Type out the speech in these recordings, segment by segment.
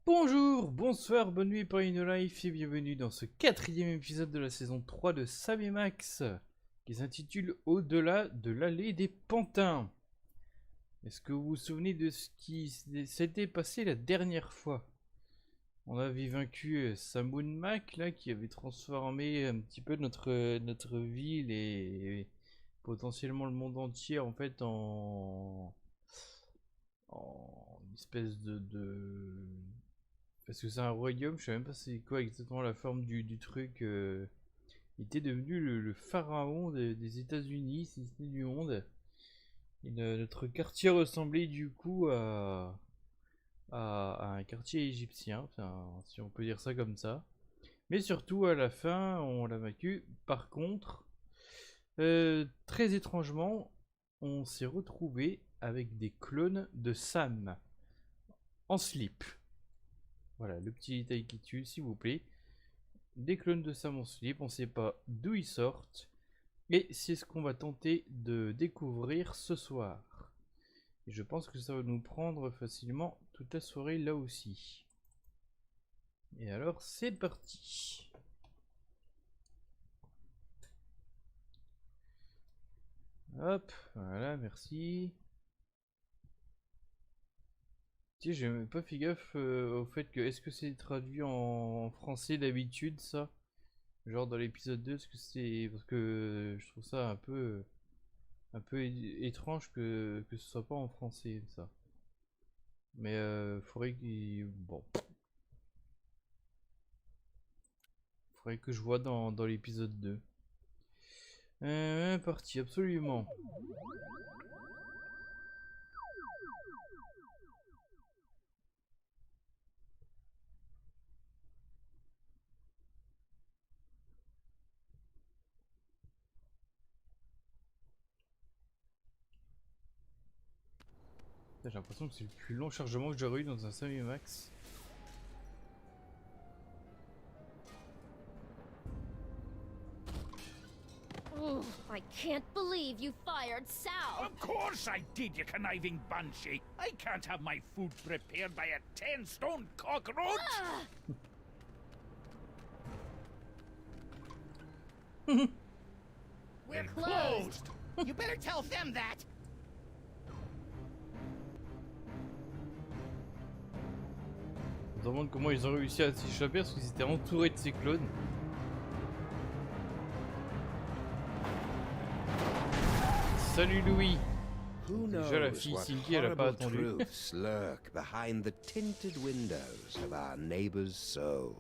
Bonjour, bonsoir, bonne nuit par une life et bienvenue dans ce quatrième épisode de la saison 3 de Sam et Max qui s'intitule Au-delà de l'allée des pantins. Est-ce que vous vous souvenez de ce qui s'était passé la dernière fois? On avait vaincu Samoun Mac là qui avait transformé un petit peu notre ville et potentiellement le monde entier en fait en une espèce parce que c'est un royaume, je sais même pas c'est quoi exactement la forme du truc. Il était devenu le pharaon des États-Unis, si ce n'est du monde. Et notre quartier ressemblait du coup à un quartier égyptien, enfin, si on peut dire ça comme ça. Mais surtout à la fin, on l'a vaincu. Par contre, très étrangement, on s'est retrouvé avec des clones de Sam en slip. Voilà, le petit détail qui tue, s'il vous plaît. Des clones de Sam en slip, on ne sait pas d'où ils sortent. Et c'est ce qu'on va tenter de découvrir ce soir. Et je pense que ça va nous prendre facilement toute la soirée là aussi. Et alors, c'est parti. Hop, voilà, merci. Tiens, j'ai même pas fait gaffe au fait que est-ce que c'est traduit en français d'habitude ça? Genre dans l'épisode 2, est-ce que c'est parce que je trouve ça un peu étrange que ce soit pas en français ça. Mais faudrait que je vois dans l'épisode 2. Parti absolument. J'ai l'impression que c'est le plus long chargement que j'aurais eu dans un Sam et Max. I can't believe you fired Sal! Of course I did, you conniving banshee! I can't have my food prepared by a 10-stone cockroach! We're closed! You better tell them that! On se demande comment ils ont réussi à s'échapper parce qu'ils étaient entourés de ces clones. Salut Louis. Déjà la fille Cindy, elle a pas attendu. Truths lurk behind the tinted windows of our neighbors' souls.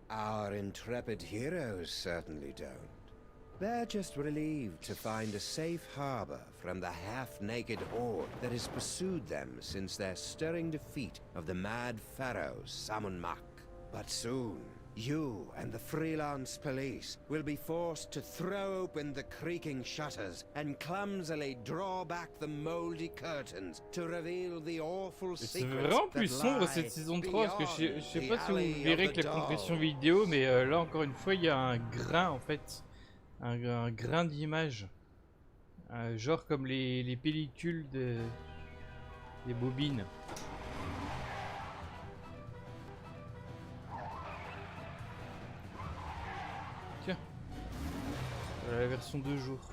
Our intrepid heroes certainly don't. They're just relieved to find a safe harbor from the half-naked horde that has pursued them since their stirring defeat of the mad pharaoh Samun-Mak. But soon, you and the freelance police will be forced to throw open the creaking shutters and clumsily draw back the moldy curtains to reveal the awful C'est secrets vraiment plus that sombre lie cette saison 3 parce que je sais beyond pas the si vous alley verrez of que the la compression dog. vidéo, mais là encore une fois il y a un grain en fait, un grain d'image, genre comme les pellicules des bobines. Tiens, voilà la version 2 jours.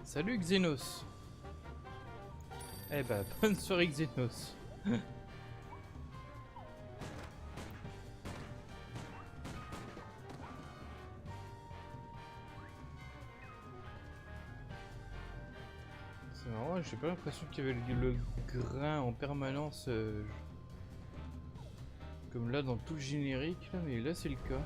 Salut Xenos. Eh bah bonne soirée Xenos. C'est marrant, j'ai pas l'impression qu'il y avait le grain en permanence comme là dans tout le générique là, mais là c'est le cas.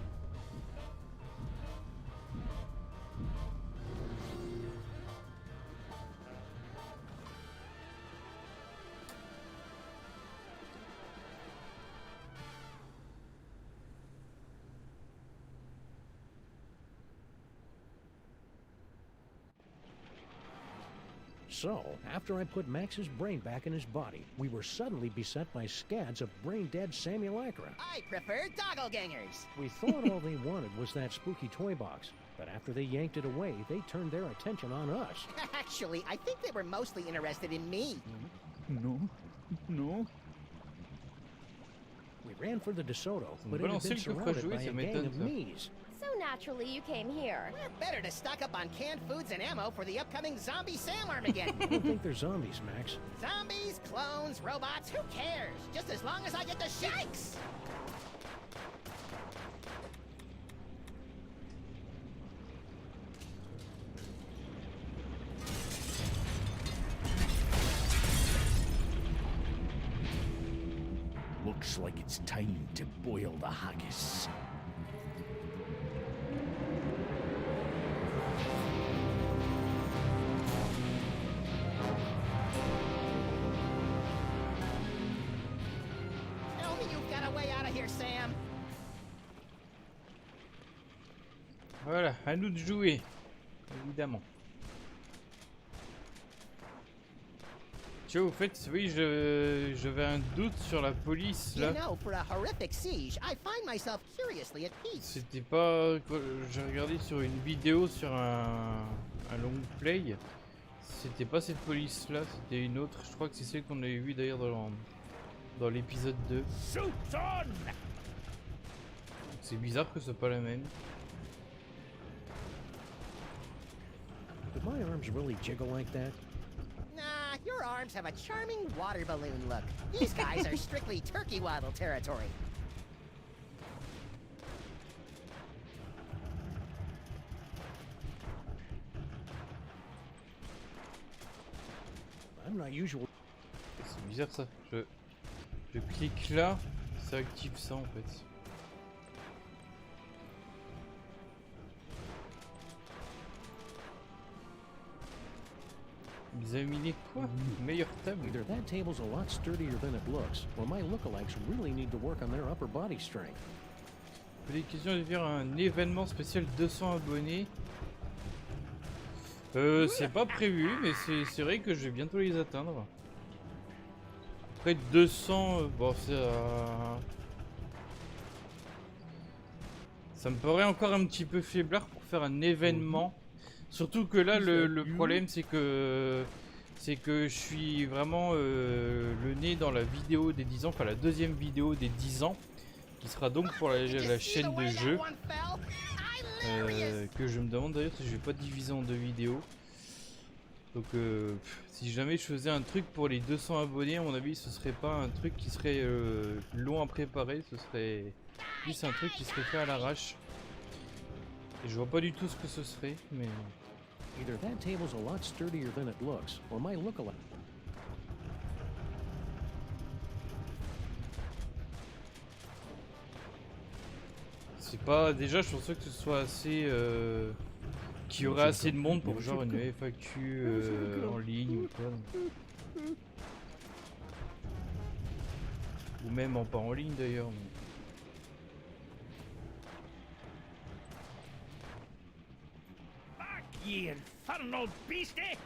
So, after I put Max's brain back in his body, we were suddenly beset by scads of brain-dead simulacra. I prefer doppelgangers. We thought all they wanted was that spooky toy box, but after they yanked it away, they turned their attention on us. Actually, I think they were mostly interested in me. No, no. We ran for the DeSoto, On but peut it had lancer been le coffre à surrounded jouer, by ça a gang m'étonne of ça. me's. So naturally you came here. Better to stock up on canned foods and ammo for the upcoming zombie sale Armageddon. I don't think they're zombies, Max. Zombies, clones, robots, who cares? Just as long as I get the shikes! Looks like it's time to boil the haggis. Tell me you've got a way out of here, Sam. Voilà, à nous de jouer. Évidemment. Tu vois, au fait, oui, j'avais un doute sur la police là. You know, for a horrific siege, I find myself curiously at peace. C'était pas. J'ai regardé sur une vidéo sur un long play. C'était pas cette police là, c'était une autre. Je crois que c'est celle qu'on avait vue d'ailleurs dans l'épisode 2. Shoot on! C'est bizarre que ce soit pas la même. Did my arms really jiggle like that? Nah, your arms have a charming water balloon look. These guys are strictly turkey waddle territory. I'm not usual. C'est bizarre ça. Je clique là, ça active ça en fait. Examiner quoi? Meilleure table. Either that table's a lot sturdier than it looks, or my lookalikes really need to work on their upper body strength. Des questions de faire un événement spécial 200 abonnés. C'est pas prévu, mais c'est vrai que je vais bientôt les atteindre. Après 200, bon ça me paraît encore un petit peu faiblard pour faire un événement. Surtout que là le problème c'est que je suis vraiment le nez dans la vidéo des 10 ans, enfin la deuxième vidéo des 10 ans, qui sera donc pour la chaîne de jeux. Que je me demande d'ailleurs si je vais pas diviser en 2 vidéos. Donc si jamais je faisais un truc pour les 200 abonnés, à mon avis ce serait pas un truc qui serait long à préparer, ce serait plus un truc qui serait fait à l'arrache. Et je vois pas du tout ce que ce serait, mais... Either that table's a lot sturdier than it looks, or my lookalike. C'est pas... Déjà je pensais que ce soit assez... qu'il y aurait assez de monde pour genre une FAQ en ligne ou quoi. Ou même pas en ligne d'ailleurs. Ye infernal beastie!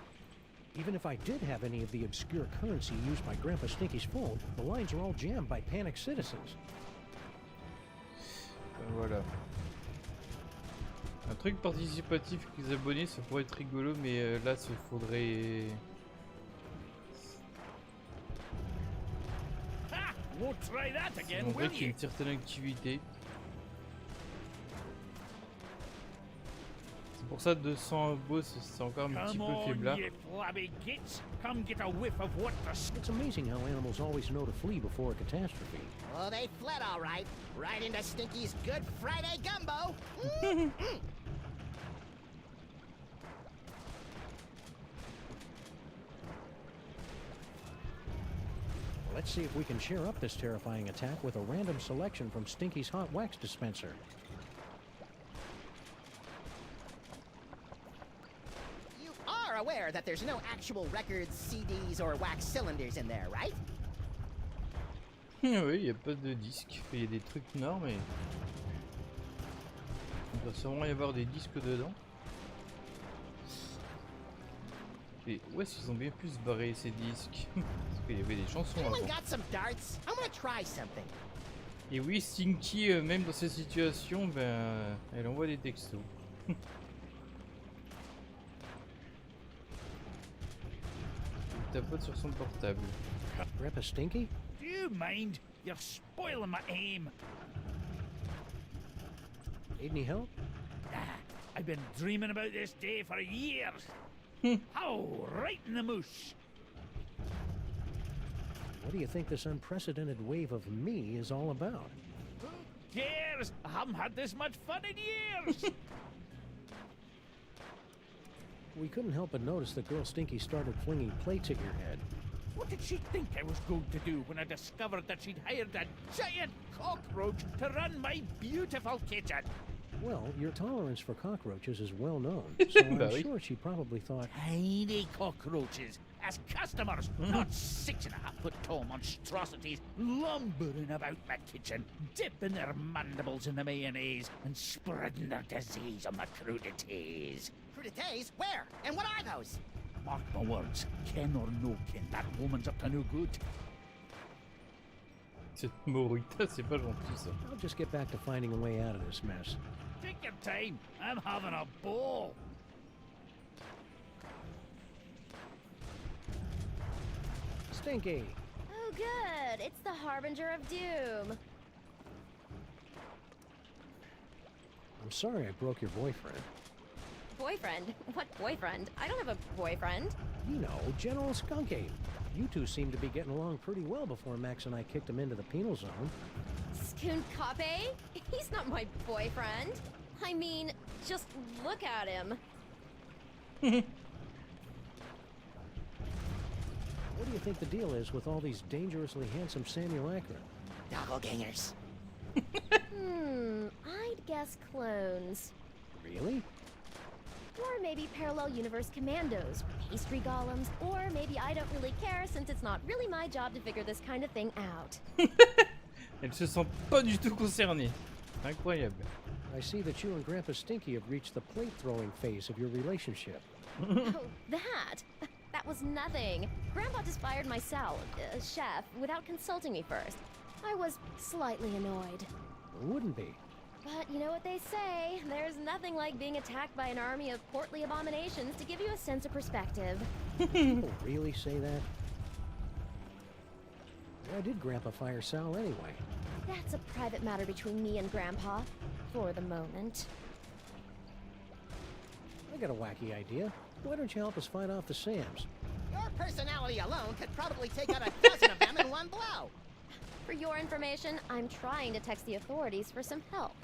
Even if I did have any of the obscure currency used by Grandpa Stinky's phone, the lines are all jammed by panicked citizens. Voilà. Un truc participatif avec les abonnés, ça pourrait être rigolo, mais là, il faudrait... Ha! Won't try that again, montrer will qu'il y a ye? une certaine activité. C'est pour ça 200 abos, c'est encore un petit Come peu on, faiblard. ye flabby gits! Come get a whiff of what the It's amazing how animals always know to flee before a catastrophe. Oh, they fled all right. Right into Stinky's Good Friday gumbo. Let's see if we can cheer up this terrifying attack with a random selection from Stinky's hot wax dispenser. You are aware that there's no actual records, CDs, or wax cylinders in there, right? Oui, il n'y a pas de disque. Il y a des trucs noirs, mais... Il doit sûrement y avoir des disques dedans. Et où est-ce qu'ils ont bien pu se barrer ces disques? Parce qu'il y avait des chansons Anyone avant. got some darts? I want to try something. Et oui, Stinky, même dans ces situations, ben, elle envoie des textos. Il tapote sur son portable. Grandpa Stinky? Do you mind? You're spoiling my aim. Need any help? I've been dreaming about this day for years. How right in the moosh. What do you think this unprecedented wave of me is all about? Who cares? I haven't had this much fun in years. We couldn't help but notice that girl Stinky started flinging plates at your head. What did she think I was going to do when I discovered that she'd hired a giant cockroach to run my beautiful kitchen? Well, your tolerance for cockroaches is well known, so I'm sure she probably thought, Tiny cockroaches as customers, not 6.5-foot tall monstrosities lumbering about my kitchen, dipping their mandibles in the mayonnaise and spreading their disease on the crudités. Crudités? Where? And what are those? Mark my words, ken or no ken, that woman's up to no good. Cette morita, c'est pas gentil ça. I'll just get back to finding a way out of this mess. Take your time, I'm having a ball. Stinky! Oh, good. It's the harbinger of doom. I'm sorry I broke your boyfriend. Boyfriend? What boyfriend? I don't have a boyfriend. You know, General Skunky. You two seemed to be getting along pretty well before Max and I kicked him into the penal zone. Skunkape? He's not my boyfriend. I mean, just look at him. What do you think the deal is with all these dangerously handsome simulacra? Doppelgangers. I'd guess clones. Really? Or maybe parallel universe commandos, or pastry golems, or maybe I don't really care since it's not really my job to figure this kind of thing out. Elle se sent pas du tout concernée. Incroyable. I see that you and Grandpa Stinky have reached the plate-throwing phase of your relationship. Oh, that? That was nothing. Grandpa just fired my chef, without consulting me first. I was slightly annoyed. Wouldn't be. But you know what they say, there's nothing like being attacked by an army of portly abominations to give you a sense of perspective. People really say that? Why did Grandpa fire Sal anyway? That's a private matter between me and Grandpa, for the moment. I got a wacky idea. Why don't you help us fight off the Sams? Your personality alone could probably take out a dozen of them in one blow. For your information, I'm trying to text the authorities for some help.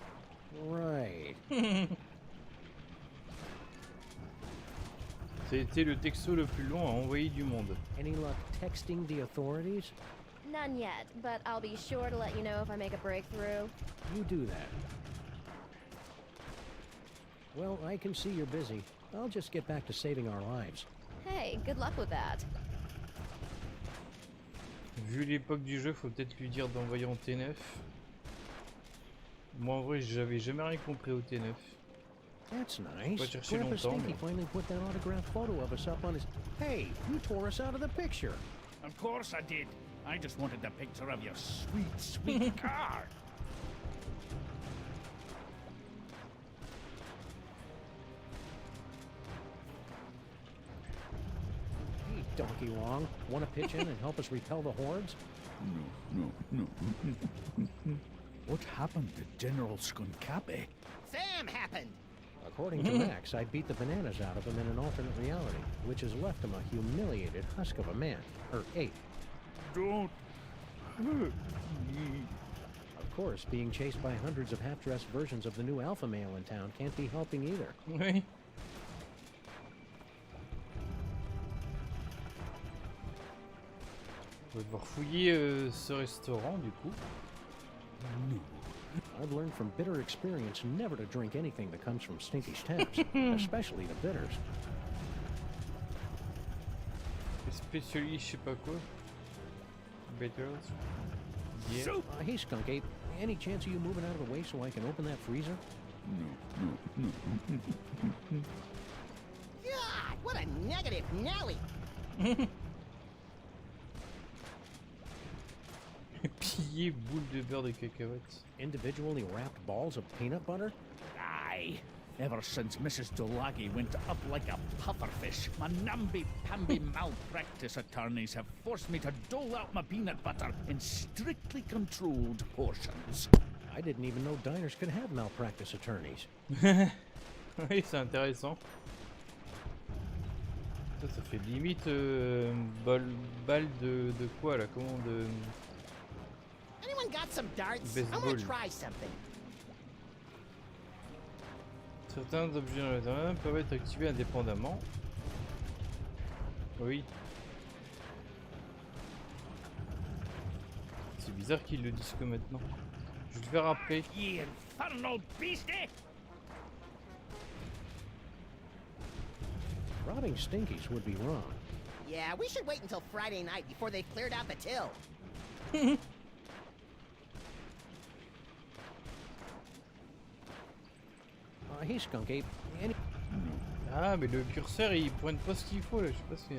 Right. C'était le texto le plus long à envoyer du monde. Any luck texting the authorities? None yet, but I'll be sure to let you know if I make a breakthrough. You do that. Well, I can see you're busy. I'll just get back to saving our lives. Hey, good luck with that. Vu l'époque du jeu, faut peut-être lui dire d'envoyer en T9. Moi en vrai, j'avais jamais rien compris au T9. That's nice. Pas chercher Grandpa longtemps, Stinky mais... finally put that autographed photo of us up on his... Hey, you tore us out of the picture. Of course I did. I just wanted the picture of your sweet, sweet car. Hey, Donkey Long, want to pitch in and help us repel the hordes? No. What happened to General Skunkape? Sam happened. According to Max, I beat the bananas out of him in an alternate reality, which has left him a humiliated husk of a man, or ape. Don't hurt me. Of course, being chased by hundreds of half-dressed versions of the new alpha male in town can't be helping either. Oui. On va devoir fouiller ce restaurant du coup. No. I've learned from bitter experience never to drink anything that comes from Stinky's taps, especially the bitters. Spécialiste, je sais pas quoi. Bitters. Yeah. Soup. Hey, Skunk Ape, any chance of you moving out of the way so I can open that freezer? No. God, what a negative Nelly. Piller boule de beurre de cacahuètes. Individually wrapped balls of peanut butter? Aye. Ever since Mrs. Dolagi went up like a pufferfish, my namby-pamby malpractice attorneys have forced me to dole out my peanut butter in strictly controlled portions. I didn't even know diners could have malpractice attorneys. Oui, c'est intéressant. Ça fait limite balle de quoi là? Comment de... Anyone got some darts? I Baseball. want to try something. Certains objets dans l'intérieur peuvent être activés indépendamment. Oui. C'est bizarre qu'ils le disent que maintenant. Je vais le faire après. Ye infernal beastie! Robbing Stinkies would be wrong. Yeah, we should wait until Friday night before they've cleared out the till. Hey, Skunk Ape. Ah, mais le curseur il pointe pas ce qu'il faut là, je sais pas ce que...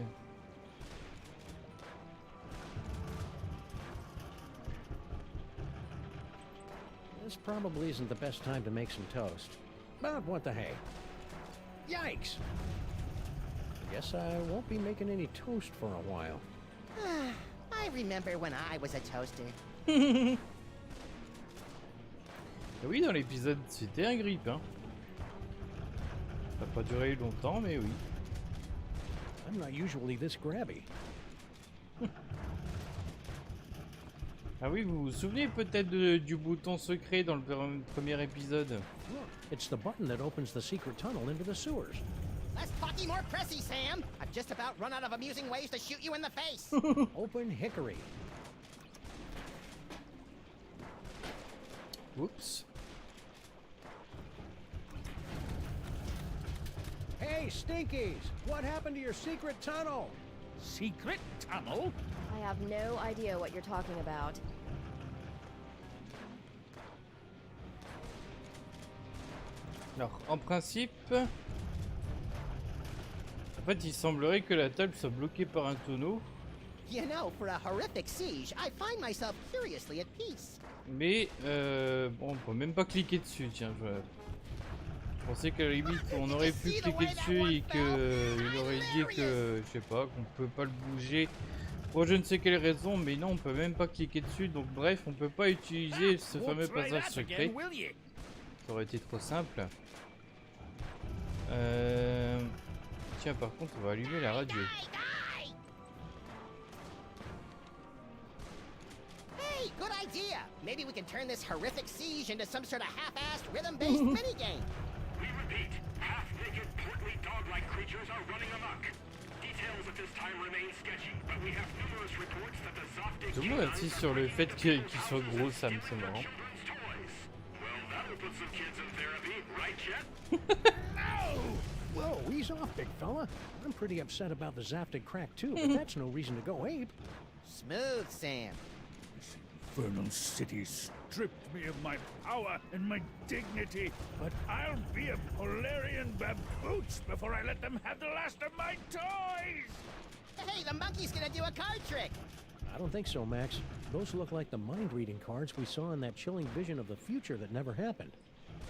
This probably isn't the best time to make some toast. But what the hey? Yikes! Guess I won't be making any toast for a while. I remember when I was a toaster. Oui, dans l'épisode, c'était un grip, hein. Ça n'a pas duré longtemps, mais oui. I'm not usually this grabby. Ah oui, vous vous souvenez peut-être du bouton secret dans le premier épisode? Look, it's the button that opens the secret tunnel into the sewers. Less talky, more pressy, Sam. I've just about run out of amusing ways to shoot you in the face. Open hickory. Oups. Hey, Stinkies! What happened to your secret tunnel? Secret tunnel? I have no idea what you're talking about. Alors, en principe... En fait, il semblerait que la table soit bloquée par un tonneau. You know, for a horrific siege, I find myself curiously at peace. Mais, bon, on peut même pas cliquer dessus, tiens. Je pensais qu'à la limite, on aurait pu cliquer dessus et qu'il aurait dit que, je sais pas, qu'on peut pas le bouger. Pour je ne sais quelle raison, mais non, on peut même pas cliquer dessus. Donc bref, on peut pas utiliser ce fameux passage secret. Ça aurait été trop simple. Tiens, par contre, on va allumer la radio. Hey, good idea. Maybe we can turn this horrific siege into some sort of half-assed rhythm-based minigame. We repeat, half-naked, portly dog-like creatures are running amok. Details at this time remain sketchy, but we have numerous reports that the Zoftig Tout le monde insiste sur le fait qu'il soit gros, ça me semble marrant. Well, that will put some kids in therapy, right, Chet? Whoa, ease off, big fella. I'm pretty upset about the Zaftig crack too, but that's no reason to go ape. Smooth, Sam. This infernal city stripped me of my power and my dignity, but I'll be a Polarian baboots before I let them have the last of my toys! Hey, the monkey's gonna do a card trick. I don't think so, Max. Those look like the mind-reading cards we saw in that chilling vision of the future that never happened.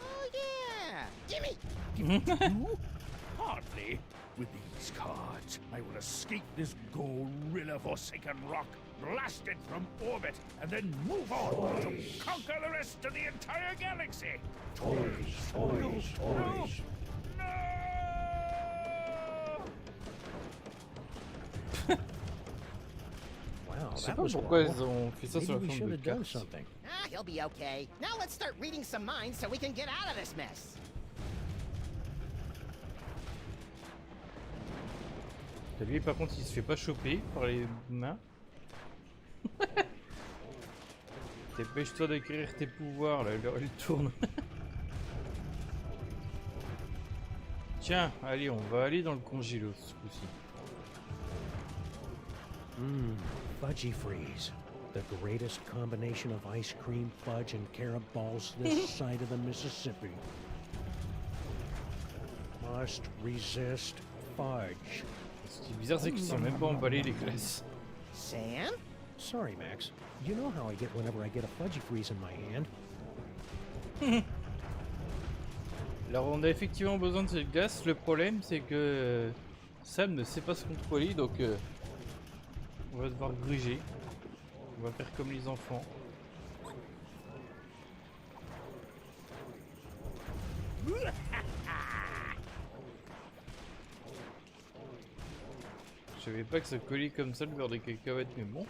Oh, yeah. Gimme. You? Hardly. With these cards, I will escape this gorilla-forsaken rock, blast it from orbit, and then move on to conquer the rest of the entire galaxy. Toys. No! Wow, Je sais that pas was pourquoi ils horrible. ont fait ça Maybe sur la we forme should de have done carte. something. Ah, he'll be okay. Now let's start reading some minds so we can get out of this mess. Lui, par contre, il se fait pas choper par les mains. Dépêche-toi d'écrire tes pouvoirs, là, l'heure elle tourne. Tiens, allez, on va aller dans le congélo ce coup-ci. Fudgy Freeze. The greatest combination of ice cream, fudge, and carob balls this side of the Mississippi. Must resist fudge. Ce qui est bizarre, c'est qu'ils sont même pas emballés les glaces. Sam? Sorry, Max. You know how I get whenever I get a Fudgy Freeze in my hand. Alors on a effectivement besoin de cette glace, le problème c'est que Sam ne sait pas se contrôler, donc on va devoir gruger. On va faire comme les enfants. Je savais pas que ça collait comme ça le beurre de cacahuète, mais bon.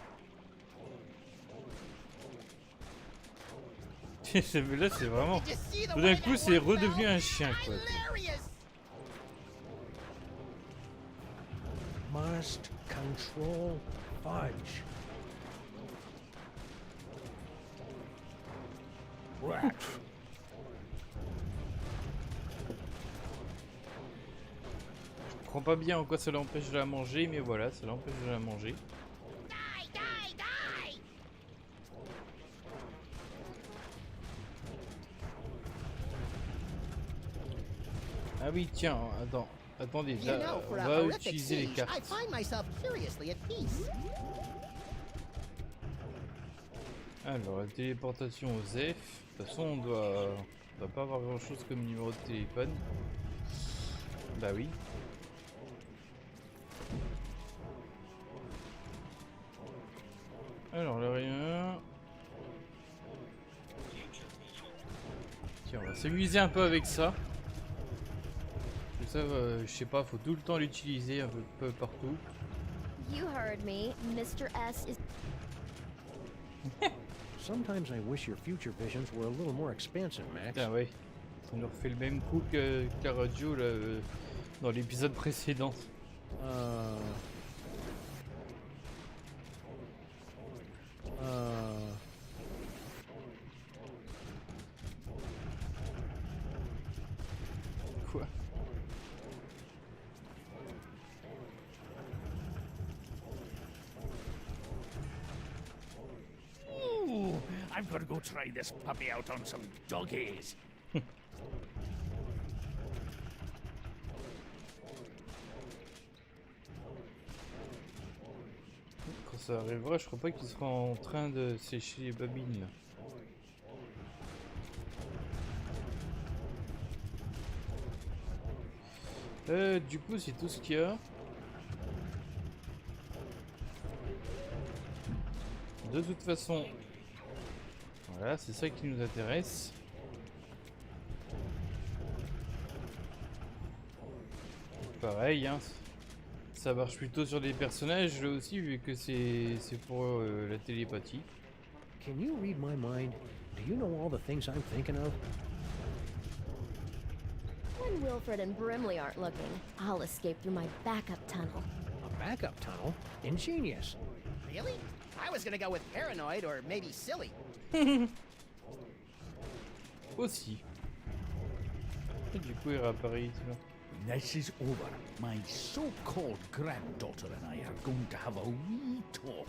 Là c'est vraiment... Did you see the Tout way d'un coup that c'est one redevenu fell? un chien quoi. Hilarious! Must control fudge. Rat. Je comprends pas bien en quoi ça l'empêche de la manger, mais voilà, ça l'empêche de la manger. Die, die, die! Ah oui tiens, attendez, You là, know, on for a va horrific utiliser les siege, I cartes. find myself curiously at peace. Alors, la téléportation aux F. De toute façon, on doit pas avoir grand chose comme numéro de téléphone. Bah oui. Alors, le rien. Tiens, on va s'amuser un peu avec ça. Comme ça, je sais pas, faut tout le temps l'utiliser un peu partout. You heard me. Mr. S is. Sometimes I wish your future visions were a little more expansive, Max. Putain, ouais. On leur fait le même coup que la radio là, dans l'épisode précédent. Quoi? Ooh, I'm gonna go try this puppy out on some doggies. Quand ça arrivera, je crois pas qu'il sera en train de sécher les babines là. Du coup, c'est tout ce qu'il y a. De toute façon, voilà, c'est ça qui nous intéresse. Pareil, hein, ça marche plutôt sur des personnages là aussi, vu que c'est pour la télépathie. Can you read my mind? Do you know all the things I'm thinking of? When Wilfred and Brimley aren't looking, I'll escape through my backup tunnel. A backup tunnel? Ingenious. Really? I was gonna go with paranoid or maybe silly. Aussi. Et du coup, il réapparaît ici là. When this is over, my so-called granddaughter and I are going to have a wee talk.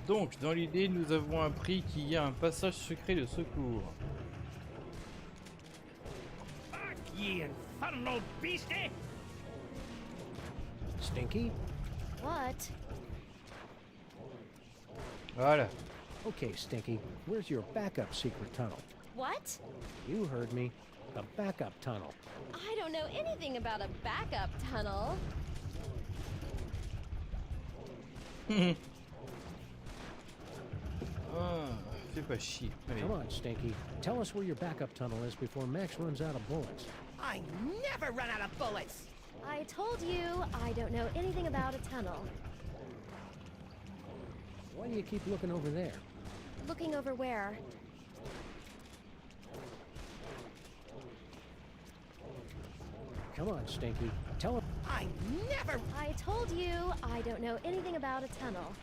Donc, dans l'idée, nous avons appris qu'il y a un passage secret de secours. Back, ye infernal beastie! Stinky? What? Voilà. Okay, Stinky, where's your backup secret tunnel? What? You heard me. A backup tunnel. I don't know anything about a backup tunnel. Ah, fais pas chier. Allez. Come on, Stinky. Tell us where your backup tunnel is before Max runs out of bullets. I never run out of bullets. I told you I don't know anything about a tunnel. Why do you keep looking over there? Looking over where? Come on, Stinky. Tell him. I never. I told you I don't know anything about a tunnel.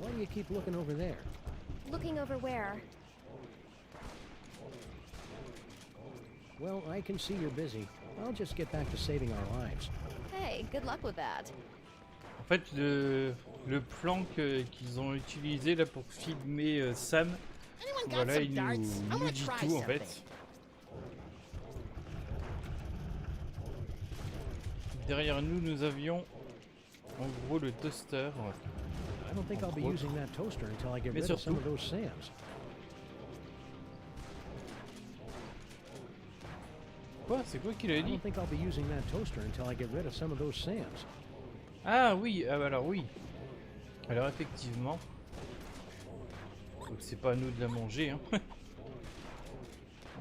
Why do you keep looking over there? Looking over where? Well, I can see you're busy. I'll just get back to saving our lives. Hey, good luck with that. En fait, le plan qu'ils ont utilisé là pour filmer Sam, Anyone got voilà, some il darts? I nous wanna dit try tout en something. fait. derrière nous, nous avions en gros le toaster. I don't think I'll be using that toaster until I get Mais rid of some surtout- of those sands. Quoi? C'est quoi qu'il a I dit? don't think I'll be using that toaster until I get rid of some of those sands. Ah oui, alors oui. Alors effectivement. Donc c'est pas à nous de la manger, hein.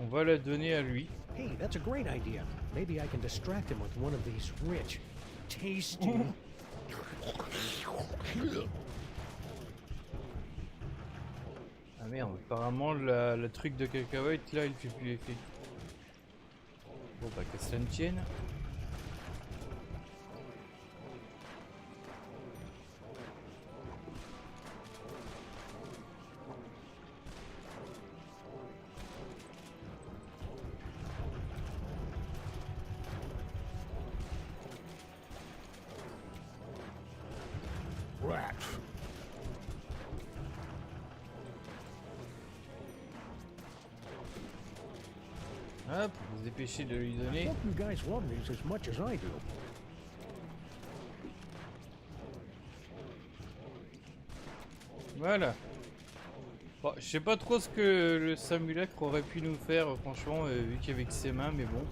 On va la donner à lui. Hey, that's a great idea. Maybe I can distract him with one of these rich, tasty. Ah merde, apparemment le truc de cacahuète là il fait plus effet. Bon bah que ça ne tienne. Rat. Hop, on va se dépêcher de lui I donner. hope you guys love these as much as I do. Voilà. Bon, je sais pas trop ce que le simulacre aurait pu nous faire, franchement, vu qu'il y avait que ses mains, mais bon.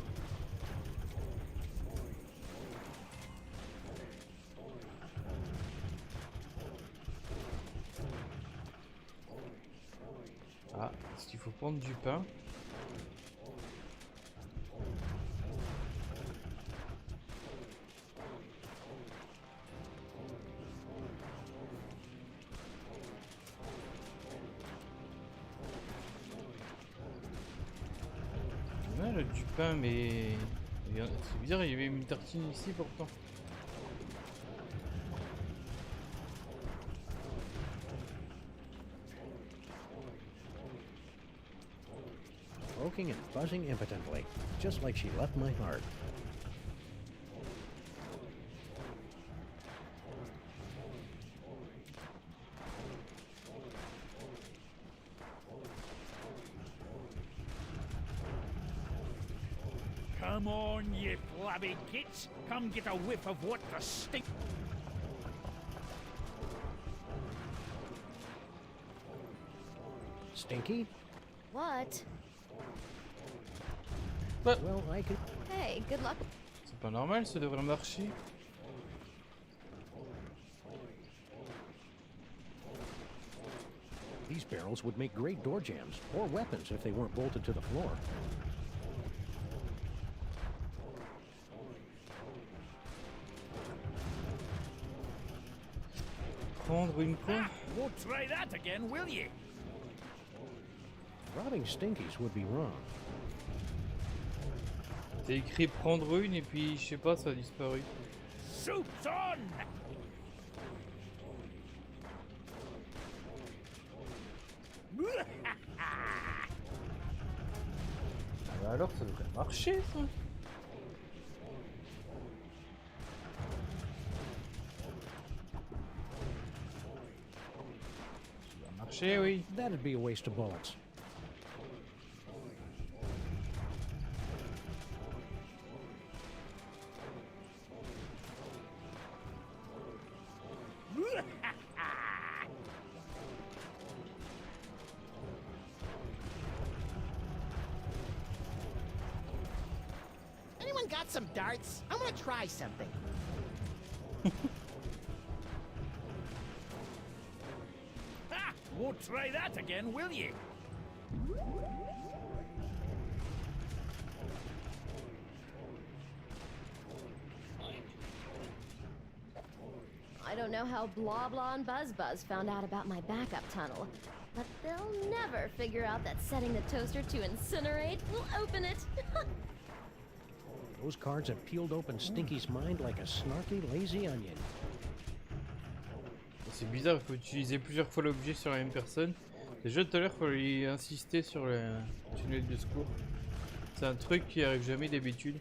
Ah, est-ce qu'il faut prendre du pain? Là, du pain, mais c'est bizarre, il y avait une tartine ici pourtant. Poking and buzzing impotently, just like she left my heart. Come on, ye flabby gits. Come get a whiff of what the stink. Stinky? What? Well, I could. Hey, good luck. C'est pas normal, ça devrait marcher. These barrels would make great door jams or weapons if they weren't bolted to the floor. Prendre une quoi? Ah, won't try that again, will ye? Robbing Stinkies would be wrong. C'est écrit prendre une et puis je sais pas, ça a disparu. Soup's on! Ah bah alors ça devrait marcher ça. Ça doit marcher, oui. That'd be a waste of bullets. Anyone got some darts? I want to try something. Ah, won't try that again, will ye? I don't know how Blah Blah and Buzz Buzz found out about my backup tunnel, but they'll never figure out that setting the toaster to incinerate will open it. Those cards have peeled open Stinky's mind like a snarky, lazy onion. C'est bizarre, il faut utiliser plusieurs fois l'objet sur la même personne. Déjà tout à l'heure, il fallait insister sur le tunnel de secours. C'est un truc qui arrive jamais d'habitude.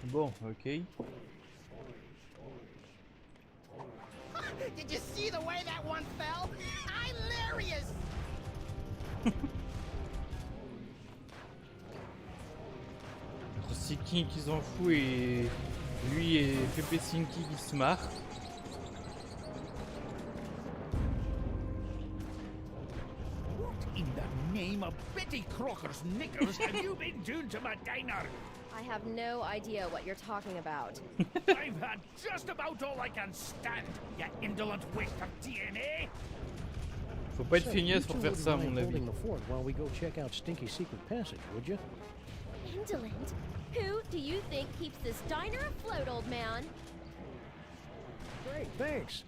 Bon, ok. Did you see the way that one fell? Hilarious! c'est King qui s'en fout et lui et Pepe Sinky qui se marrent. What in the name of Betty Crocker's knickers have you been doing to my diner? I have no idea what you're talking about. I've had just about all I can stand, you indolent waste of DNA. Faut pas être So, feignasse you pour two faire wouldn't ça à mind mon avis. holding the fort while we go check out Stinky's secret passage, would you? Indolent? Who do you think keeps this diner afloat, old man? Great, thanks.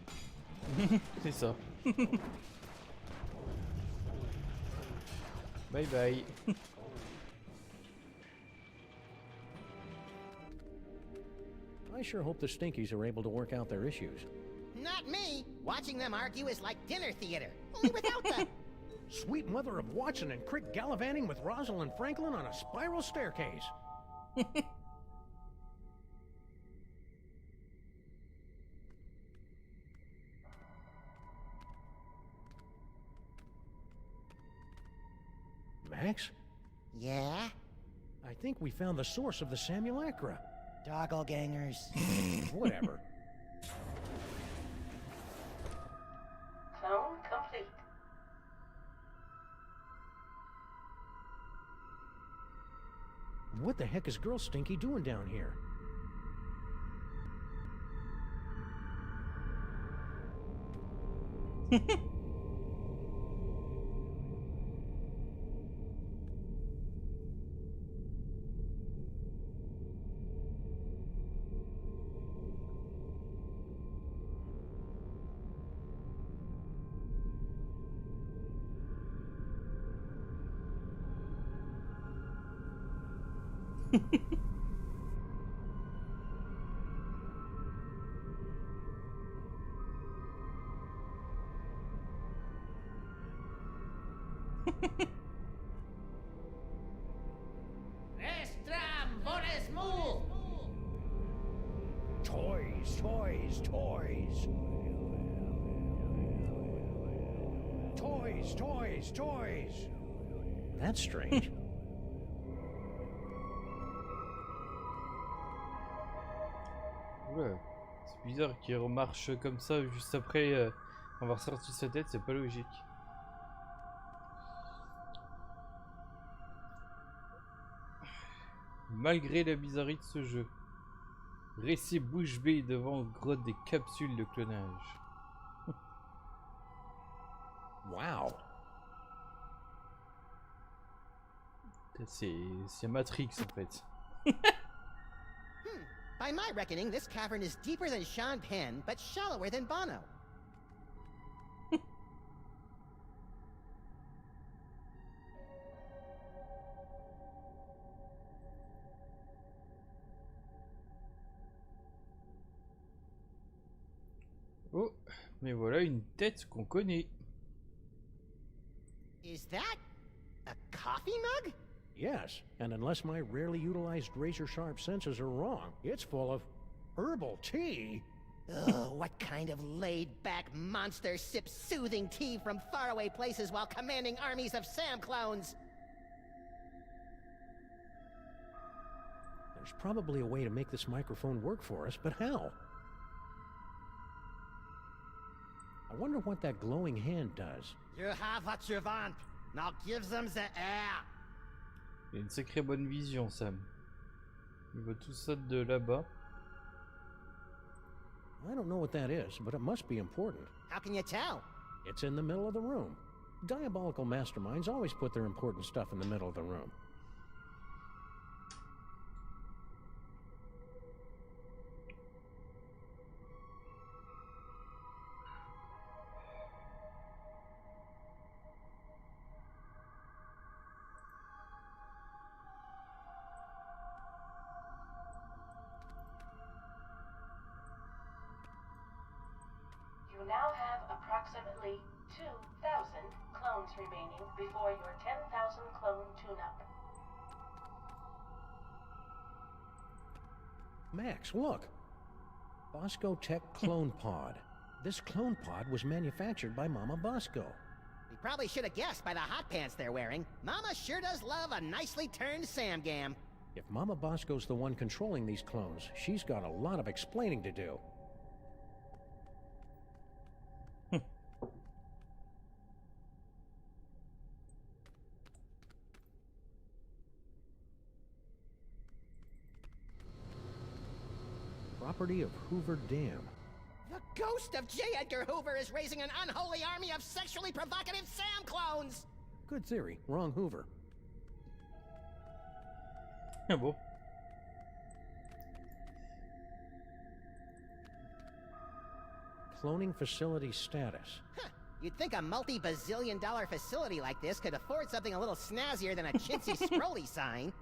C'est ça. Bye bye. I sure hope the Stinkies are able to work out their issues. Not me. Watching them argue is like dinner theater, only without the... Sweet mother of Watson and Crick gallivanting with Rosalind Franklin on a spiral staircase. Max, Yeah? I think we found the source of the Simulacra. Doppelgangers. Whatever. Clone complete. What the heck is Girl Stinky doing down here? Estram, Boris, move! Toys, toys, toys. Toys, toys, toys. That's strange. Ouais, c'est bizarre qu'il remarche comme ça juste après avoir sorti sa tête, c'est pas logique. Malgré la bizarrerie de ce jeu, restez bouche bée devant grotte des capsules de clonage. Wow. C'est Matrix en fait. By my reckoning, this cavern is deeper than Sean Penn, but shallower than Bono. Oh, mais voilà une tête qu'on connaît. Is that a coffee mug? Yes, and unless my rarely utilized razor-sharp senses are wrong, it's full of herbal tea. Oh, what kind of laid-back monster sips soothing tea from faraway places while commanding armies of Sam clones? There's probably a way to make this microphone work for us, but how? I wonder what that glowing hand does. You have what you want. Now give them the air. Il a une sacrée bonne vision, Sam. Il voit tout ça de là-bas. I don't know what that is, but it must be important. How can you tell? It's in the middle of the room. Diabolical masterminds always put their important stuff in the middle of the room. You now have approximately 2,000 clones remaining before your 10,000 clone tune-up. Max, look! Bosco Tech Clone Pod. This clone pod was manufactured by Mama Bosco. We probably should have guessed by the hot pants they're wearing. Mama sure does love a nicely turned Samgam. If Mama Bosco's the one controlling these clones, she's got a lot of explaining to do. Property of Hoover Dam. The ghost of J. Edgar Hoover is raising an unholy army of sexually provocative Sam clones! Good theory. Wrong Hoover. Ah bon. Cloning facility status. Huh. You'd think a multi-bazillion-dollar facility like this could afford something a little snazzier than a chintzy scrolly sign.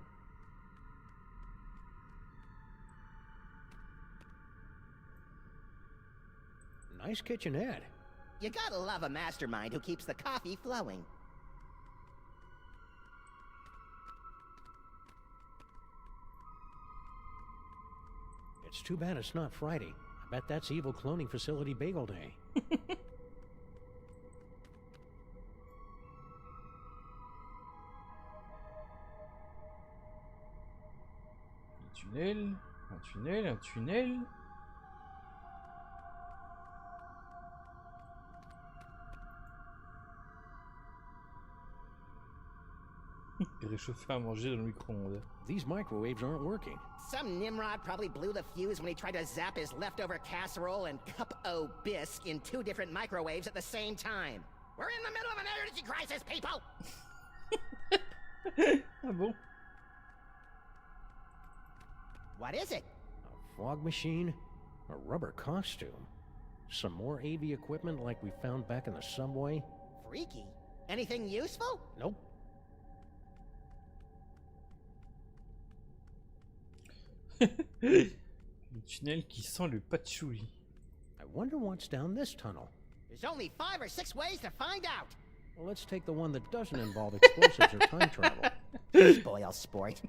Nice kitchenette. You gotta love a mastermind who keeps the coffee flowing. It's too bad it's not Friday. I bet that's evil cloning facility bagel day. Un tunnel, un tunnel. Réchauffer à manger dans le micro-ondes. These microwaves aren't working. Some Nimrod probably blew the fuse when he tried to zap his leftover casserole and cup o' bisque in 2 different microwaves at the same time. We're in the middle of an energy crisis, people! Ah bon? What is it? A fog machine? A rubber costume? Some more AV equipment like we found back in the subway? Freaky. Anything useful? Nope. Le tunnel qui sent le patchouli. I wonder what's down this tunnel. There's only 5 or 6 ways to find out. Well, let's take the one that doesn't involve explosives or time travel. Spoil sport.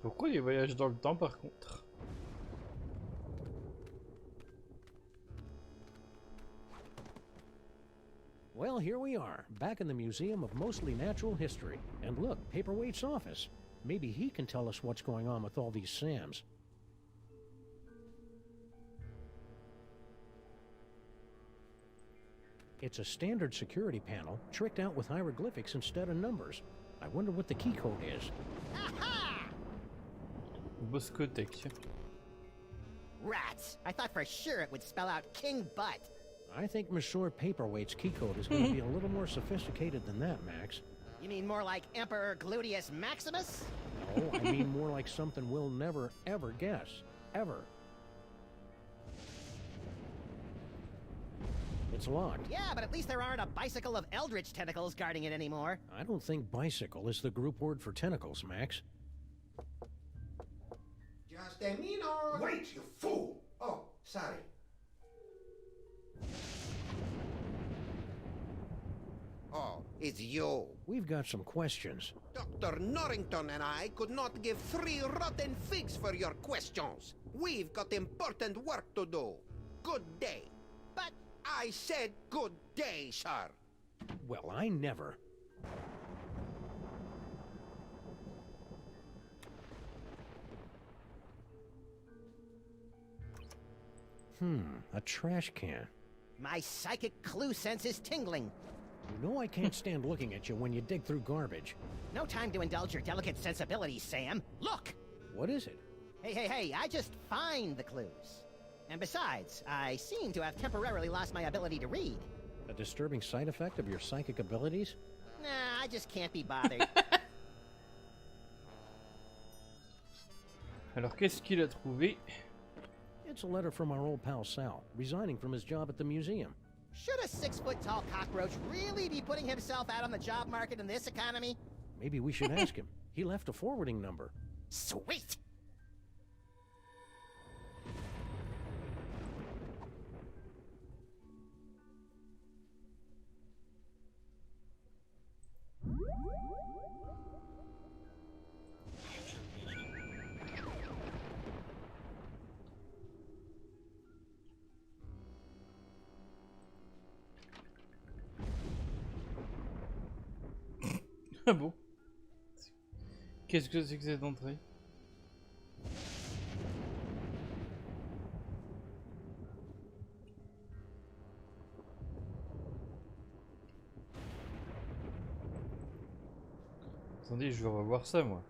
Pourquoi les voyages dans le temps par contre? Well, here we are, back in the Museum of Mostly Natural History. And look, Paperweight's office. Maybe he can tell us what's going on with all these Sams. It's a standard security panel, tricked out with hieroglyphics instead of numbers. I wonder what the key code is. Aha! Boscotech. Rats! I thought for sure it would spell out King Butt. I think Monsieur Paperweight's key code is going to be a little more sophisticated than that, Max. You mean more like Emperor Gluteus Maximus? No, I mean more like something we'll never, ever guess. Ever. It's locked. Yeah, but at least there aren't a bicycle of eldritch tentacles guarding it anymore. I don't think bicycle is the group word for tentacles, Max. Just a minute! Wait, you fool! Oh, sorry. Oh, it's you. We've got some questions. Dr. Norrington and I could not give 3 rotten figs for your questions. We've got important work to do. Good day. But I said good day, sir. Well, I never. A trash can. my psychic clue sense is tingling. You know I can't stand looking at you when you dig through garbage. No time to indulge your delicate sensibilities, Sam. Look! What is it? Hey, I just find the clues. And besides, I seem to have temporarily lost my ability to read. A disturbing side effect of your psychic abilities? Nah, I just can't be bothered. Alors qu'est-ce qu'il a trouvé? It's a letter from our old pal Sal, resigning from his job at the museum. Should a 6-foot-tall cockroach really be putting himself out on the job market in this economy? Maybe we should ask him. He left a forwarding number. Sweet! Ah bon? Qu'est-ce que c'est que cette entrée? Attendez, je veux revoir ça moi.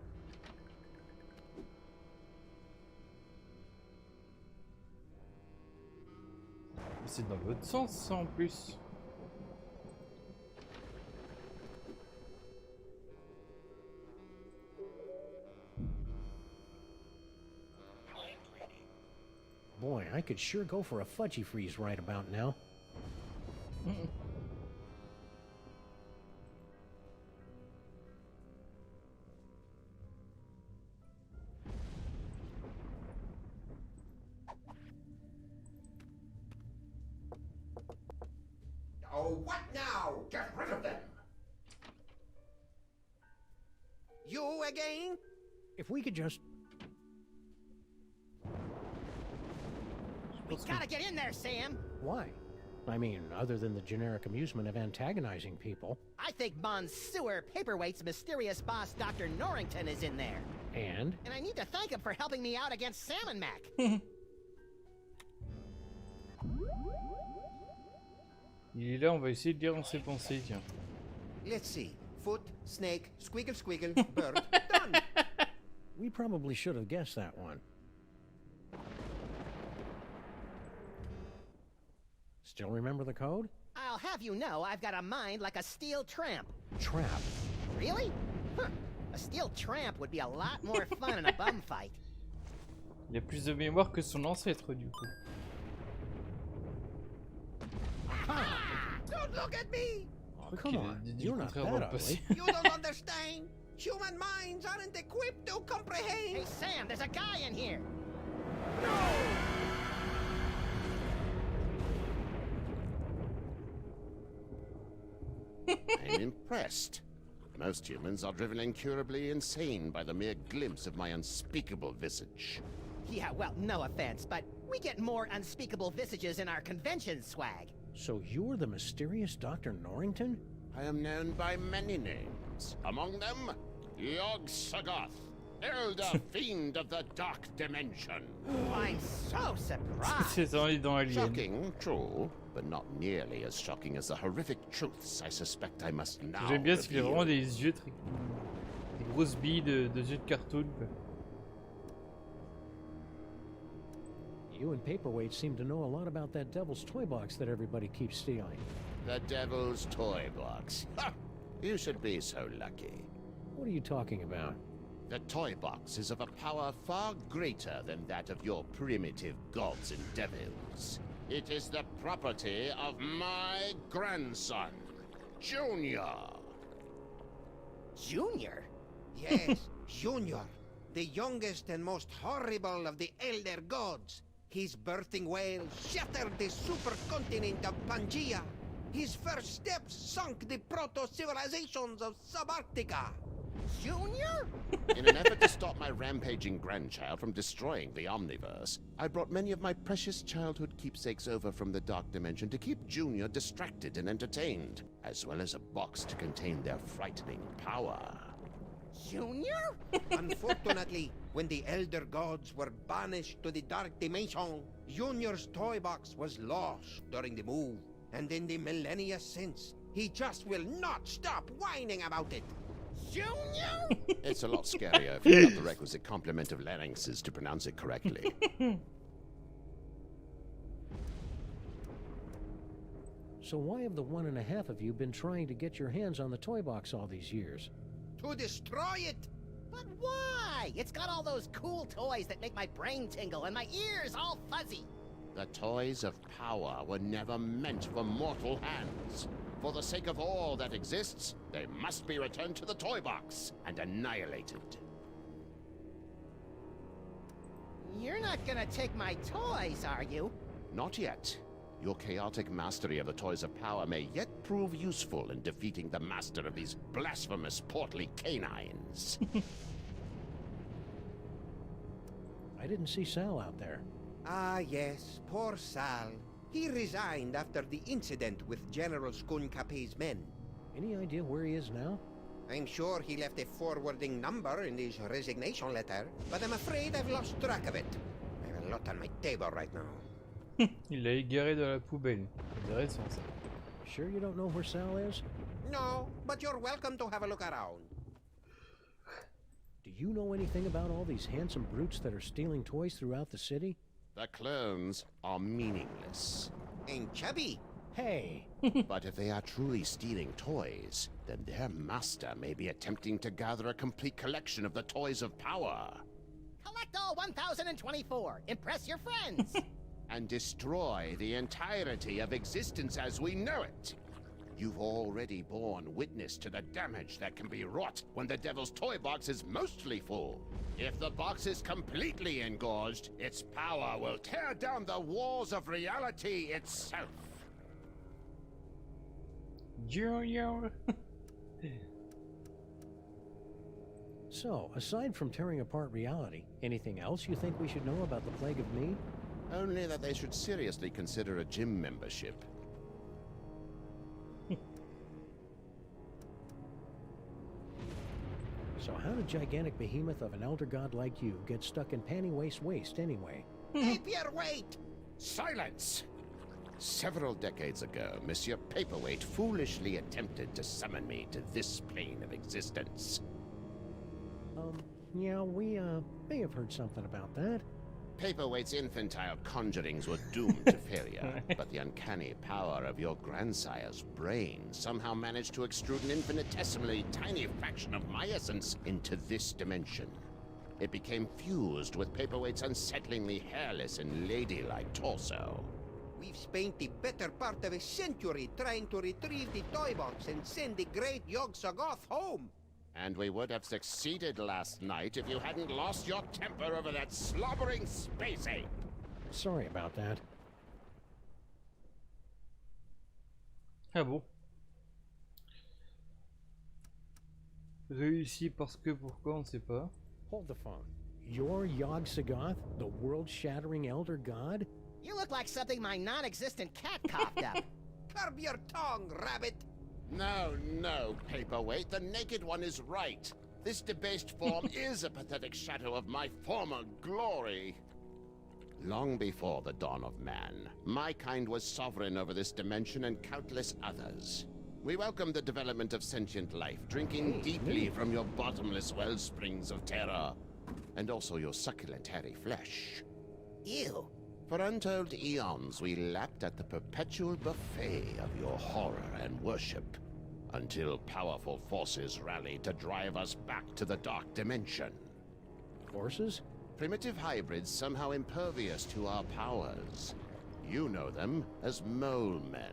C'est dans l'autre sens ça en plus. Boy, I could sure go for a fudgy freeze right about now. Oh, what now? Get rid of them! You again? If we could just... We gotta get in there, Sam. Why? I mean, other than the generic amusement of antagonizing people. I think Monsieur Paperweight's mysterious boss, Dr. Norrington, is in there. And? And I need to thank him for helping me out against Salmon Mac. Il est là, on va essayer de lire dans ses pensées, tiens. Let's see. Foot, snake, squiggle, squiggle, bird. Done! We probably should have guessed that one. Still remember the code? I'll have you know I've got a mind like a steel tramp. Trap. Really? Huh. A steel tramp would be a lot more fun in a bum fight. Il a plus de mémoire que son ancêtre du coup. Don't look at me! Je crois come qu'il a on, dit le you're not contraire dans that le passé. You don't understand. Human minds aren't equipped to comprehend. Hey, Sam, there's a guy in here. I'm impressed. Most humans are driven incurably insane by the mere glimpse of my unspeakable visage. Yeah, well, no offense, but we get more unspeakable visages in our convention swag. So you're the mysterious Dr. Norrington? I am known by many names. Among them, Yog-Sothoth, elder fiend of the dark dimension. I'm so surprised. C'est ça, on est dans Alien. Shocking, true, but not nearly as shocking as the horrific truths I suspect I must now J'aime bien ce qu'il a reveal. vraiment des yeux très... des grosses billes de yeux de cartoon quoi. You and Paperweight seem to know a lot about that devil's toy box that everybody keeps stealing. The devil's toy box. Ha! You should be so lucky. What are you talking about? The toy box is of a power far greater than that of your primitive gods and devils. It is the property of my grandson, Junior. Junior? Yes, Junior. The youngest and most horrible of the elder gods. His birthing wail shattered the supercontinent of Pangaea. His first steps sunk the proto-civilizations of Subarctica. Junior? In an effort to stop my rampaging grandchild from destroying the Omniverse, I brought many of my precious childhood keepsakes over from the Dark Dimension to keep Junior distracted and entertained, as well as a box to contain their frightening power. Junior? Unfortunately, when the elder gods were banished to the Dark Dimension, Junior's toy box was lost during the move. And in the millennia since, he just will not stop whining about it. Junior? It's a lot scarier if you have the requisite complement of larynxes to pronounce it correctly. So why have the 1.5 of you been trying to get your hands on the toy box all these years? To destroy it! But why? It's got all those cool toys that make my brain tingle and my ears all fuzzy. The toys of power were never meant for mortal hands. For the sake of all that exists, they must be returned to the toy box and annihilated. You're not gonna take my toys, are you? Not yet. Your chaotic mastery of the toys of power may yet prove useful in defeating the master of these blasphemous portly canines. I didn't see Sal out there. Ah, yes, poor Sal. He resigned after the incident with General Skunkape's men. Any idea where he is now? I'm sure he left a forwarding number in his resignation letter, but I'm afraid I've lost track of it. I have a lot on my table right now. Il l'a égaré dans la poubelle. Intéressant ça. Sure you don't know where Sal is? No, but you're welcome to have a look around. Do you know anything about all these handsome brutes that are stealing toys throughout the city? The clones are meaningless. And chubby. Hey! But if they are truly stealing toys, then their master may be attempting to gather a complete collection of the toys of power. Collect all 1,024. Impress your friends. And destroy the entirety of existence as we know it. You've already borne witness to the damage that can be wrought when the Devil's Toy Box is mostly full. If the box is completely engorged, its power will tear down the walls of reality itself. Junior. So, aside from tearing apart reality, anything else you think we should know about the Plague of Me? Only that they should seriously consider a gym membership. So how did gigantic behemoth of an elder god like you get stuck in panty waste anyway? Paper weight! Silence! Several decades ago, Monsieur Paperweight foolishly attempted to summon me to this plane of existence. Yeah, we, may have heard something about that. Paperweight's infantile conjurings were doomed to failure, but the uncanny power of your grandsire's brain somehow managed to extrude an infinitesimally tiny fraction of my essence into this dimension. It became fused with Paperweight's unsettlingly hairless and ladylike torso. We've spent the better part of a century trying to retrieve the toy box and send the great Yog-Sothoth home. And we would have succeeded last night if you hadn't lost your temper over that slobbering space ape. Sorry about that. Ah bon? Réussi parce que pourquoi on ne sait pas. Hold the phone. You're Yog-Sothoth, the world-shattering elder god? You look like something my non-existent cat coughed up. Curb your tongue, rabbit! No, Paperweight, the naked one is right. This debased form is a pathetic shadow of my former glory. Long before the dawn of man, my kind was sovereign over this dimension and countless others. We welcomed the development of sentient life, drinking deeply from your bottomless wellsprings of terror, and also your succulent hairy flesh. Ew. For untold eons, we lapped at the perpetual buffet of your horror and worship, until powerful forces rallied to drive us back to the dark dimension. Forces? Primitive hybrids somehow impervious to our powers. You know them as mole men.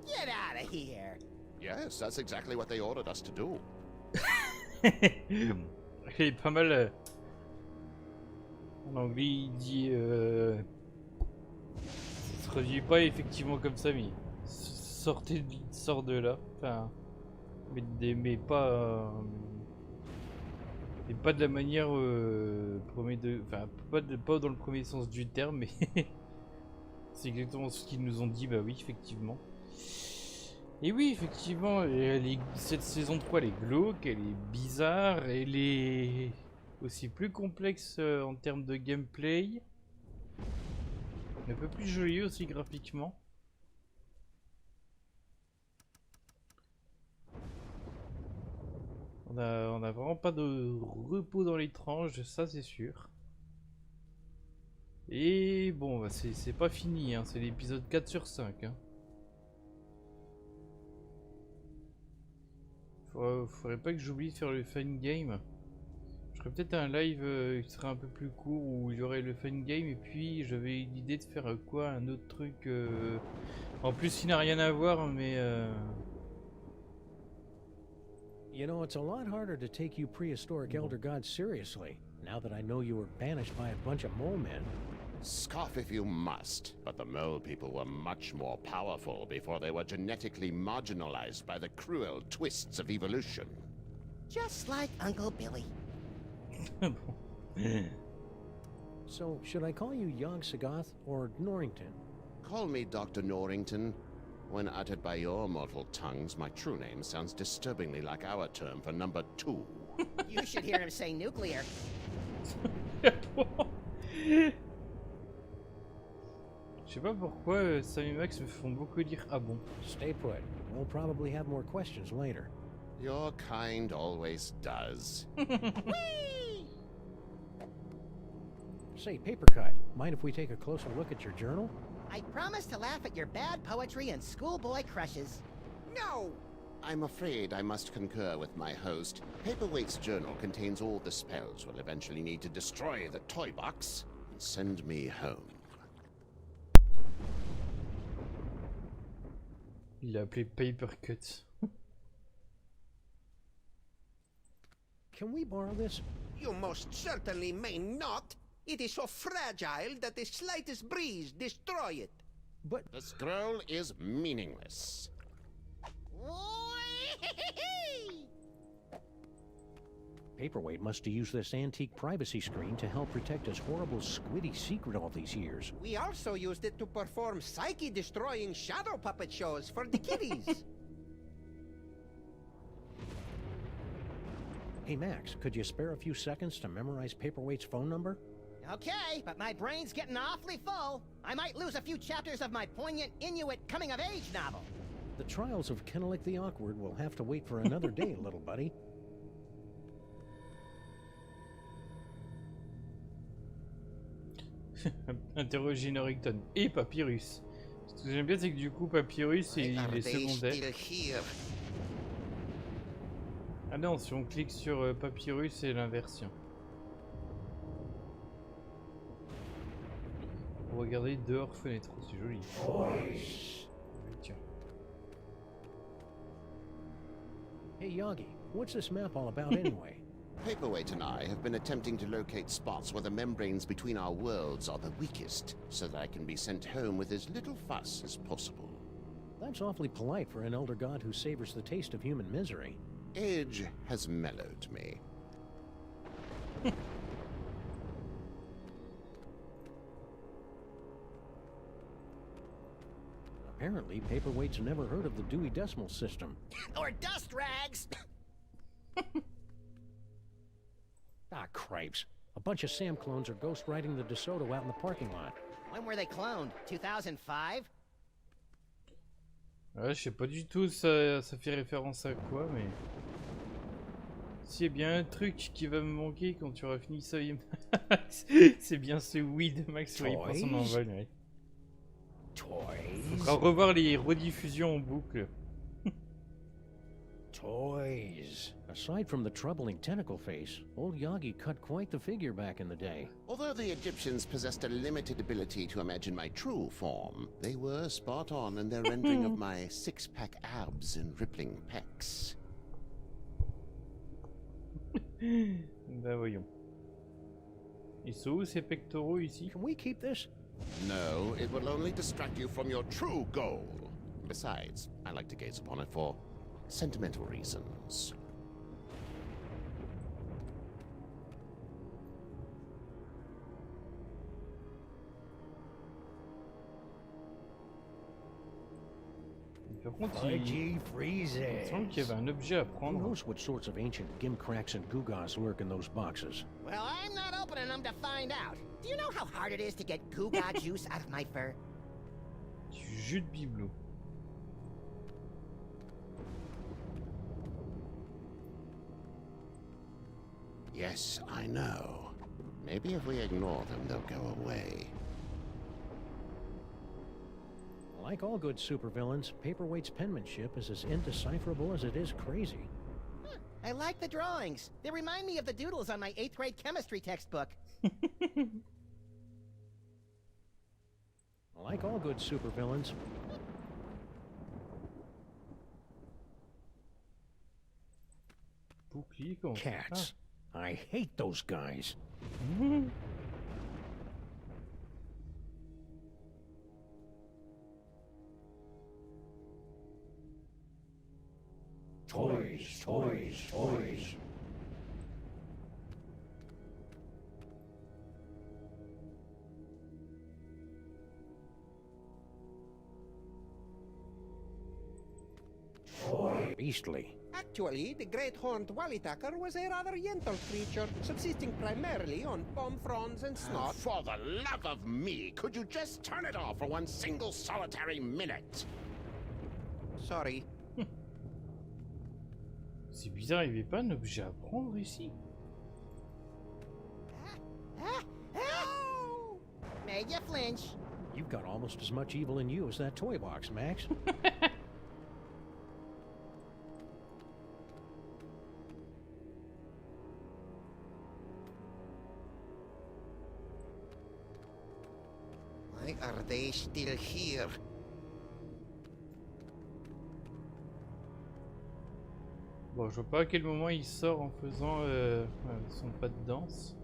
Get out of here. Yes, that's exactly what they ordered us to do. Il est pas mal. En anglais, il dit. Ça se traduit pas effectivement comme ça, mais sort de là. Enfin. Mais pas. Et pas de la manière. Enfin, pas dans le premier sens du terme, mais. C'est exactement ce qu'ils nous ont dit, bah oui, effectivement. Et oui, effectivement, cette saison 3, elle est glauque, elle est bizarre, elle est aussi plus complexe en termes de gameplay. Un peu plus joyeux aussi graphiquement. On a vraiment pas de repos dans les tranches, ça c'est sûr. Et bon, bah c'est pas fini, hein, c'est l'épisode 4 sur 5. Hein. Faudrait pas que j'oublie de faire le fun game. Je ferais peut-être un live qui serait un peu plus court où il y aurait le fun game et puis j'avais l'idée de faire quoi, un autre truc en plus il n'a rien à voir mais You know, it's a lot harder to take you prehistoric elder gods seriously, now that I know you were banished by a bunch of mole men. Scoff if you must, but the mole people were much more powerful before they were genetically marginalized by the cruel twists of evolution. Just like Uncle Billy. So, should I call you Yog-Sothoth or Norrington? Call me Dr. Norrington. When uttered by your mortal tongues, my true name sounds disturbingly like our term for number 2. You should hear him say nuclear. Je sais pas pourquoi Sam et Max me font beaucoup dire ah bon. Stay put. We'll probably have more questions later. Your kind always does. Say, Papercut, mind if we take a closer look at your journal? I promise to laugh at your bad poetry and schoolboy crushes. No! I'm afraid I must concur with my host. Paperweight's journal contains all the spells we'll eventually need to destroy the toy box and send me home. Il l'a appelé Papercut. Can we borrow this? You most certainly may not. It is so fragile that the slightest breeze destroy it. But The scroll is meaningless. Paperweight must have used this antique privacy screen to help protect his horrible squiddy secret all these years. We also used it to perform psyche-destroying shadow puppet shows for the kiddies. Hey Max, could you spare a few seconds to memorize Paperweight's phone number? Okay, but my brain's getting awfully full. I might lose a few chapters of my poignant Inuit coming-of-age novel. The trials of Kennelik the Awkward will have to wait for another day, little buddy. Interroger Norrington et Papyrus. Ce que j'aime bien, c'est que du coup, Papyrus, il est secondaire. Ah non, si on clique sur Papyrus, c'est l'inversion. Regardez dehors fenêtre, c'est joli. Tiens. Hey Yogi, what's this map all about anyway? Paperweight and I have been attempting to locate spots where the membranes between our worlds are the weakest, so that I can be sent home with as little fuss as possible. That's awfully polite for an elder god who savors the taste of human misery. Age has mellowed me. Apparently, Paperweight's never heard of the Dewey Decimal System. Or dust rags! Ah, cripes. A bunch of Sam clones are ghost riding the DeSoto out in the parking lot. When were they cloned? 2005? Ouais, je sais pas du tout ça fait référence à quoi, mais... S'il y a bien un truc qui va me manquer quand tu auras fini ça, Max, c'est bien ce oui de Max où il prend son envol, ouais. Toys? Faudra revoir les rediffusions en boucle. Toys. Aside from the troubling tentacle face, old Yogi cut quite the figure back in the day. Although the Egyptians possessed a limited ability to imagine my true form, they were spot on in their rendering of my six-pack abs and rippling pecs. Bah voyons. Ils sont où ces pectoraux ici? Can we keep this? No, it will only distract you from your true goal. Besides, I like to gaze upon it for sentimental reasons. Par contre, il semble qu'il y avait un objet à Who prendre. knows what sorts of ancient gimcracks and gewgaws lurk in those boxes? Well, I'm not opening them to find out. Do you know how hard it is to get Goo-Gah juice out of my fur? Du jus de bibelot. Yes, I know. Maybe if we ignore them, they'll go away. Like all good supervillains, Paperweight's penmanship is as indecipherable as it is crazy. I like the drawings. They remind me of the doodles on my 8th grade chemistry textbook. Like all good supervillains, Bouclier comment? cats. I hate those guys. Toys, toys, toys. beastly. Actually, the great horned Wallitacker was a rather gentle creature, subsisting primarily on palm fronds and snot. For the love of me, could you just turn it off for one single solitary minute? Sorry. C'est bizarre, il n'y avait pas un objet à prendre ici. Oh! Made you flinch. You've got almost as much evil in you as that toy box, Max. Why are they still here? Bon, je vois pas à quel moment il sort en faisant son pas de danse.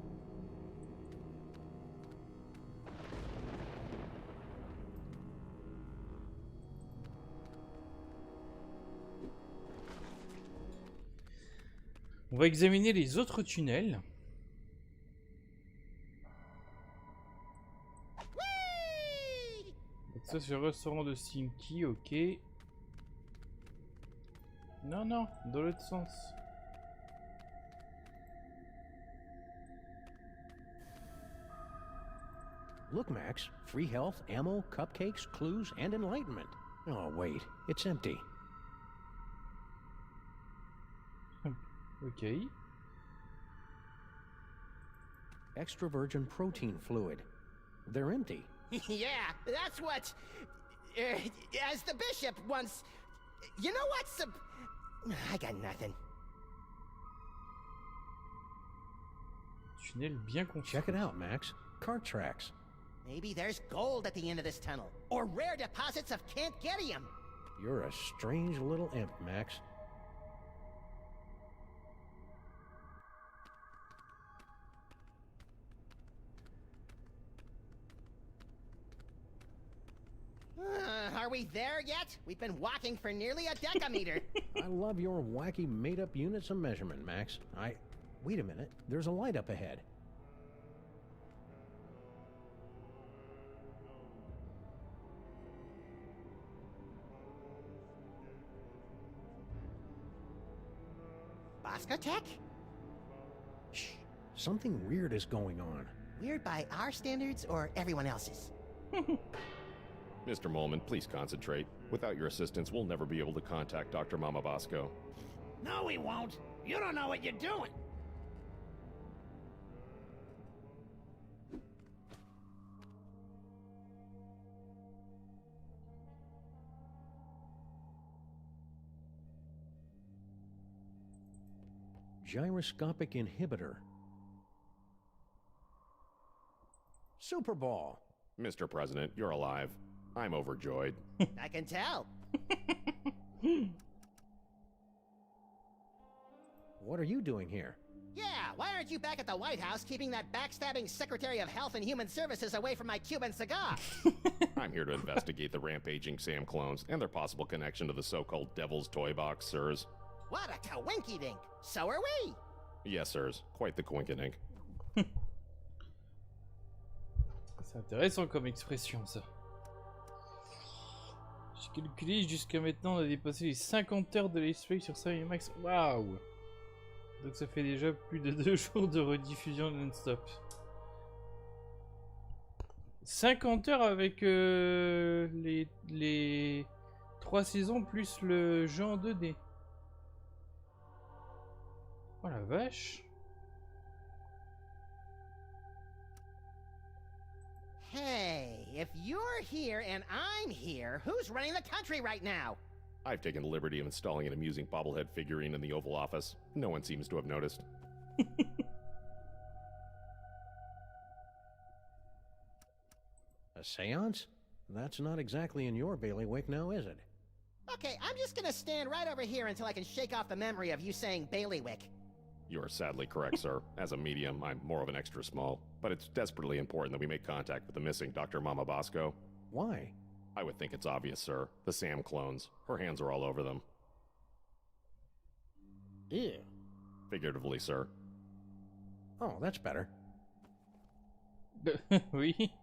On va examiner les autres tunnels. Donc ça c'est le restaurant de Stinky, ok. Non, non, dans l'autre sens. Look, Max. Free health, ammo, cupcakes, clues, and enlightenment. Oh, wait. It's empty. Ok. Extra virgin protein fluid. They're empty. Yeah, that's what... as the bishop once... You know what's... I got nothing. Tunnel bien construit. Check it out, Max. Cart tracks. Maybe there's gold at the end of this tunnel. Or rare deposits of Cantgetium. You're a strange little imp, Max. Are we there yet? We've been walking for nearly a decameter. I love your wacky made-up units of measurement, Max. Wait a minute. There's a light up ahead. Boscotech? Shh. Something weird is going on. Weird by our standards or everyone else's? Mr. Molman, please concentrate. Without your assistance, we'll never be able to contact Dr. Mama Bosco. No, we won't. You don't know what you're doing. Gyroscopic inhibitor. Super Ball. Mr. President, you're alive. I'm overjoyed. I can tell. What are you doing here? Yeah, why aren't you back at the White House keeping that backstabbing Secretary of Health and Human Services away from my Cuban cigar? I'm here to investigate the rampaging Sam clones and their possible connection to the so-called Devil's Toy Box, sirs. What a coinky-dink. So are we. Yes, sirs. Quite the coinkydink. C'est intéressant comme expression, ça. J'ai calculé, jusqu'à maintenant, on a dépassé les 50 heures de let's play sur Série Max. Waouh! Donc ça fait déjà plus de 2 jours de rediffusion non-stop. 50 heures avec les 3 saisons plus le jeu en 2D. Oh la vache! Hey, if you're here and I'm here, who's running the country right now? I've taken the liberty of installing an amusing bobblehead figurine in the Oval Office. No one seems to have noticed. A seance? That's not exactly in your bailiwick now, is it? Okay, I'm just gonna stand right over here until I can shake off the memory of you saying bailiwick. You are sadly correct, sir. As a medium, I'm more of an extra small. But it's desperately important that we make contact with the missing Dr. Mama Bosco. Why? I would think it's obvious, sir. The Sam clones. Her hands are all over them. Ew. Figuratively, sir. Oh, that's better. Oui.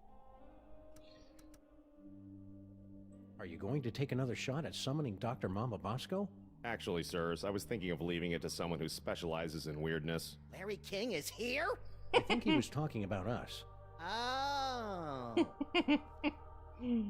Are you going to take another shot at summoning Dr. Mama Bosco? Actually, sirs, I was thinking of leaving it to someone who specializes in weirdness. Larry King is here? I think he was talking about us. Oh. Do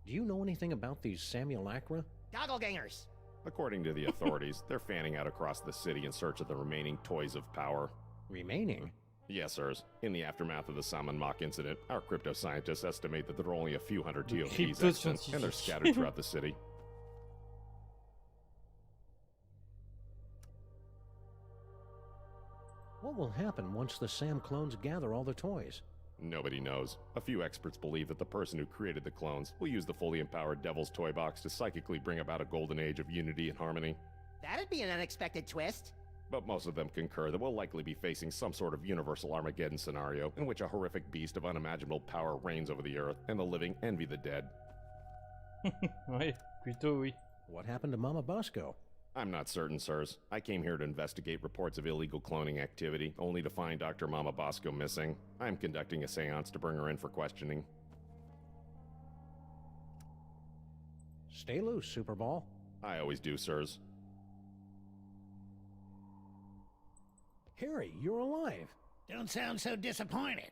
you know anything about these simulacra? Doppelgangers. According to the authorities, they're fanning out across the city in search of the remaining toys of power. Remaining? Yes, sirs. In the aftermath of the Salmon Mock incident, our crypto scientists estimate that there are only a few hundred TOPs extant, and they're scattered throughout the city. What will happen once the Sam clones gather all the toys? Nobody knows. A few experts believe that the person who created the clones will use the fully empowered Devil's Toy Box to psychically bring about a golden age of unity and harmony. That'd be an unexpected twist. But most of them concur that we'll likely be facing some sort of universal Armageddon scenario in which a horrific beast of unimaginable power reigns over the earth, and the living envy the dead. Ouais, plutôt oui. What happened to Mama Bosco? I'm not certain, sirs. I came here to investigate reports of illegal cloning activity, only to find Dr. Mama Bosco missing. I'm conducting a seance to bring her in for questioning. Stay loose, Superball. I always do, sirs. Harry, you're alive. Don't sound so disappointed.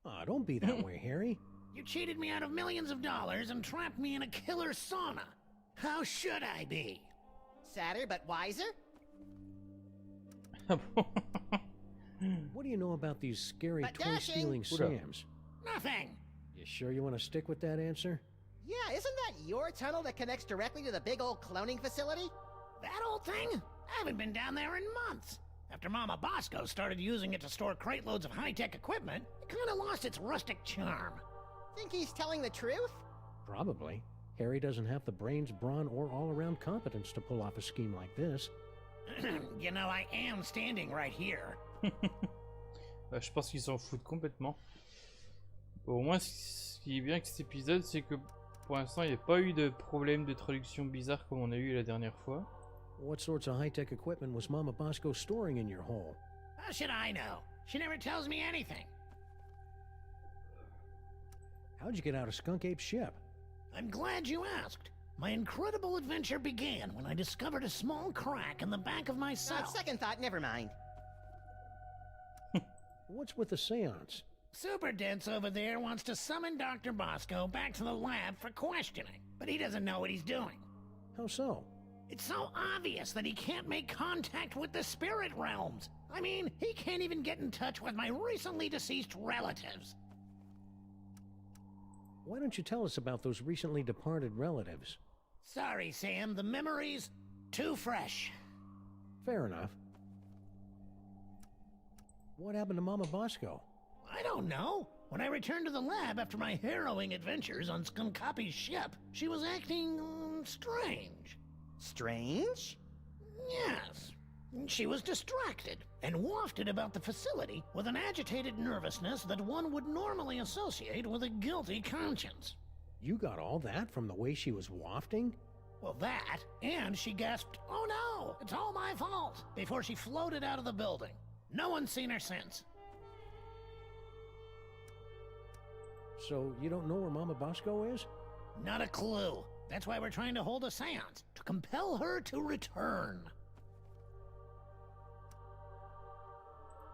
Ah, don't be that way, Harry. You cheated me out of millions of dollars and trapped me in a killer sauna. How should I be? Sadder but wiser? What do you know about these scary But toy-stealing dashing. Sams? Nothing. You sure you want to stick with that answer? Yeah, isn't that your tunnel that connects directly to the big old cloning facility? That old thing? I haven't been down there in months. After Mama Bosco started using it to store crate loads of high-tech equipment, it kind of lost its rustic charm. Think he's telling the truth? Probably. Harry doesn't have the brains, brawn, or all-around competence to pull off a scheme like this. You know, I am standing right here. Bah, je pense qu'ils s'en foutent complètement. Au moins, ce qui est bien avec cet épisode, c'est que pour l'instant, il n'y a pas eu de problème de traduction bizarre comme on a eu la dernière fois. What sorts of high-tech equipment was Mama Bosco storing in your hole? How should I know? She never tells me anything. How'd you get out of Skunk Ape's ship? I'm glad you asked. My incredible adventure began when I discovered a small crack in the back of my On cell. second thought, never mind. What's with the seance? Super Dense over there wants to summon Dr. Bosco back to the lab for questioning, but he doesn't know what he's doing. How so? It's so obvious that he can't make contact with the spirit realms. I mean, he can't even get in touch with my recently deceased relatives. Why don't you tell us about those recently departed relatives? Sorry, Sam, the memories too fresh. Fair enough. What happened to Mama Bosco? I don't know. When I returned to the lab after my harrowing adventures on Skunkapi's ship, she was acting strange. Strange? Yes. She was distracted and wafted about the facility with an agitated nervousness that one would normally associate with a guilty conscience. You got all that from the way she was wafting? Well, that, and she gasped, "Oh no, it's all my fault," before she floated out of the building. No one's seen her since. So you don't know where Mama Bosco is? Not a clue. That's why we're trying to hold a seance, to compel her to return.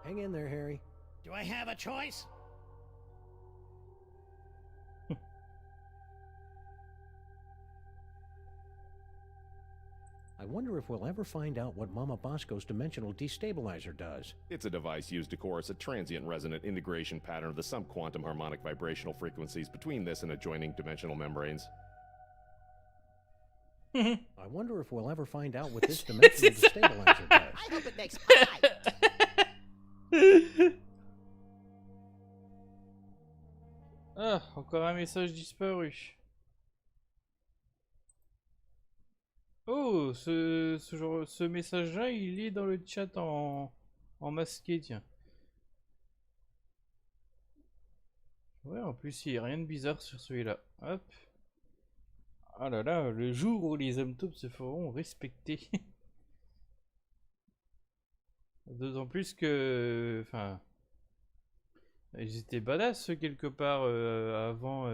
Hang in there, Harry. Do I have a choice? I wonder if we'll ever find out what Mama Bosco's dimensional destabilizer does. It's a device used to coerce a transient resonant integration pattern of the subquantum harmonic vibrational frequencies between this and adjoining dimensional membranes. I wonder if we'll ever find out what this dimensional destabilizer does. I hope it makes pie. Ah, encore un message disparu. Oh, ce message-là, il est dans le chat en masqué, tiens. Ouais, en plus, il n'y a rien de bizarre sur celui-là. Hop. Ah là là, le jour où les hommes taupes se feront respecter. D'autant plus que... Enfin... Ils étaient badass quelque part avant...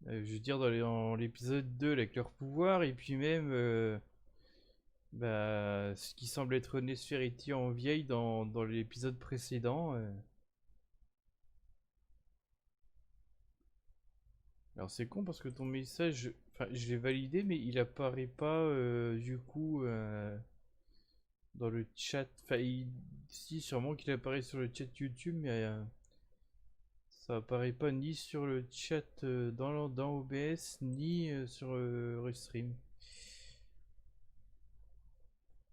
Je veux dire dans l'épisode 2 avec leur pouvoir, et puis même bah, ce qui semble être Nesferiti en vieille dans l'épisode précédent. Alors c'est con parce que ton message, enfin je l'ai validé mais il apparaît pas du coup dans le chat. Enfin si sûrement qu'il apparaît sur le chat YouTube mais ça apparaît pas ni sur le chat dans OBS ni sur Restream.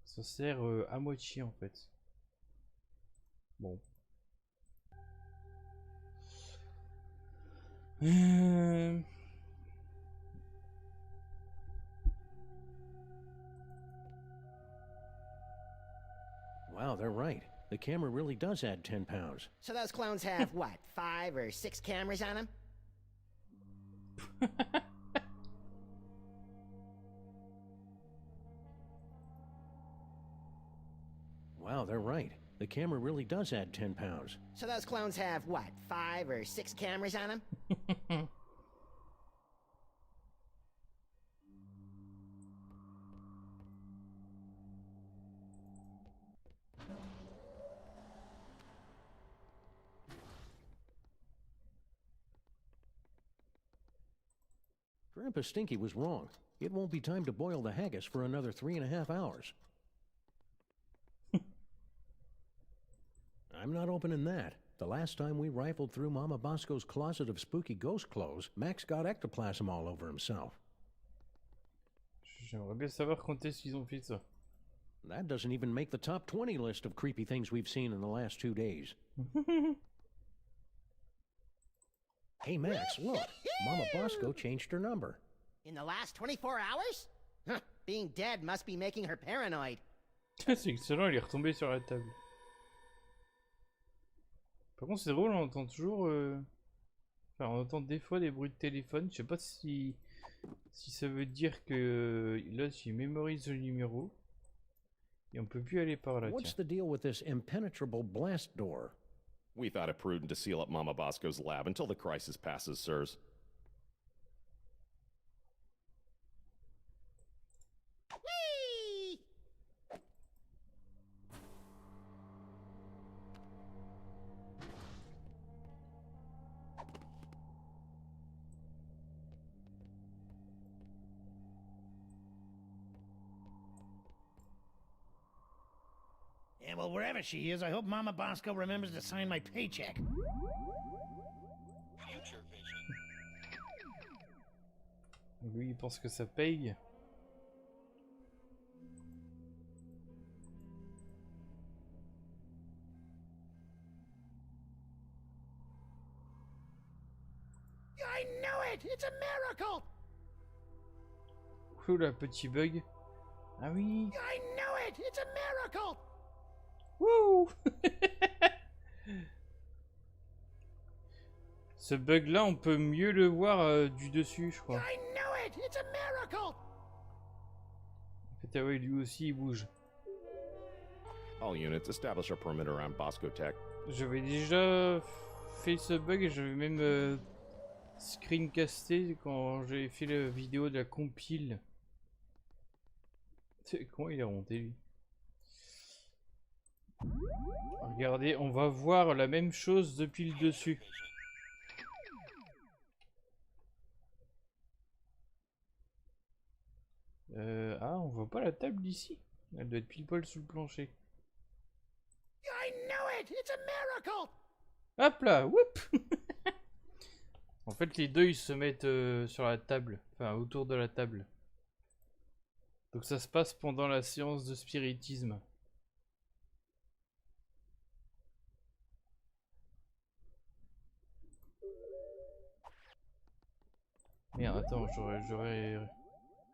Ça sert à moitié en fait. Bon. Wow, they're right. The camera really does add 10 pounds. So those clones have, what, 5 or 6 cameras on them? Wow, they're right. The camera really does add 10 pounds. So those clones have, what, 5 or 6 cameras on them? Grandpa Stinky was wrong. It won't be time to boil the haggis for another 3.5 hours. I'm not opening that. The last time we rifled through Mama Bosco's closet of spooky ghost clothes, Max got ectoplasm all over himself. J'aimerais bien savoir quand est-ce qu'ils ont fait ça. That doesn't even make the top 20 list of creepy things we've seen in the last 2 days. Hey Max, look. Mama Bosco changed her number. In the last 24 hours? Huh, being dead must be making her paranoid. C'est excellent, il est retombé sur la table. Par contre c'est drôle, on entend toujours... Enfin on entend des fois des bruits de téléphone. Je sais pas si ça veut dire que là il mémorise le numéro. Et on peut plus aller par là. What's the deal with this impenetrable blast door? We thought it prudent to seal up Mama Bosco's lab until the crisis passes, sirs. Whee! Yeah, well, wherever she is, I hope Mama Bosco remembers to sign my paycheck. Lui il pense que ça paye. I knew it! It's a miracle! Oula, petit bug. Ah oui. I knew it! It's a miracle! Wouh. Ce bug là on peut mieux le voir du dessus je crois. I knew it! It's a miracle! En fait ah ouais lui aussi il bouge. All units, establish a perimeter around Bosco Tech. J'avais déjà fait ce bug et j'avais même screencasté quand j'avais fait la vidéo de la compile. Comment il est remonté lui? Regardez, on va voir la même chose depuis le dessus. Ah, on voit pas la table d'ici. Elle doit être pile poil sous le plancher. I knew it! It's a miracle! Hop là, whoop. En fait, les deux ils se mettent sur la table, enfin autour de la table. Donc ça se passe pendant la séance de spiritisme. Merde, attends, j'aurais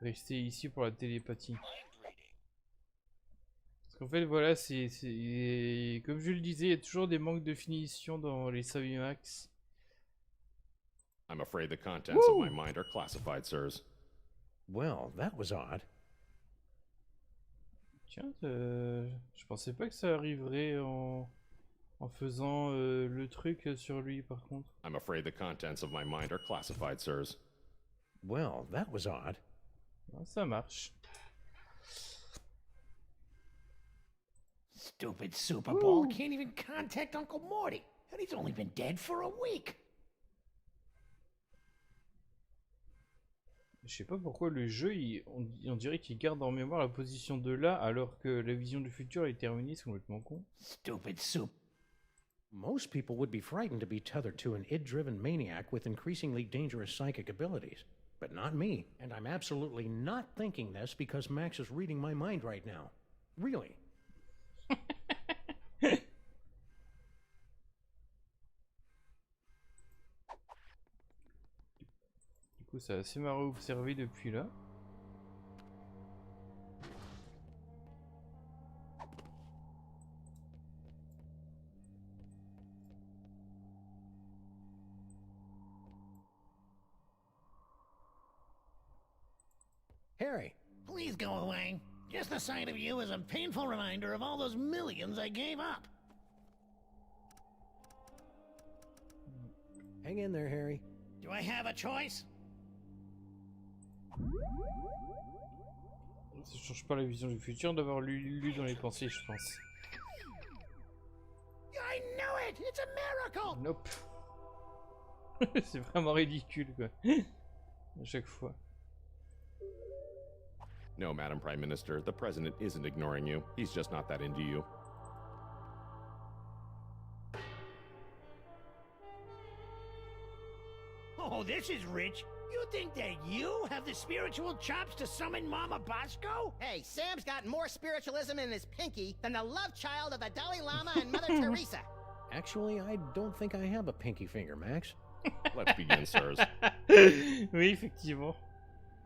resté ici pour la télépathie. Parce qu'en fait, voilà, c'est comme je le disais, il y a toujours des manques de finition dans les Savimax. I'm afraid the contents of my mind are classified, sirs. Well, that was odd. Tiens, je pensais pas que ça arriverait en faisant le truc sur lui par contre. I'm afraid the contents of my mind are classified, sirs. Well, that was odd. Ah, ça marche. Stupid Super Bowl can't even contact Uncle Morty, and he's only been dead for a week. Je sais pas pourquoi le jeu, on dirait qu'il garde en mémoire la position de là, alors que la vision du futur est terminée, c'est complètement con. Stupid Soup. Most people would be frightened to be tethered to an id-driven maniac with increasingly dangerous psychic abilities. But not me, and I'm absolutely not thinking this because Max is reading my mind right now. Really. Du coup, c'est assez marrant à observer depuis là. Harry. Please go away. Just the sight of you is a painful reminder of all those millions I gave up. Hang in there, Harry. Do I have a choice? Ça change pas la vision du futur d'avoir lu dans les pensées, je pense. I knew it! It's a miracle! Nope. C'est vraiment ridicule, quoi. À chaque fois. No, Madam Prime Minister, the President isn't ignoring you. He's just not that into you. Oh, this is rich. You think that you have the spiritual chops to summon Mama Bosco? Hey, Sam's got more spiritualism in his pinky than the love child of the Dalai Lama and Mother Teresa. Actually, I don't think I have a pinky finger, Max. Let's begin, sirs. Oui, effectivement.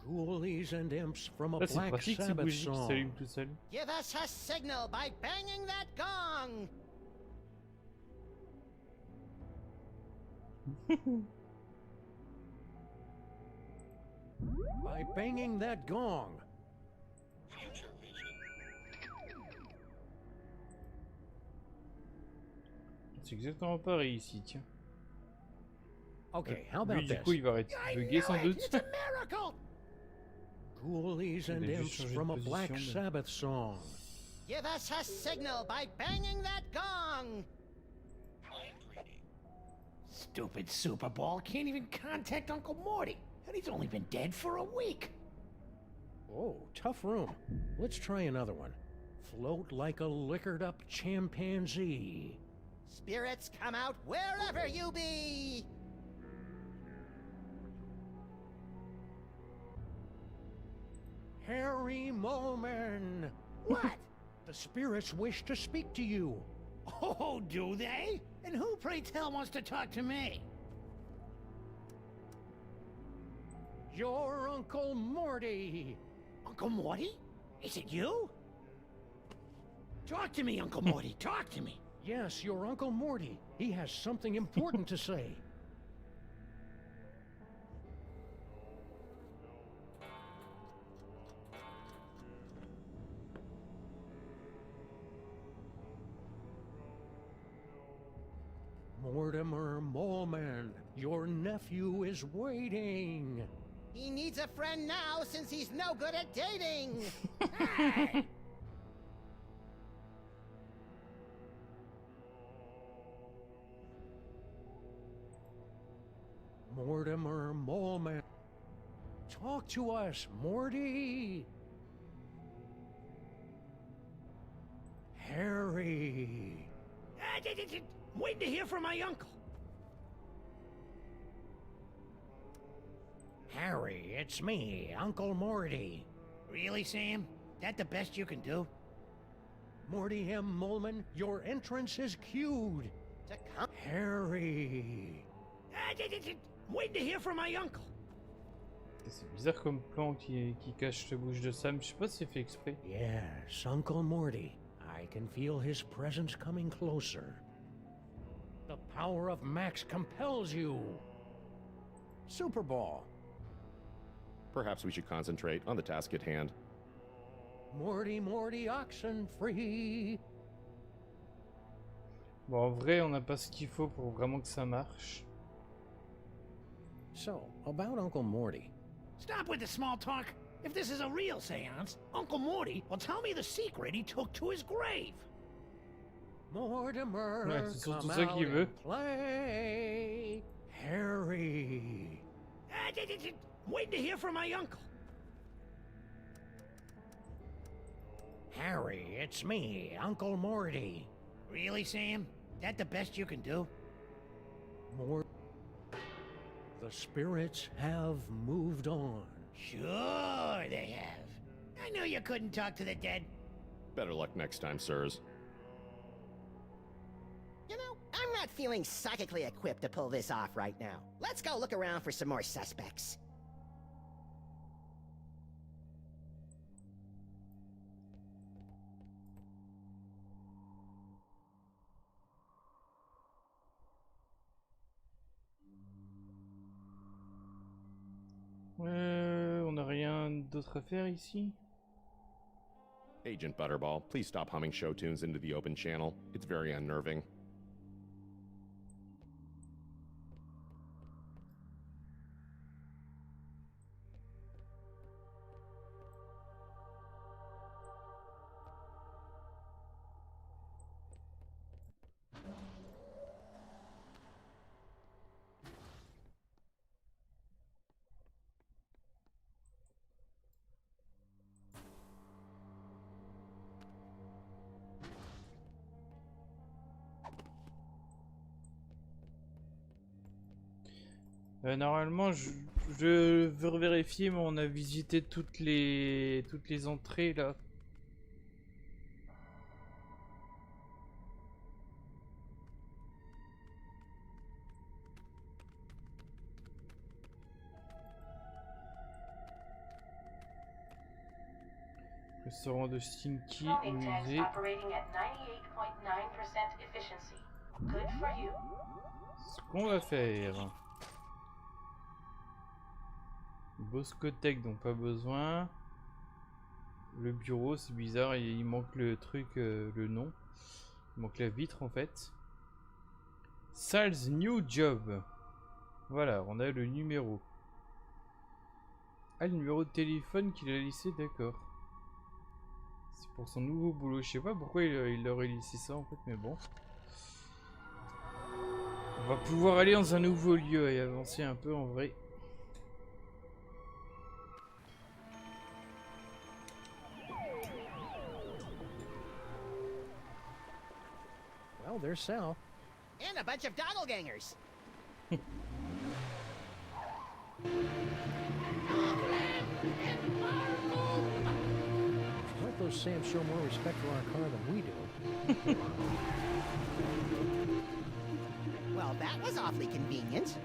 Ghoulies and imps from a Là, c'est Black pratique ces Sabbath bougies qui song. s'allument tout seul. Give us a signal by banging that gong. By banging that gong. C'est exactement pareil ici, tiens. Okay, how Lui, about du this? coup, il va arrêter de bugger sans doute. It's a miracle! Ghoulies and Il a imps juste changé from a de Black position, mais- Sabbath song. Give us a signal by banging that gong. Stupid Super Bowl can't even contact Uncle Morty, and he's only been dead for a week. Oh, tough room. Let's try another one. Float like a liquored up chimpanzee. Spirits come out wherever you be. Harry Molman. What? The spirits wish to speak to you. Oh, do they? And who, pray tell, wants to talk to me? Your Uncle Morty. Uncle Morty? Is it you? Talk to me, Uncle Morty. Talk to me. Yes, your Uncle Morty. He has something important to say. Mortimer Moleman, your nephew is waiting. He needs a friend now since he's no good at dating. Hey! Mortimer Moleman. Talk to us, Morty. Harry. Waiting to hear from my uncle. Harry, it's me, Uncle Morty. Really, Sam? That the best you can do? Morty M. Moleman, your entrance is cued. To come. Harry. Waiting to hear from my uncle. C'est bizarre comme plan qui cache la bouche de Sam. Je sais pas si c'est fait exprès. Yes, Uncle Morty. I can feel his presence coming closer. The power of Max compels you. Super Ball. Perhaps we should concentrate on the task at hand. Morty, Morty, oxen free. Bon, en vrai, on n'a pas ce qu'il faut pour vraiment que ça marche. So, about Uncle Morty. Stop with the small talk. If this is a real seance, Uncle Morty will tell me the secret he took to his grave. Mortimer, Ouais, c'est surtout come ça qu'il out veut. and play. Harry. Waiting to hear from my uncle. Harry, it's me, Uncle Morty. Really, Sam? That the best you can do? Mort. The spirits have moved on. Sure they have. I knew you couldn't talk to the dead. Better luck next time, sirs. You know, I'm not feeling psychically equipped to pull this off right now. Let's go look around for some more suspects. On n'a rien d'autre à faire ici. Agent Butterball, please stop humming show tunes into the open channel. It's very unnerving. Normalement, je veux revérifier, mais on a visité toutes les entrées là. Restaurant de Stinky, Loading tanks musée. operating at 98.9% efficiency. Good for you. Ce qu'on va faire. Boscotech, donc pas besoin. Le bureau, c'est bizarre, il manque le truc, le nom. Il manque la vitre en fait. Sal's new job. Voilà, on a le numéro. Ah, le numéro de téléphone qu'il a laissé, d'accord. C'est pour son nouveau boulot. Je sais pas pourquoi il aurait laissé ça en fait, mais bon. On va pouvoir aller dans un nouveau lieu et avancer un peu en vrai. Well, there's Sal. And a bunch of doppelgangers. Let those Sams show more respect for our car than we do. Well, that was awfully convenient.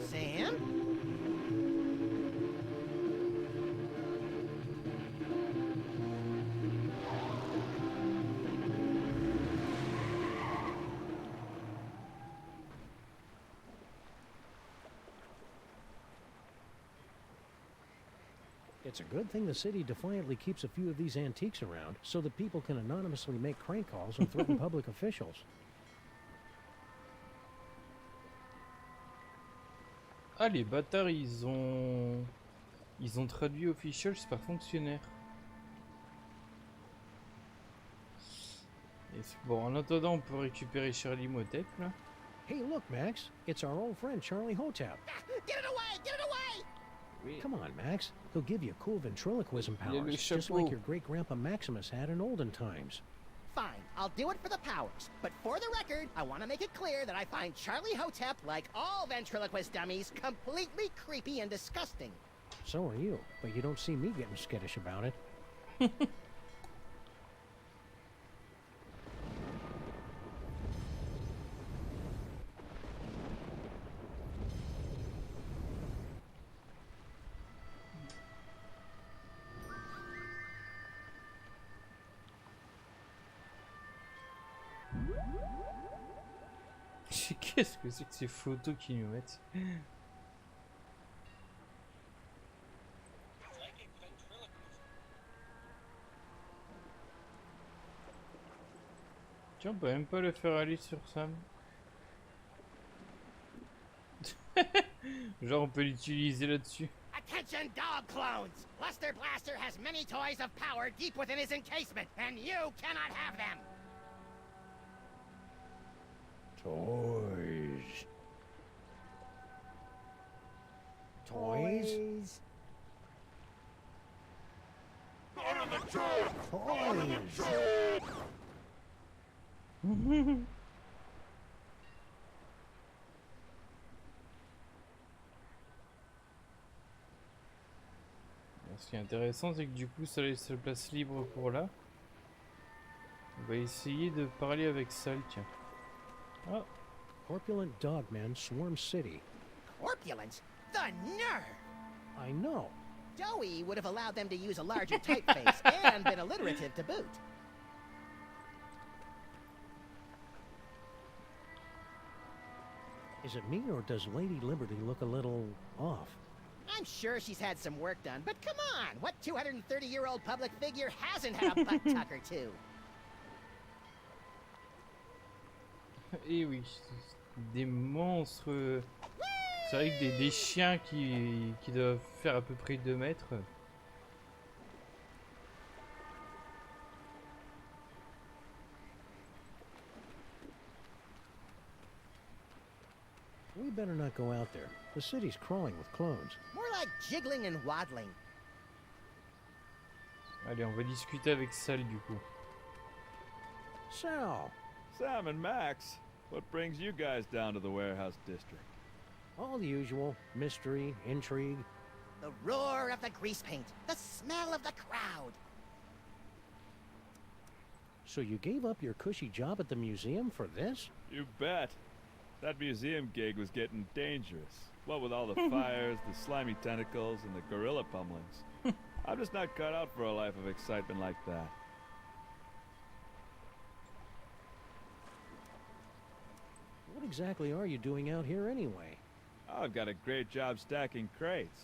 Sam? It's a good thing the city defiantly keeps a few of these antiques around so that people can anonymously make crank calls and threaten public officials. Ah, les bâtards, ils ont traduit officials par fonctionnaire. Et bon, en attendant, on peut récupérer Charlie Motep là. Hey, look, Max. It's our old friend Charlie Hotep. Get it away! Get it away! Come on, Max. He'll give you cool ventriloquism powers, just like your great-grandpa Maximus had in olden times. Fine, I'll do it for the powers. But for the record, I want to make it clear that I find Charlie Hotep, like all ventriloquist dummies, completely creepy and disgusting. So are you, but you don't see me getting skittish about it. Qu'est-ce que c'est que ces photos qu'ils nous mettent? Tiens, on peut même pas le faire aller sur Sam. Genre on peut l'utiliser là-dessus. Attention, dog clones! Luster Blaster has many toys of power deep within his encasement, and you cannot have them! Toys. Toys? Toys. Ce qui est intéressant, c'est que du coup, ça laisse la place libre pour là. On va essayer de parler avec Sal, tiens. Ah, Corpulent dogmen swarm city. Corpulence? The nerve! I know. Joey would have allowed them to use a larger typeface and been alliterative to boot. Is it me or does Lady Liberty look a little off? I'm sure she's had some work done, but come on! What 230-year-old public figure hasn't had a butt tuck or two? et oui, des monstres. C'est vrai que des chiens qui doivent faire à peu près 2 mètres. We better not go out there. The city's crawling with clones. More like jiggling and waddling. Allez, on va discuter avec Sal du coup. Sal, Sam and Max, what brings you guys down to the warehouse district? all the usual. Mystery, intrigue. The roar of the grease paint, the smell of the crowd. So you gave up your cushy job at the museum for this? You bet. That museum gig was getting dangerous. What with all the fires, the slimy tentacles, and the gorilla pummelings. I'm just not cut out for a life of excitement like that. What exactly are you doing out here anyway? Oh, I've got a great job stacking crates.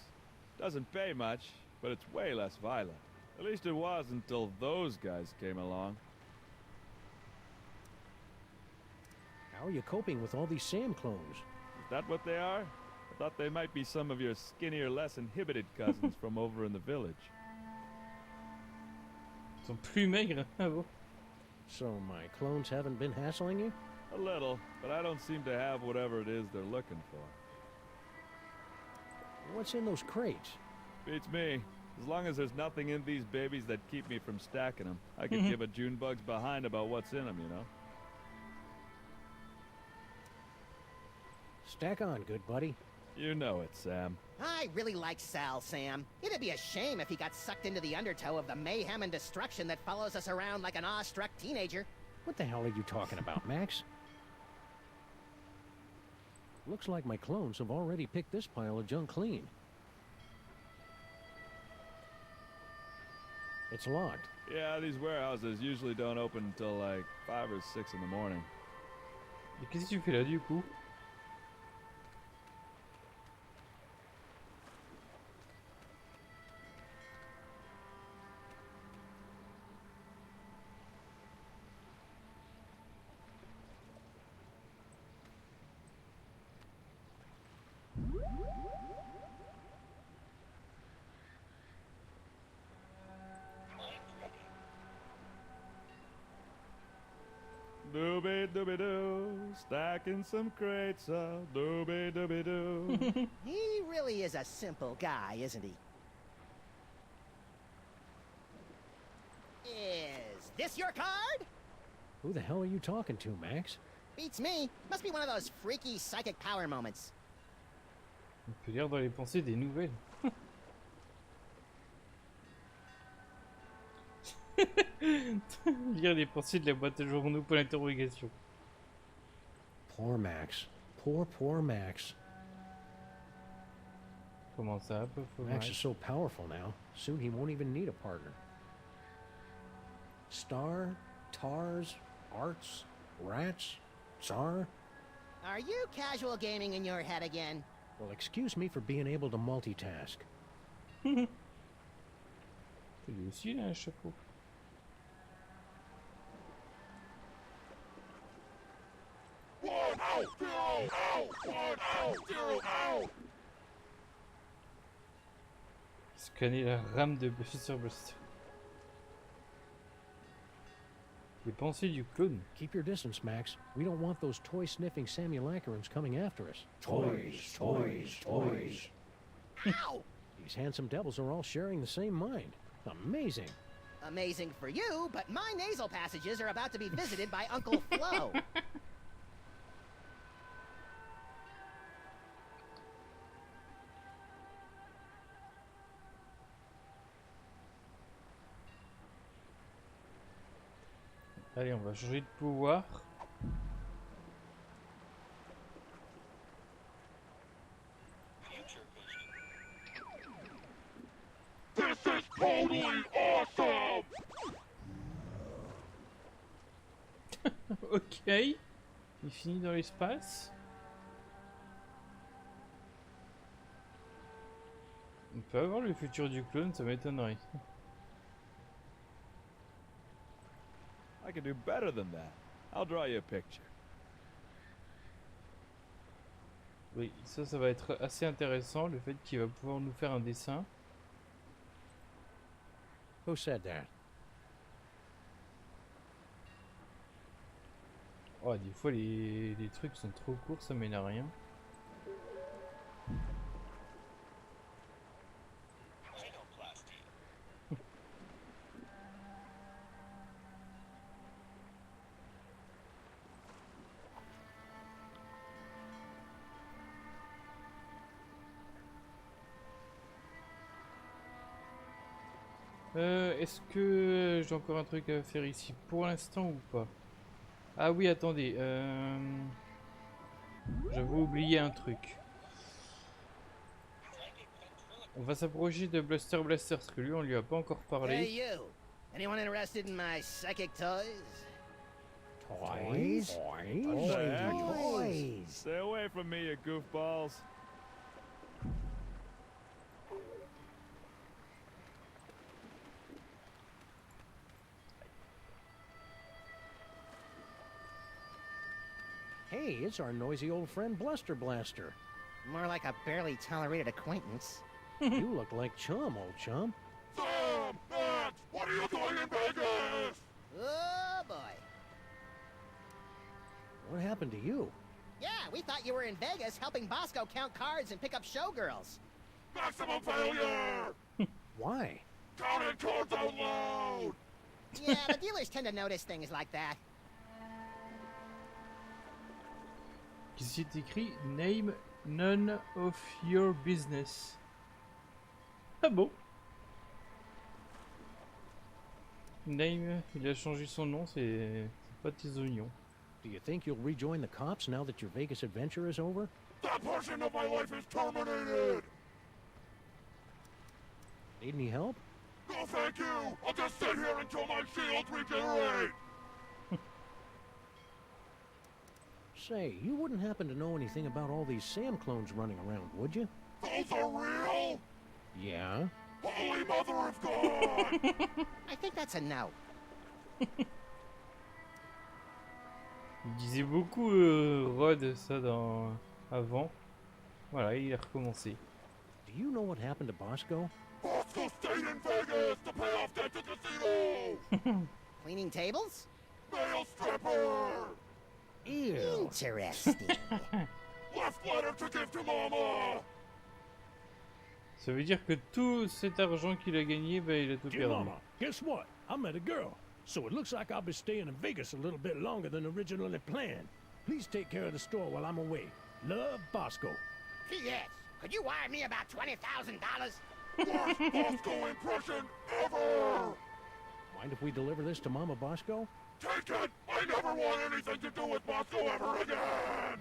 Doesn't pay much, but it's way less violent. At least it was until those guys came along. How are you coping with all these Sam clones? Is that what they are? I thought they might be some of your skinnier, less inhibited cousins from over in the village. Ils sont plus maigres, ah bon? So my clones haven't been hassling you? A little, but I don't seem to have whatever it is they're looking for. What's in those crates? Beats me. As long as there's nothing in these babies that keep me from stacking them, I could give a June bug's behind about what's in them, you know? Stack on, good buddy. You know it, Sam. I really like Sal, Sam. It'd be a shame if he got sucked into the undertow of the mayhem and destruction that follows us around like an awestruck teenager. What the hell are you talking about, Max? Looks like my clones have already picked this pile of junk clean. It's locked. Yeah, these warehouses usually don't open until like 5 or 6 in the morning. Et qu'est-ce que tu fais là du coup? Dooby dooby doo, stacking some crates up. Dooby dooby doo. He really is a simple guy, isn't he? Is this your card? Who the hell are you talking to, Max? Beats me. Must be one of those freaky psychic power moments. On peut lire dans les pensées des nouvelles. Lire les pensées de la boîte à journaux pour l'interrogation. Poor Max. Poor Max. Comment ça, pauvre Max Max? is so powerful now, soon he won't even need a partner. Star, Tars, Arts, Rats, Tsar. Are you casual gaming in your head again? Well, excuse me for being able to multitask. Lui aussi, il a un chapeau. Scanner la rame de Buster Blaster. Les pensées du clone. Keep your distance, Max. We don't want those toy-sniffing simulacrums coming after us. Toys, toys, toys. Ow! These handsome devils are all sharing the same mind. Amazing. Amazing for you, but my nasal passages are about to be visited by Uncle Flo. Allez, on va changer de pouvoir. This is totally awesome! Ok. Il finit dans l'espace. On peut avoir le futur du clone, ça m'étonnerait. I can do better than that. I'll draw you a picture. Oui, ça va être assez intéressant, le fait qu'il va pouvoir nous faire un dessin. Who said that? Oh, des fois les trucs sont trop courts, ça mène à rien. Est-ce que j'ai encore un truc à faire ici pour l'instant ou pas? Ah oui, attendez. J'avais oublié un truc. On va s'approcher de Buster Blaster parce que lui on lui a pas encore Hey parlé. you! Anyone interested in my psychic toys? Toys? What the heck? Toys! Stay away from me, you goofballs. Hey, it's our noisy old friend Bluster Blaster. More like a barely tolerated acquaintance. You look like chum, old chum. Sam! Max! What are you doing in Vegas? Oh boy. What happened to you? Yeah, we thought you were in Vegas helping Bosco count cards and pick up showgirls. Maximum failure! Why? Counting cards out loud! Yeah, the dealers tend to notice things like that. Ici est écrit Name none of your business. Ah bon? Name, il a changé son nom, c'est pas tes oignons. Do you think you'll rejoin the cops now that your Vegas adventure is over? That portion of my life is terminated! Need any help? No thank you! I'll just sit here until my shields regenerate! Say, you wouldn't happen to know anything about all these Sam clones running around, would you? Those are real? Yeah? Holy Mother of God! I think that's a no. Il disait beaucoup Rod ça dans avant. Voilà, il a recommencé. Do you know what happened to Bosco? Bosco stayed in Vegas to pay off debt to casino! Cleaning tables? Male stripper! Ew. Interesting. Left letter to give to Mama! Ça veut dire que tout cet argent qu'il a gagné, bah, il a tout Dear perdu. Mama, guess what? I met a girl. So it looks like I'll be staying in Vegas a little bit longer than originally planned. Please take care of the store while I'm away. Love, Bosco. P.S. Could you wire me about $20,000? Worst Bosco impression ever! Mind if we deliver this to Mama Bosco? Take it! I never want anything to do with Bosco ever again!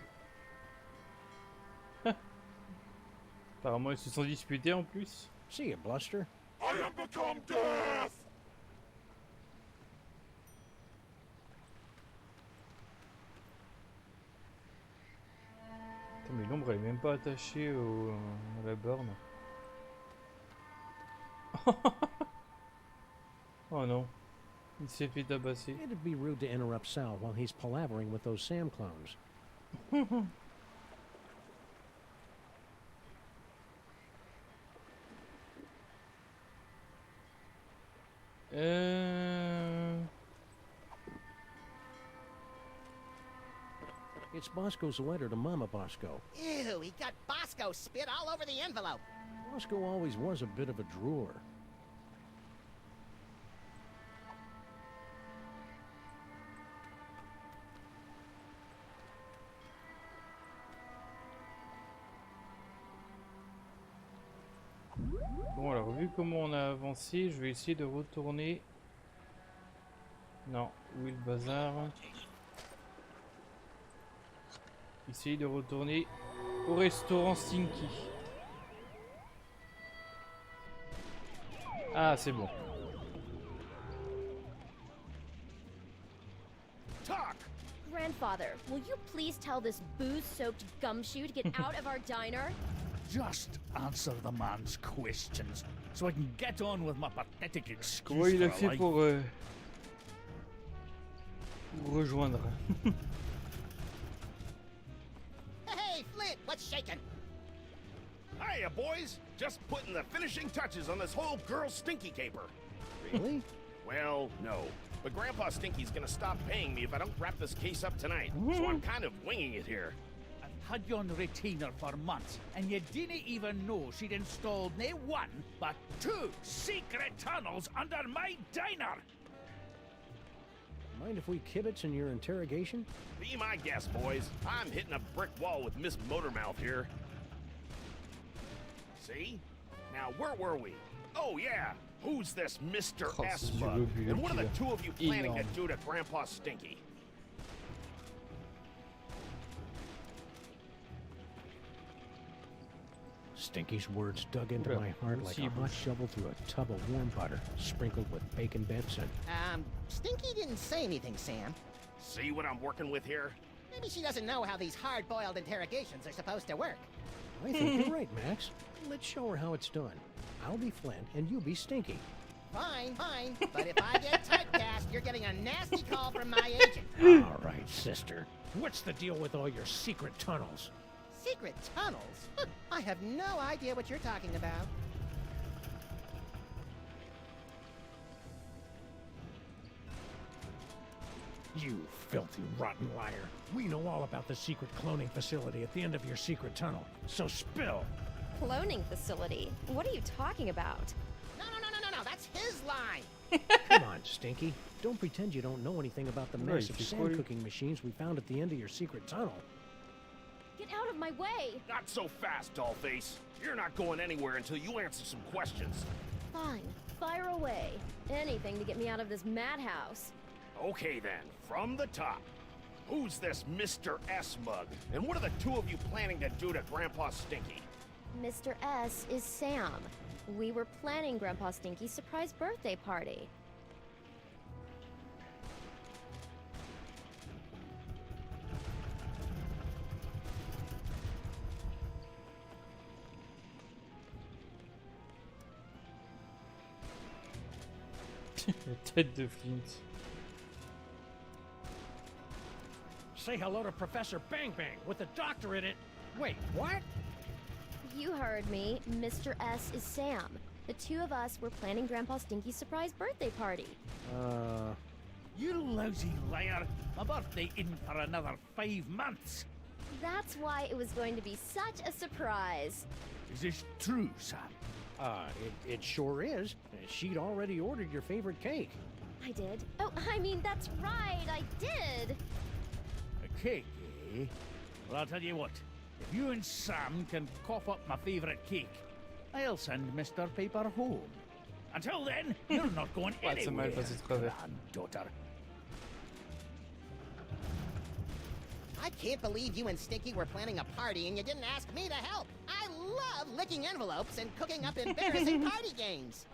Apparemment, ils se sont disputés en plus. See you, Bluster. I am become death! Attends, mais l'ombre elle est même pas attachée à la borne. Oh non, il s'est fait tabasser. It'd be rude to interrupt Sal while he's palavering with those Sam clones. It's Bosco's letter to Mama Bosco. Ew, he got Bosco spit all over the envelope. Bosco always was a bit of a drawer. Bon alors vu comment on a avancé, je vais essayer de retourner. Non, où est le bazar? Essayer de retourner au restaurant Stinky. Ah c'est bon. Grandfather, will you please tell this booze-soaked gumshoe to get out of our diner? Just answer the man's questions, so I can get on with my pathetic excuse Comment il a for fait life. pour rejoindre? Hey, Flint, what's shaking? Hiya, boys! Just putting the finishing touches on this whole girl stinky caper. Really? Well, no. But Grandpa Stinky's gonna stop paying me if I don't wrap this case up tonight. So I'm kind of winging it here. I've had you on retainer for months, and you didn't even know she'd installed nae one, but 2 secret tunnels under my diner! Mind if we kibitz in your interrogation? Be my guest, boys. I'm hitting a brick wall with Miss Motormouth here. See? Now, where were we? Oh, yeah. Who's this Mr. Oh, S c'est mug? du And what are the recul. 2 of you planning to Énorme. do to Grandpa Stinky? Stinky's words dug into Oula, my heart like a possible. hot shovel through a tub of warm butter, sprinkled with bacon bits and... Stinky didn't say anything, Sam. See what I'm working with here? Maybe she doesn't know how these hard-boiled interrogations are supposed to work. I think you're right, Max. Let's show her how it's done. I'll be Flint, and you be Stinky. Fine, fine. But if I get typecast, you're getting a nasty call from my agent. All right, sister. What's the deal with all your secret tunnels? Secret tunnels? I have no idea what you're talking about. You filthy, rotten liar. We know all about the secret cloning facility at the end of your secret tunnel. So spill. Cloning facility? What are you talking about? No, that's his line. Come on, Stinky. Don't pretend you don't know anything about the Right, massive c'est sand quoi, cooking machines we found at the end of your secret tunnel. Get out of my way! Not so fast, dollface. You're not going anywhere until you answer some questions. Fine, fire away. Anything to get me out of this madhouse. Okay then, from the top. Who's this Mr. S mug? And what are the 2 of you planning to do to Grandpa Stinky? Mr. S is Sam. We were planning Grandpa Stinky's surprise birthday party. La tête de Flint. Say hello to Professor Bang Bang with a doctorate in... Wait, what? You heard me. Mr. S is Sam. The 2 of us were planning Grandpa Stinky's surprise birthday party. You lousy liar! My birthday isn't for another 5 months! That's why it was going to be such a surprise. Is this true, Sam? It sure is. She'd already ordered your favorite cake. I did. Oh, I mean, that's right, I did. A cake, eh? Well, I'll tell you what. If you and Sam can cough up my favourite cake, I'll send Mr. Paper home. Until then, you're not going Ouais, c'est mal anywhere, passé de travers. granddaughter. I can't believe you and Stinky were planning a party and you didn't ask me to help. I love licking envelopes and cooking up embarrassing party games.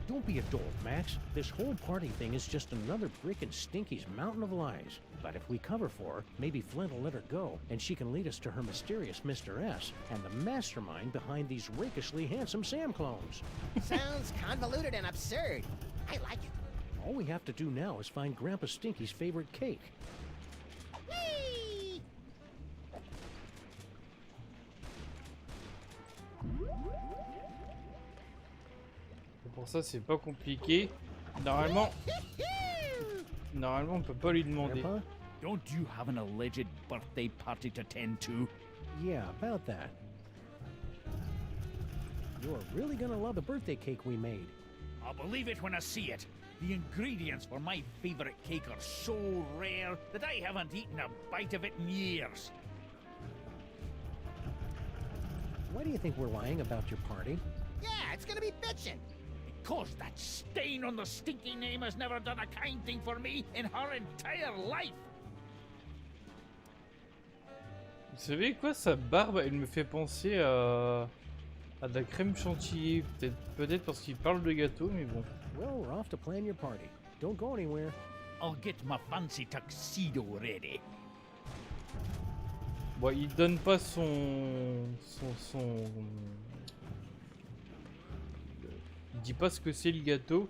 Don't be a dolt, Max. This whole party thing is just another brick in Stinky's mountain of lies. But if we cover for her, maybe Flint will let her go, and she can lead us to her mysterious Mr. S, and the mastermind behind these rakishly handsome Sam clones. Sounds convoluted and absurd. I like it. All we have to do now is find Grandpa Stinky's favorite cake. Whee! Pour ça, c'est pas compliqué. Normalement, on peut pas lui demander. Grandpa? Don't you have an alleged birthday party to tend to? Yeah, about that. You're really gonna love the birthday cake we made. I'll believe it when I see it. The ingredients for my favorite cake are so rare that I haven't eaten a bite of it in years. Why do you think we're lying about your party? Yeah, it's gonna be bitchin'. Because that stain on the stinky name has never done a kind thing for me in her entire life. Vous savez quoi, sa barbe, elle me fait penser à de la crème chantilly. Peut-être parce qu'il parle de gâteau, mais bon. Well, we're off to plan your party. Don't go anywhere. I'll get my fancy tuxedo ready. Bon, il donne pas son... Il dit pas ce que c'est le gâteau.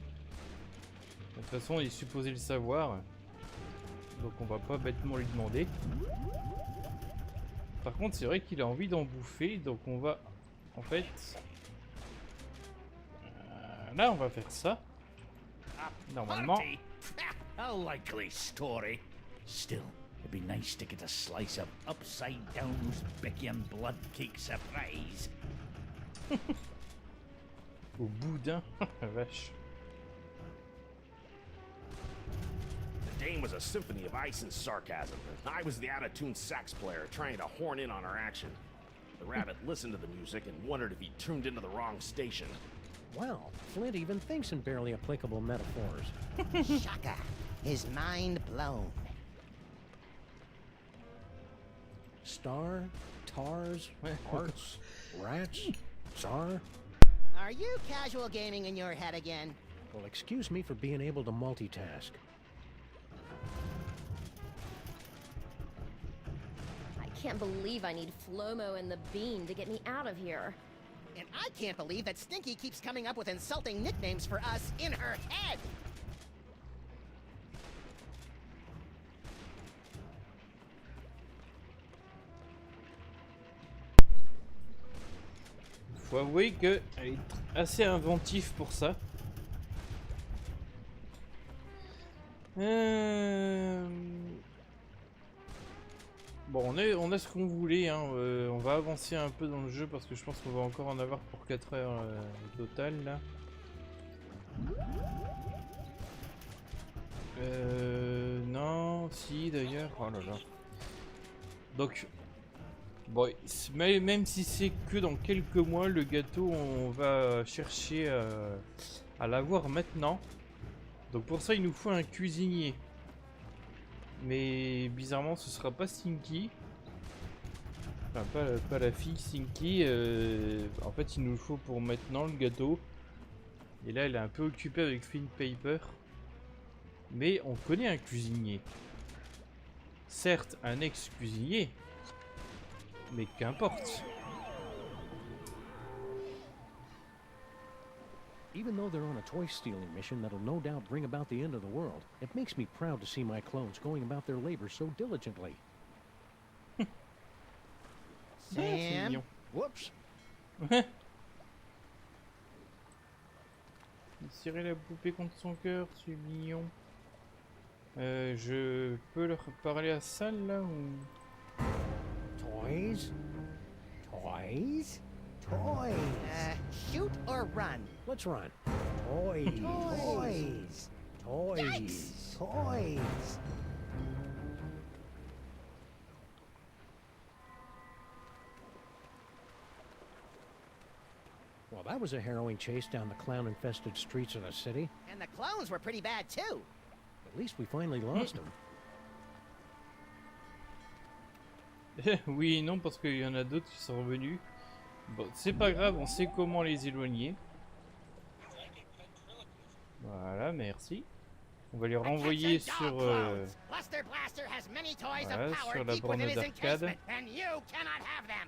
De toute façon, il est supposé le savoir. Donc on va pas bêtement lui demander. Par contre, c'est vrai qu'il a envie d'en bouffer. Donc on va... En fait... là, on va faire ça. Normalement. Party? A likely story. Still, it'd be nice to get a slice of upside-down Uzbekian blood cake surprise. Au boudin. La vache. The dame was a symphony of ice and sarcasm. I was the out-of-tune sax player trying to horn in on her action. The rabbit listened to the music and wondered if he tuned into the wrong station. Wow, Flint even thinks in barely applicable metaphors. Shaka. His mind blown. Star, tars, hearts, rats, czar. Are you casual gaming in your head again? Well, excuse me for being able to multitask. I can't believe I need Flomo and the Bean to get me out of here. And I can't believe that Stinky keeps coming up with insulting nicknames for us in her head. Faut avouer qu'elle est assez inventif pour ça. Bon, on a ce qu'on voulait, hein. On va avancer un peu dans le jeu parce que je pense qu'on va encore en avoir pour 4 heures au total là. Non, si d'ailleurs, oh là là. Donc, bon, même si c'est que dans quelques mois, le gâteau, on va chercher à l'avoir maintenant. Donc pour ça, il nous faut un cuisinier. Mais bizarrement, ce sera pas Stinky. Enfin, pas la fille Stinky. En fait, il nous le faut pour maintenant le gâteau. Et là, elle est un peu occupée avec Finn Paper. Mais on connaît un cuisinier. Certes, un ex-cuisinier. Mais qu'importe. Even though they're on a toy-stealing mission that'll no doubt bring about the end of the world, it makes me proud to see my clones going about their labor so diligently. Sam? Whoops. Tirer la poupée contre son cœur, c'est mignon. Je peux leur parler à Sal là ou... Toys? Toys? Toys! Shoot or run? Let's run. Toys. Toys. Toys. Yikes. Toys. Well, that was a harrowing chase down the clown-infested streets of the city. And the clones were pretty bad too. At least we finally lost them. Oui et non, parce qu'il y en a d'autres qui sont revenus. Bon, c'est pas grave, on sait comment les éloigner. Voilà, merci. On va les renvoyer sur, voilà, sur la borne d'arcade.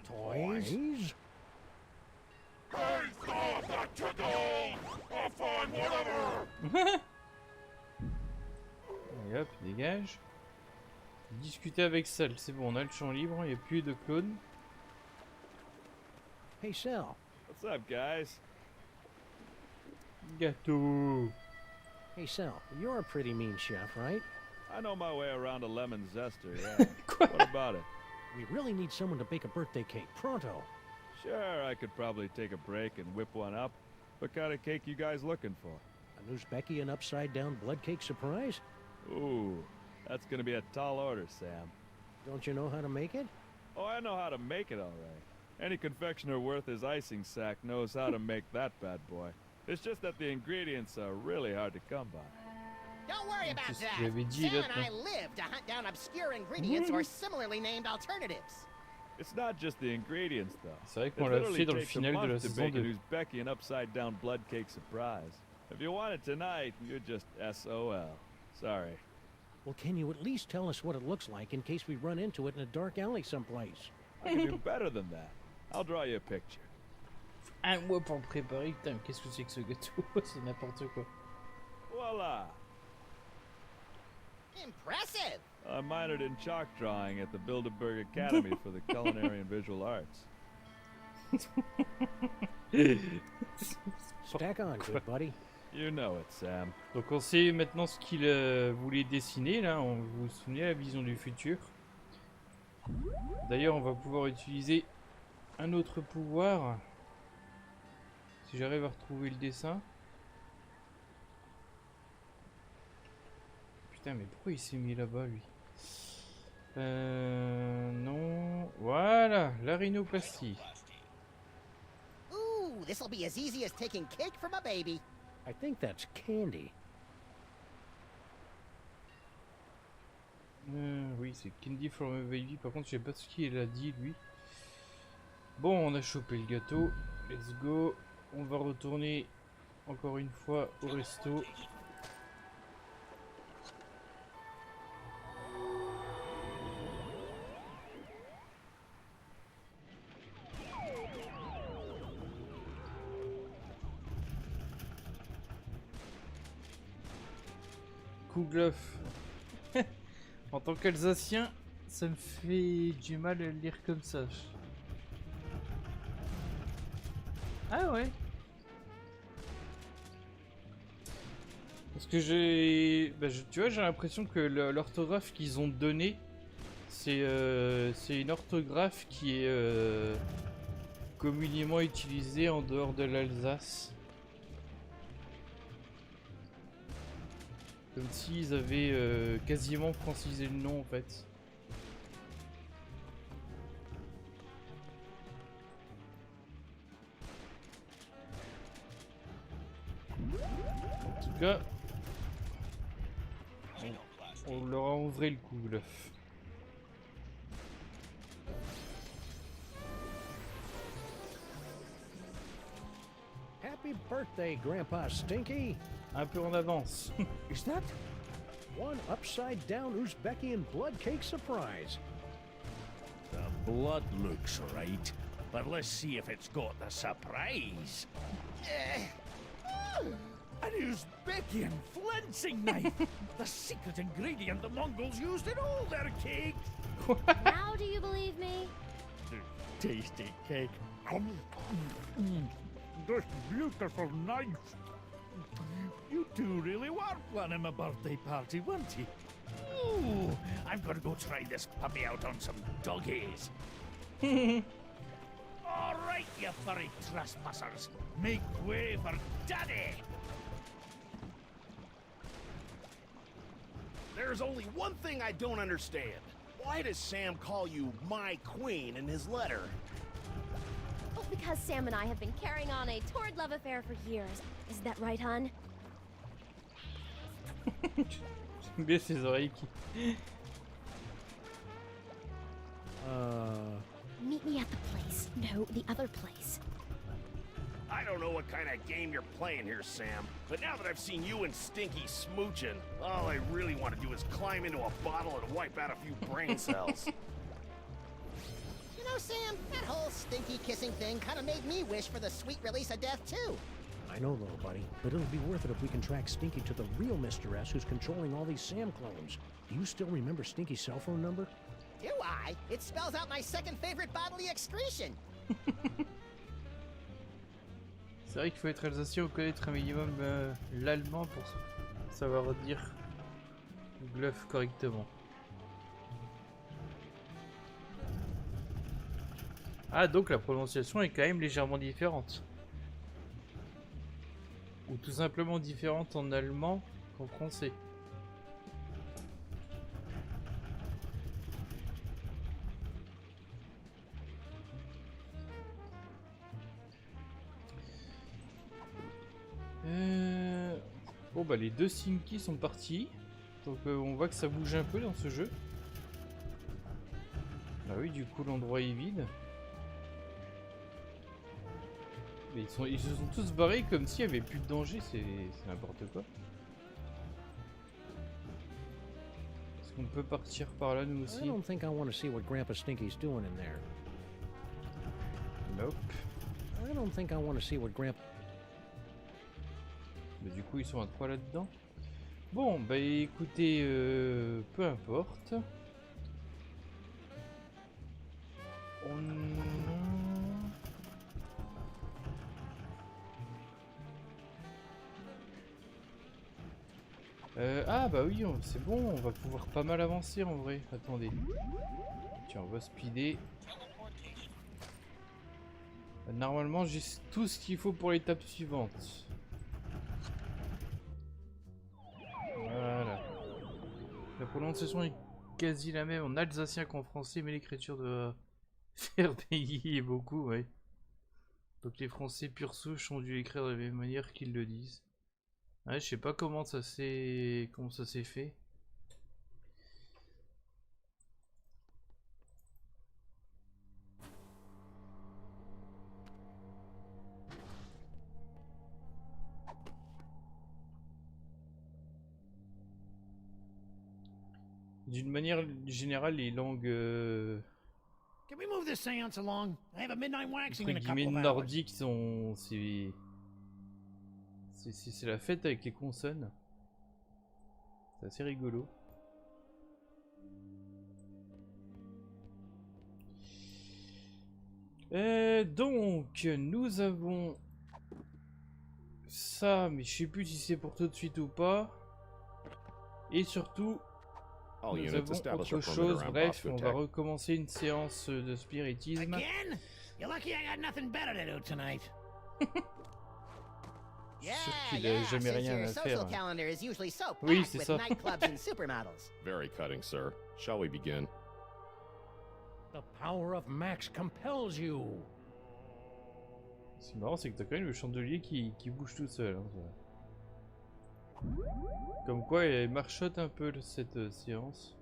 Toys? Et hop, dégage. Discuter avec Sal, c'est bon, on a le champ libre, il n'y a plus de clones. Hey, Sal. What's up, guys? Gâteau. Hey, Sal, you're a pretty mean chef, right? I know my way around a lemon zester, yeah. What about it? We really need someone to bake a birthday cake, pronto. Sure, I could probably take a break and whip one up. What kind of cake you guys looking for? An Uzbeki and upside-down blood cake surprise? Ooh, that's gonna be a tall order, Sam. Don't you know how to make it? Oh, I know how to make it all right. Any confectioner worth his icing sack knows how to make that bad boy. It's just that the ingredients are really hard to come by. Don't worry about C'est ce that. que j'avais dit, Sam l'autre. and I live to hunt down obscure ingredients or similarly named alternatives. It's not just the ingredients, though. C'est vrai It qu'on l'a literally fait dans le takes a final de la month to saison bake an 2. Uzbeki and upside-down blood cake surprise. If you want it tonight, you're just SOL. Sorry. Well, can you at least tell us what it looks like in case we run into it in a dark alley someplace? I can do better than that. I'll draw you a picture. Un mois pour le préparer, putain, mais qu'est-ce que c'est que ce gâteau? C'est n'importe quoi. Voila! Impressive! I minored in chalk drawing at the Bilderberg Academy for the Culinary and Visual Arts. Stack on, good buddy. You know it, Sam. Donc on sait maintenant ce qu'il voulait dessiner là, on vous souvenez la vision du futur. D'ailleurs on va pouvoir utiliser un autre pouvoir. Si j'arrive à retrouver le dessin. Putain mais pourquoi il s'est mis là-bas lui? Non. Voilà, la rhinoplastie. Ooh, this'll be as easy as taking cake from a baby. I think that's candy. Oui, c'est Candy from a Baby. Par contre, je sais pas ce qu'il a dit lui. Bon, on a chopé le gâteau. Let's go. On va retourner encore une fois au resto. Kouglof. En tant qu'Alsacien, ça me fait du mal à le lire comme ça. Ah ouais. Parce que tu vois, j'ai l'impression que l'orthographe qu'ils ont donné, c'est une orthographe qui est communément utilisée en dehors de l'Alsace. Comme s'ils avaient quasiment francisé le nom en fait. En tout cas, on leur a ouvré le coup l'œuf. Happy birthday, Grandpa Stinky! Un peu en avance. Is that one upside-down Uzbekian blood cake surprise? The blood looks right, but let's see if it's got the surprise. An Uzbekian flensing knife! The secret ingredient the Mongols used in all their cakes! Now do you believe me? Tasty cake. This beautiful knife. You two really were planning a birthday party, weren't you? Ooh, I'm gonna go try this puppy out on some doggies. All right, you furry trespassers. Make way for Daddy. There's only one thing I don't understand. Why does Sam call you my queen in his letter? Oh, because Sam and I have been carrying on a torrid love affair for years. Isn't that right, hon? J'aime bien ses oreilles qui... Meet me at the place. No, the other place. I don't know what kind of game you're playing here, Sam, but now that I've seen you and Stinky smooching, all I really want to do is climb into a bottle and wipe out a few brain cells. You know, Sam, that whole stinky kissing thing kind of made me wish for the sweet release of death, too. I know, little buddy, but it'll be worth it if we can track Stinky to the real Mr. S who's controlling all these Sam clones. Do you still remember Stinky's cell phone number? Do I? It spells out my second favorite bodily excretion. C'est vrai qu'il faut être alsacien ou connaître un minimum l'allemand pour savoir dire gluff correctement. Ah, donc la prononciation est quand même légèrement différente. Ou tout simplement différente en allemand qu'en français. Bon bah les deux Sinky sont partis. Donc on voit que ça bouge un peu dans ce jeu. Ah oui, du coup l'endroit est vide. Mais ils se sont tous barrés comme s'il n'y avait plus de danger, c'est n'importe quoi. Est-ce qu'on peut partir par là nous aussi? I don't think I want to see what Grandpa Stinky's doing in there. Nope. I don't think I want to see what Grandpa... Mais du coup ils sont à 3 là-dedans. Bon bah écoutez, peu importe. Ah bah oui, c'est bon, on va pouvoir pas mal avancer en vrai. Attendez. Tiens, on va speeder. Normalement j'ai tout ce qu'il faut pour l'étape suivante. Voilà. La prononciation est quasi la même en alsacien qu'en français, mais l'écriture doit faire payer beaucoup, ouais. Donc les Français pure souche ont dû écrire de la même manière qu'ils le disent. Ouais, je sais pas comment ça s'est fait. D'une manière générale, les langues Can we move this séance along? I have a midnight waxing in entre a couple guillemets of hours. nordiques sont c'est la fête avec les consonnes. C'est assez rigolo. Donc nous avons ça, mais je sais plus si c'est pour tout de suite ou pas. Et surtout nous avons autre chose. Bref, on va recommencer une séance de spiritisme. Again? You're lucky I got nothing better to do tonight. Je suis sûr qu'il a jamais since rien your à social faire. calendar is usually so Oui, packed c'est with ça. nightclubs and supermodels. Very cutting, sir. Shall we begin? The power of Max compels you. C'est marrant, c'est que t'as quand même le chandelier qui bouge tout seul. Hein, comme quoi, elle marchote un peu cette séance.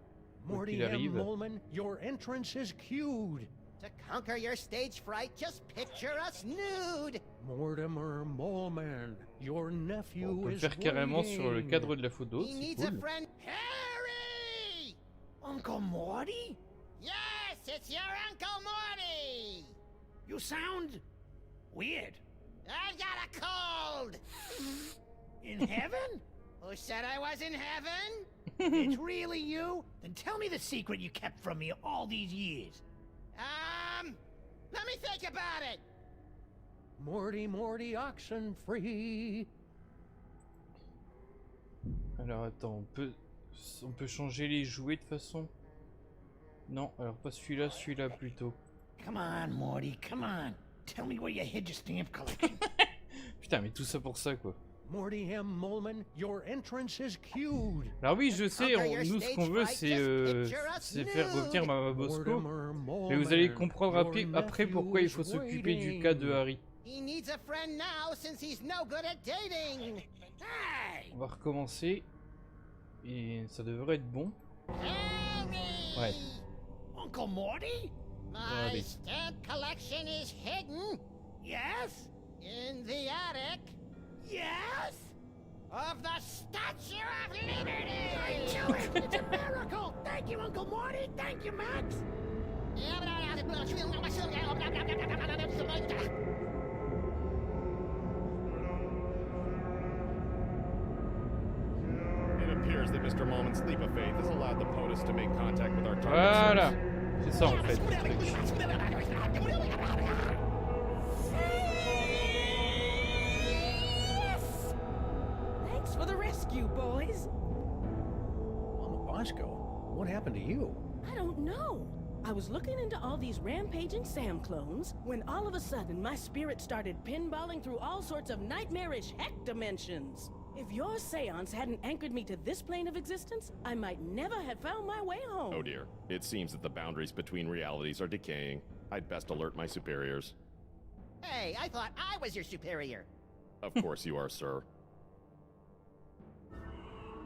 Quoi qu'il arrive. Molman, your entrance is queued. To conquer your stage fright, just picture us nude. Mortimer Molman, your nephew On peut le is faire carrément sur le waiting. cadre de la photo, He c'est needs a cool. friend. Harry! Uncle Morty? Yes, it's your Uncle Morty! You sound weird. I've got a cold! In heaven? Who said I was in heaven? It's really you? Then tell me the secret you kept from me all these years. Let me think about it! Morty, oxen free. Alors attends, on peut changer les jouets de façon. Non, alors pas celui-là plutôt. Come on, Morty, come on. Tell me where you hid your stamp collection. Putain, mais tout ça pour ça quoi. Morty M. Molman, your entrance is queued. Alors oui, je sais, nous ce qu'on veut c'est faire revenir Mama Bosco. Mais vous allez comprendre après pourquoi il faut s'occuper du cas de Harry. He needs a friend now since he's no good at dating. Hey! On va recommencer. Et ça devrait être bon. Harry! Ouais. Uncle Morty? My stamp collection is hidden Yes? in the attic Yes? of the Statue of Liberty. I knew it! It's a miracle! Thank you, Uncle Morty! Thank you, Max! It appears that Mr. Molman's leap of faith has allowed the POTUS to make contact with our target. Voilà. C'est ça en fait. le truc. Thanks for the rescue. rescue, boys. Mama Bosco, what happened to you? I don't know. I was looking into all these rampaging Sam clones when all of a sudden my spirit started pinballing through all sorts of nightmarish heck dimensions. If your seance hadn't anchored me to this plane of existence, I might never have found my way home. Oh dear. It seems that the boundaries between realities are decaying. I'd best alert my superiors. Hey, I thought I was your superior. Of course you are, sir.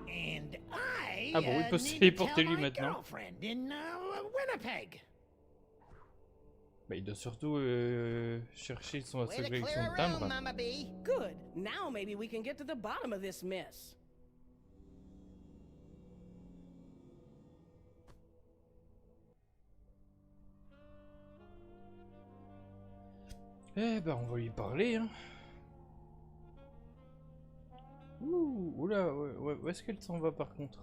And I Ah bon, il peut se need to téléporter tell lui my maintenant. girlfriend in Winnipeg. Bah, il doit surtout chercher sa Way to collection clear de a room, timbres. Mama B. Good. Now maybe we can get to the bottom of this mess. Eh ben, on va lui parler, hein. Oula, où est-ce qu'elle s'en va par contre?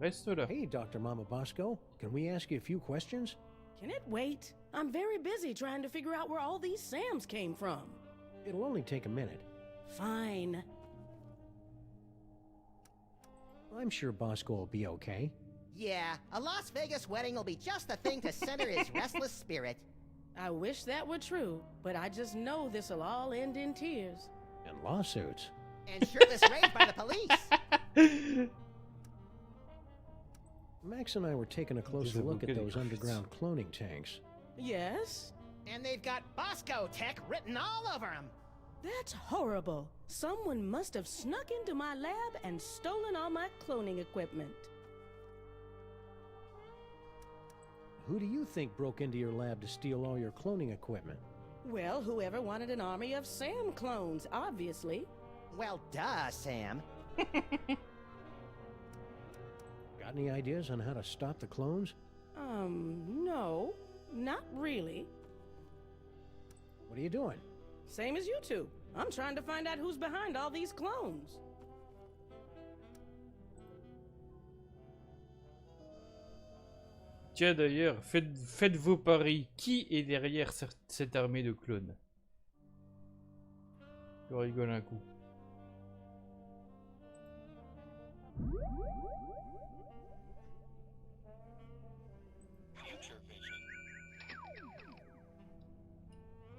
Reste là. Hey, Dr. Mama Bosco, can we ask you a few questions? Can it wait? I'm very busy trying to figure out where all these Sams came from. It'll only take a minute. Fine. I'm sure Bosco will be okay. Yeah, a Las Vegas wedding will be just the thing to center his restless spirit. I wish that were true, but I just know this'll all end in tears. And lawsuits. And shirtless rape by the police. Max and I were taking a closer look at those underground cloning tanks. Yes? And they've got Bosco tech written all over them. That's horrible. Someone must have snuck into my lab and stolen all my cloning equipment. Who do you think broke into your lab to steal all your cloning equipment? Well, whoever wanted an army of Sam clones, obviously. Well, duh, Sam. Got any ideas on how to stop the clones? No. Not really. What are you doing? Same as you two. I'm trying to find out who's behind all these clones. Tiens d'ailleurs, faites vos paris. Qui est derrière cette armée de clones? Je rigole un coup.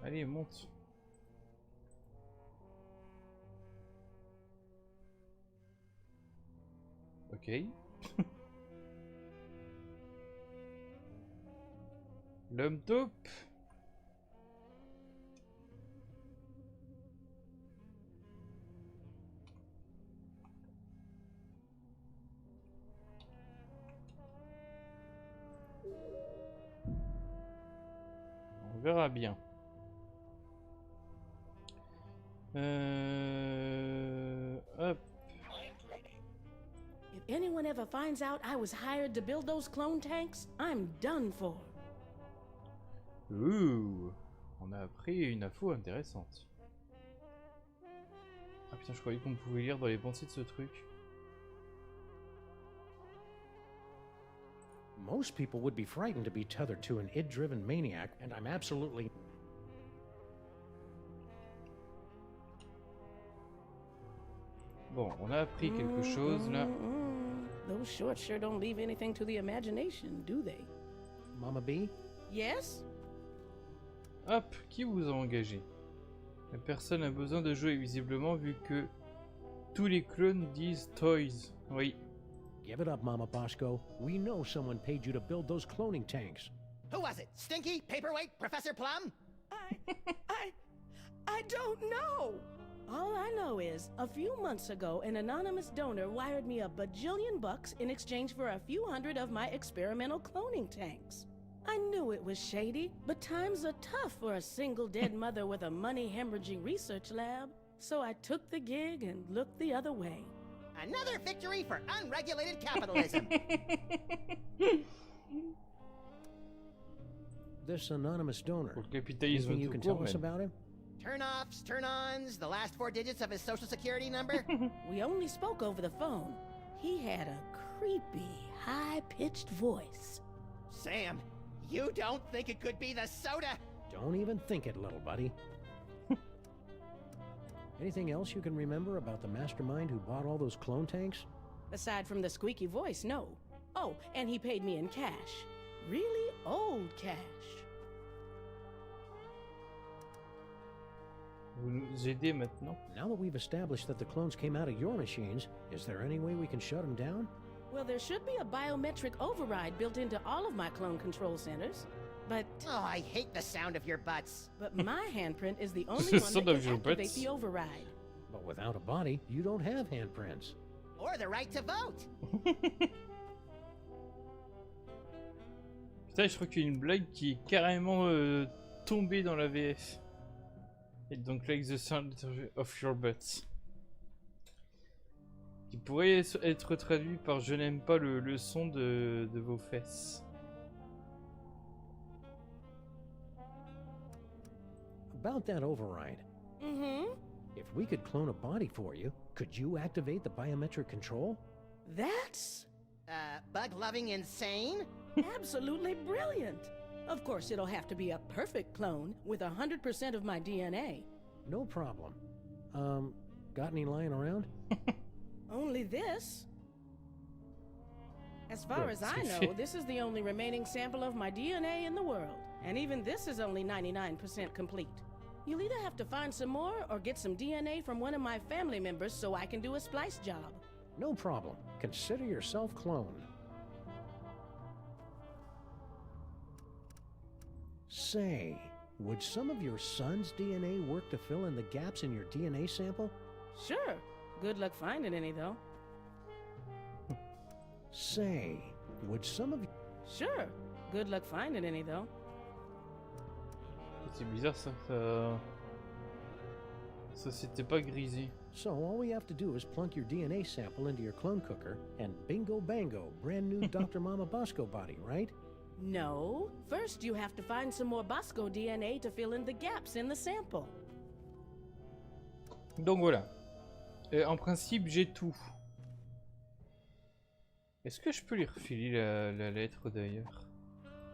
Allez, monte. Ok. L'homme taupe. On verra bien. Hop. If anyone ever finds out I was hired to build those clone tanks, I'm done for. Ouh, on a appris une info intéressante. Ah putain, je croyais qu'on pouvait lire dans les pensées de ce truc. Most people would be frightened to be tethered to an id-driven maniac, and I'm absolutely... Bon, on a appris quelque chose là. Those shorts sure don't leave anything to the imagination, do they? Mama B? Yes? Hop, qui vous a engagé? La personne a besoin de jouer visiblement vu que tous les clones disent toys. Oui. Give it up, Mama Bosco. We know someone paid you to build those cloning tanks. Who was it? Stinky? Paperweight? Professor Plum? I don't know. All I know is, a few months ago, an anonymous donor wired me $1 bajillion in exchange for a few hundred of my experimental cloning tanks. I knew it was shady, but times are tough for a single dead mother with a money-hemorrhaging research lab. So I took the gig and looked the other way. Another victory for unregulated capitalism. This anonymous donor. Capitalisme Anything you can tell us même. about him? Turn-offs, turn-ons, the last 4 digits of his social security number. We only spoke over the phone. He had a creepy, high-pitched voice. Sam, you don't think it could be the soda? Don't even think it, little buddy. Anything else you can remember about the mastermind who bought all those clone tanks? Aside from the squeaky voice, no. Oh, and he paid me in cash. Really old cash. Vous nous aidez maintenant? Now that we've established that the clones came out of your machines, is there any way we can shut them down? Well, there should be a biometric override built into all of my clone control centers. But... Oh, I hate the sound of your butts. But my handprint is the only one that can activate the override. But without a body, you don't have handprints. Or the right to vote. Putain, je crois qu'il y a une blague qui est carrément tombée dans la VF. Et donc like the sound of your butts. Qui pourrait être traduit par je n'aime pas le son de vos fesses. About that override. Mm-hmm. If we could clone a body for you, could you activate the biometric control? That's... bug-loving insane? absolutely brilliant. Of course, it'll have to be a perfect clone with 100% of my DNA. No problem. Got any lying around? Only this. As far as I know, this is the only remaining sample of my DNA in the world. And even this is only 99% complete. You'll either have to find some more or get some DNA from one of my family members so I can do a splice job. No problem. Consider yourself cloned. Say, would some of your son's DNA work to fill in the gaps in your DNA sample? Sure. Good luck finding any, though. Say, would some of... Sure. Good luck finding any, though. C'est bizarre ça. Ça c'était pas grisé. So all we have to do is plunk your DNA sample into your clone cooker and bingo bango, brand new Dr. Mama Bosco body, right? No. First you have to find some more Bosco DNA to fill in the gaps in the sample. Donc voilà. En principe j'ai tout. Est-ce que je peux lui refiler la lettre d'ailleurs?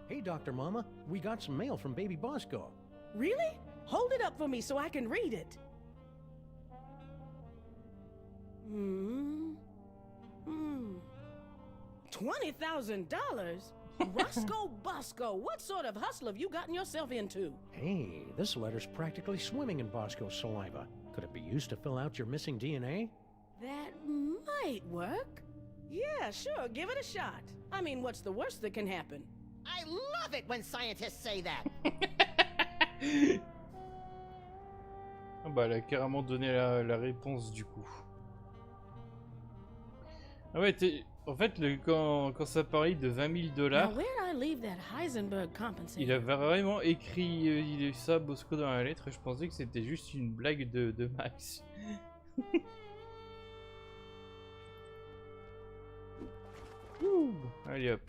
Hey Dr. Mama, we got some mail from baby Bosco. Really? Hold it up for me so I can read it. $20,000? Roscoe Bosco, what sort of hustle have you gotten yourself into? Hey, this letter's practically swimming in Bosco's saliva. Could it be used to fill out your missing DNA? That might work. Yeah, sure, give it a shot. I mean, what's the worst that can happen? I love it when scientists say that. Ah bah elle a carrément donné la réponse du coup. Ah ouais, en fait quand ça parlait de $20,000, il avait vraiment écrit ça Bosco dans la lettre et je pensais que c'était juste une blague de Max. Allez hop.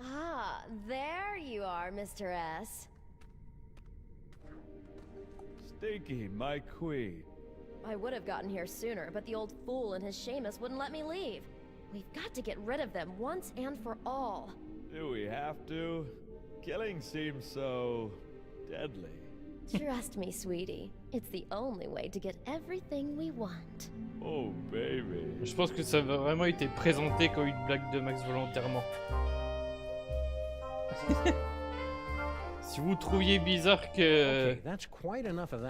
Ah, there you are, Mr. S. Stinky, my queen. I would have gotten here sooner, but the old fool and his Seamus wouldn't let me leave. We've got to get rid of them once and for all. Do we have to? Killing seems so deadly. Trust me, sweetie. It's the only way to get everything we want. Oh, baby. Je pense que ça a vraiment été présenté comme une blague de Max volontairement. Si vous trouviez bizarre que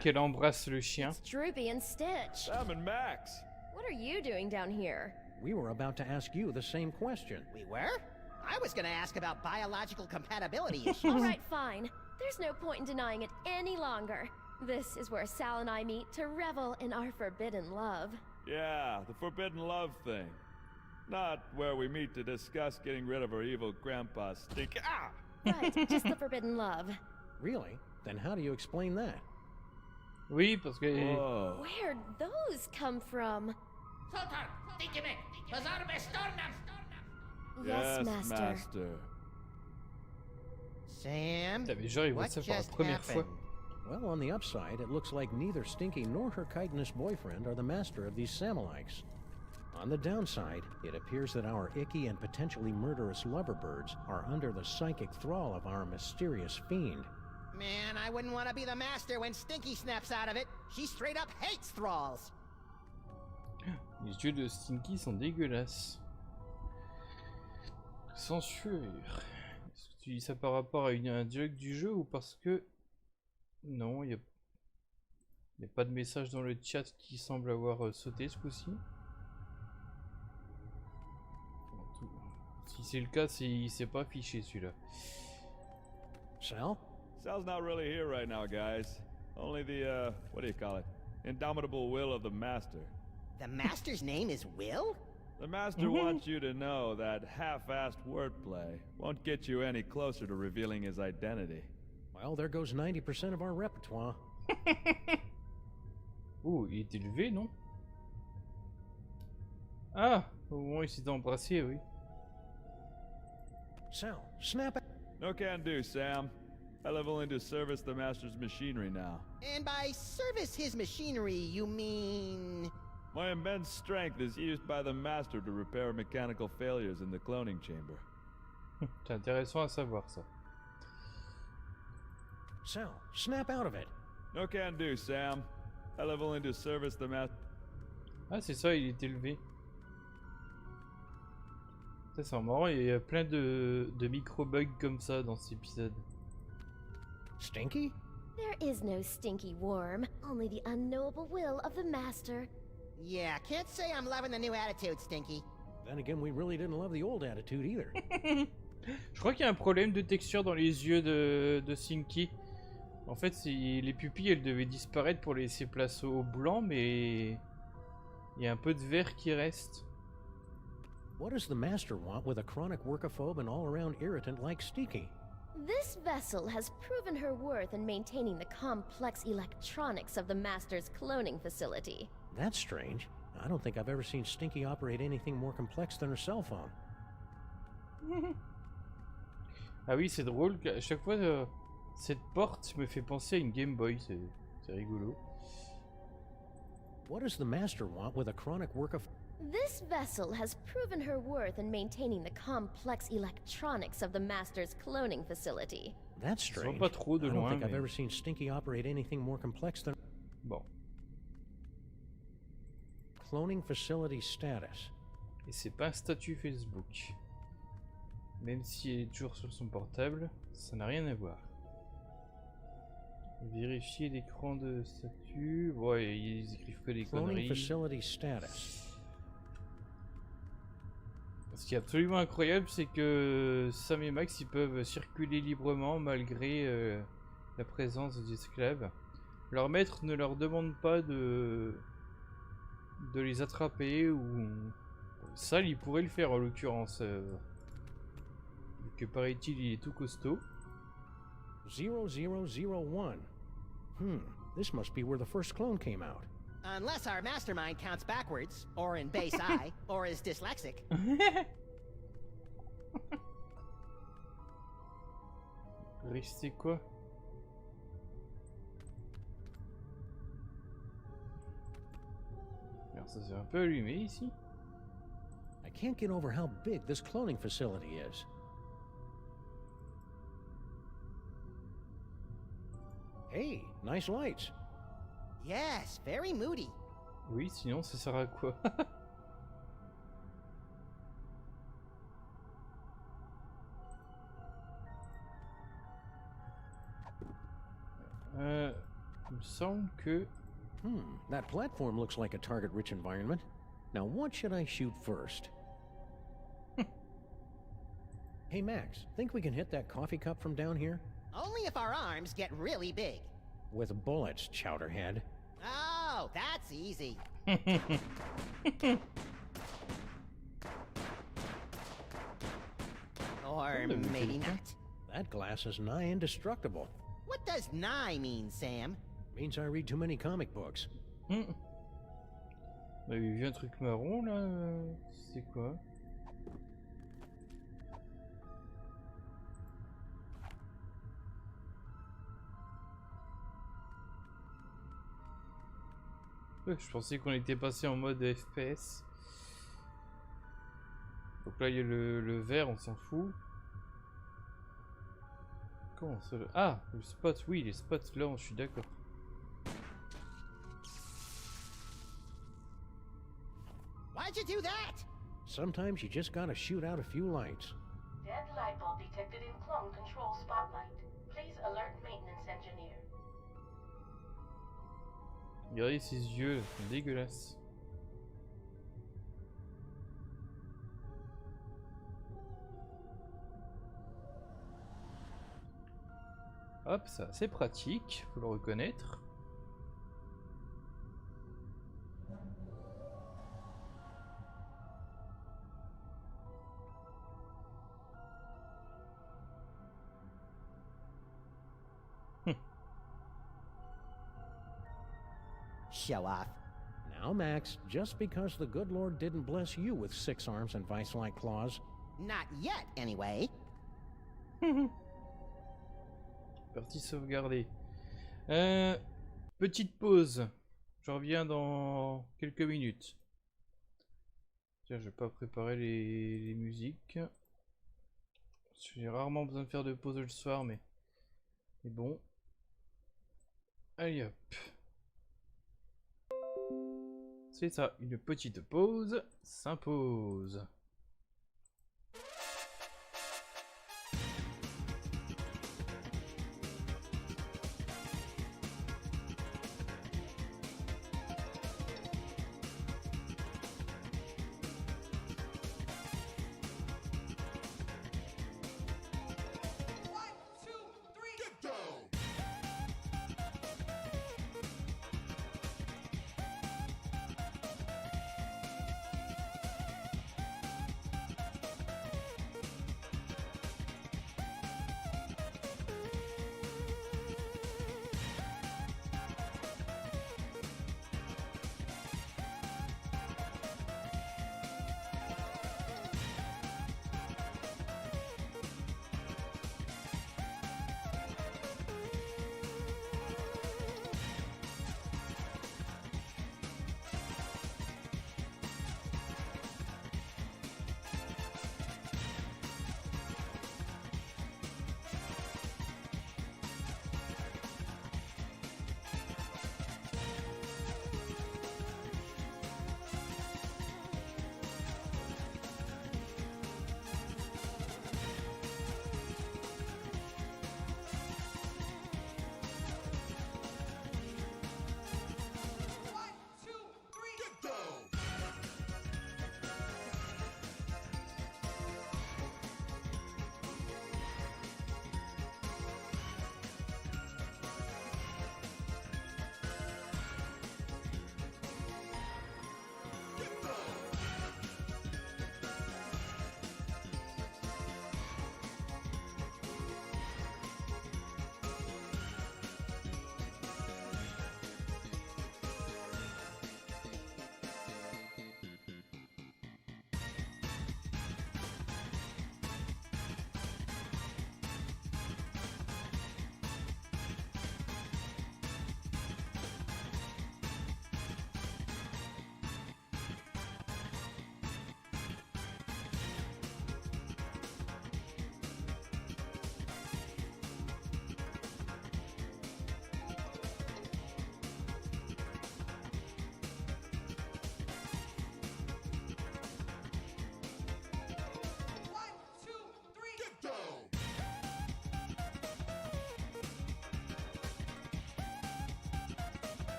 qu'elle embrasse le chien. It's Droopy and Stitch. Sam and Max. What are you doing down here? We were about to ask you the same question. We were? I was gonna ask about biological compatibility issues. All right, fine. There's no point in denying it any longer. This is where Sal and I meet to revel in our forbidden love. Yeah, the forbidden love thing. Not where we meet to discuss getting rid of our evil grandpa Stink. Ah! Right, just the forbidden love. Really? Then how do you explain that? Oui, parce que... Where'd those come from? Yes, Master. Sam, what just happened? Well, on the upside, it looks like neither Stinky nor her chitinous boyfriend are the master of these Samalikes. On the downside, it appears that our icky and potentially murderous loverbirds are under the psychic thrall of our mysterious fiend. Man, I wouldn't want to be the master when Stinky snaps out of it. She straight up hates thralls. Les yeux de Stinky sont dégueulasses. Censure. Est-ce que tu dis ça par rapport à un dialogue du jeu ou parce que... Non, il n'y a pas de message dans le chat qui semble avoir sauté ce coup-ci. Si c'est le cas, il s'est pas affiché celui-là. Sal? Sal's not really here right now, guys. Only the, what do you call it? Indomitable will of the Master. The master's name is Will? The Master wants you to know that half-assed wordplay won't get you any closer to revealing his identity. Well, there goes 90% of our repertoire. Oh, il est élevé, non? Ah, au moment où il s'était embrassé, oui. Sal, snap it. No can do, Sam. I live only to service the Master's machinery now. And by service his machinery, you mean... My immense strength is used by the Master to repair mechanical failures in the cloning chamber. C'est intéressant à savoir ça. Sal, snap out of it. No can do, Sam. I live only to service the Master. Ah, c'est ça, il est élevé. Ça, c'est marrant, il y a plein de micro-bugs comme ça dans cet épisode. Stinky? There is no stinky worm, only the unknowable will of the Master. Yeah, can't say I'm loving the new attitude, Stinky. Then again, we really didn't love the old attitude either. Je crois qu'il y a un problème de texture dans les yeux de Stinky. En fait, les pupilles, elles devaient disparaître pour laisser place au blanc, mais il y a un peu de vert qui reste. What does the Master want with a chronic workophobe and all-around irritant like Stinky? This vessel has proven her worth in maintaining the complex electronics of the Master's cloning facility. That's strange. I don't think I've ever seen Stinky operate anything more complex than her cell phone. Ah oui, c'est drôle, à chaque fois, cette porte me fait penser à une Game Boy, c'est rigolo. What does the Master want with a chronic workophobe? This vessel has proven her worth in maintaining the complex electronics of the Master's cloning facility. That's strange. Pas trop de I don't loin, think I've mais... ever seen Stinky operate anything more complex than... Bon. Cloning facility status. Et c'est pas un statut Facebook. Même si elle est toujours sur son portable, ça n'a rien à voir. Vérifier l'écran de statut. Ouais, ils écrivent que des conneries. Cloning facility status. Ce qui est absolument incroyable, c'est que Sam et Max, ils peuvent circuler librement malgré la présence des esclaves. Leur maître ne leur demande pas de les attraper ou... Ça, il pourrait le faire en l'occurrence. Vu que paraît-il, il est tout costaud. 0001. This must be where the first clone came out. Unless our mastermind counts backwards, or in base I, or is dyslexic. Rester quoi? Alors ça s'est un peu allumé ici. I can't get over how big this cloning facility is. Hey, nice lights. Yes, very moody. Oui, sinon ça sert à quoi? Il me semble que... That platform looks like a target-rich environment. Now, what should I shoot first? Hey, Max, think we can hit that coffee cup from down here? Only if our arms get really big. With bullets, Chowderhead. Oh, that's easy. Or maybe not. That glass is nigh indestructible. What does nigh mean, Sam? Means I read too many comic books. Bah, il y a vu un truc marron là, c'est quoi? Je pensais qu'on était passé en mode FPS. là il y a le vert, on s'en fout. Comment ça? Ah, le spot, oui, les spots là, je suis d'accord. Why'd you do that? Sometimes you just gotta shoot out a few lights. Dead light bulb detected in clone control spotlight. Please alert maintenance engineer. Regardez ses yeux, c'est dégueulasse. Hop, ça c'est pratique, faut le reconnaître. Show off. Now, Max, just because the good Lord didn't bless you with 6 arms and vice-like claws. Not yet, anyway. Partie sauvegardée. Petite pause. Je reviens dans quelques minutes. Tiens, je vais pas préparer les musiques. J'ai rarement besoin de faire de pause le soir, mais bon. Allez hop. C'est ça, une petite pause s'impose.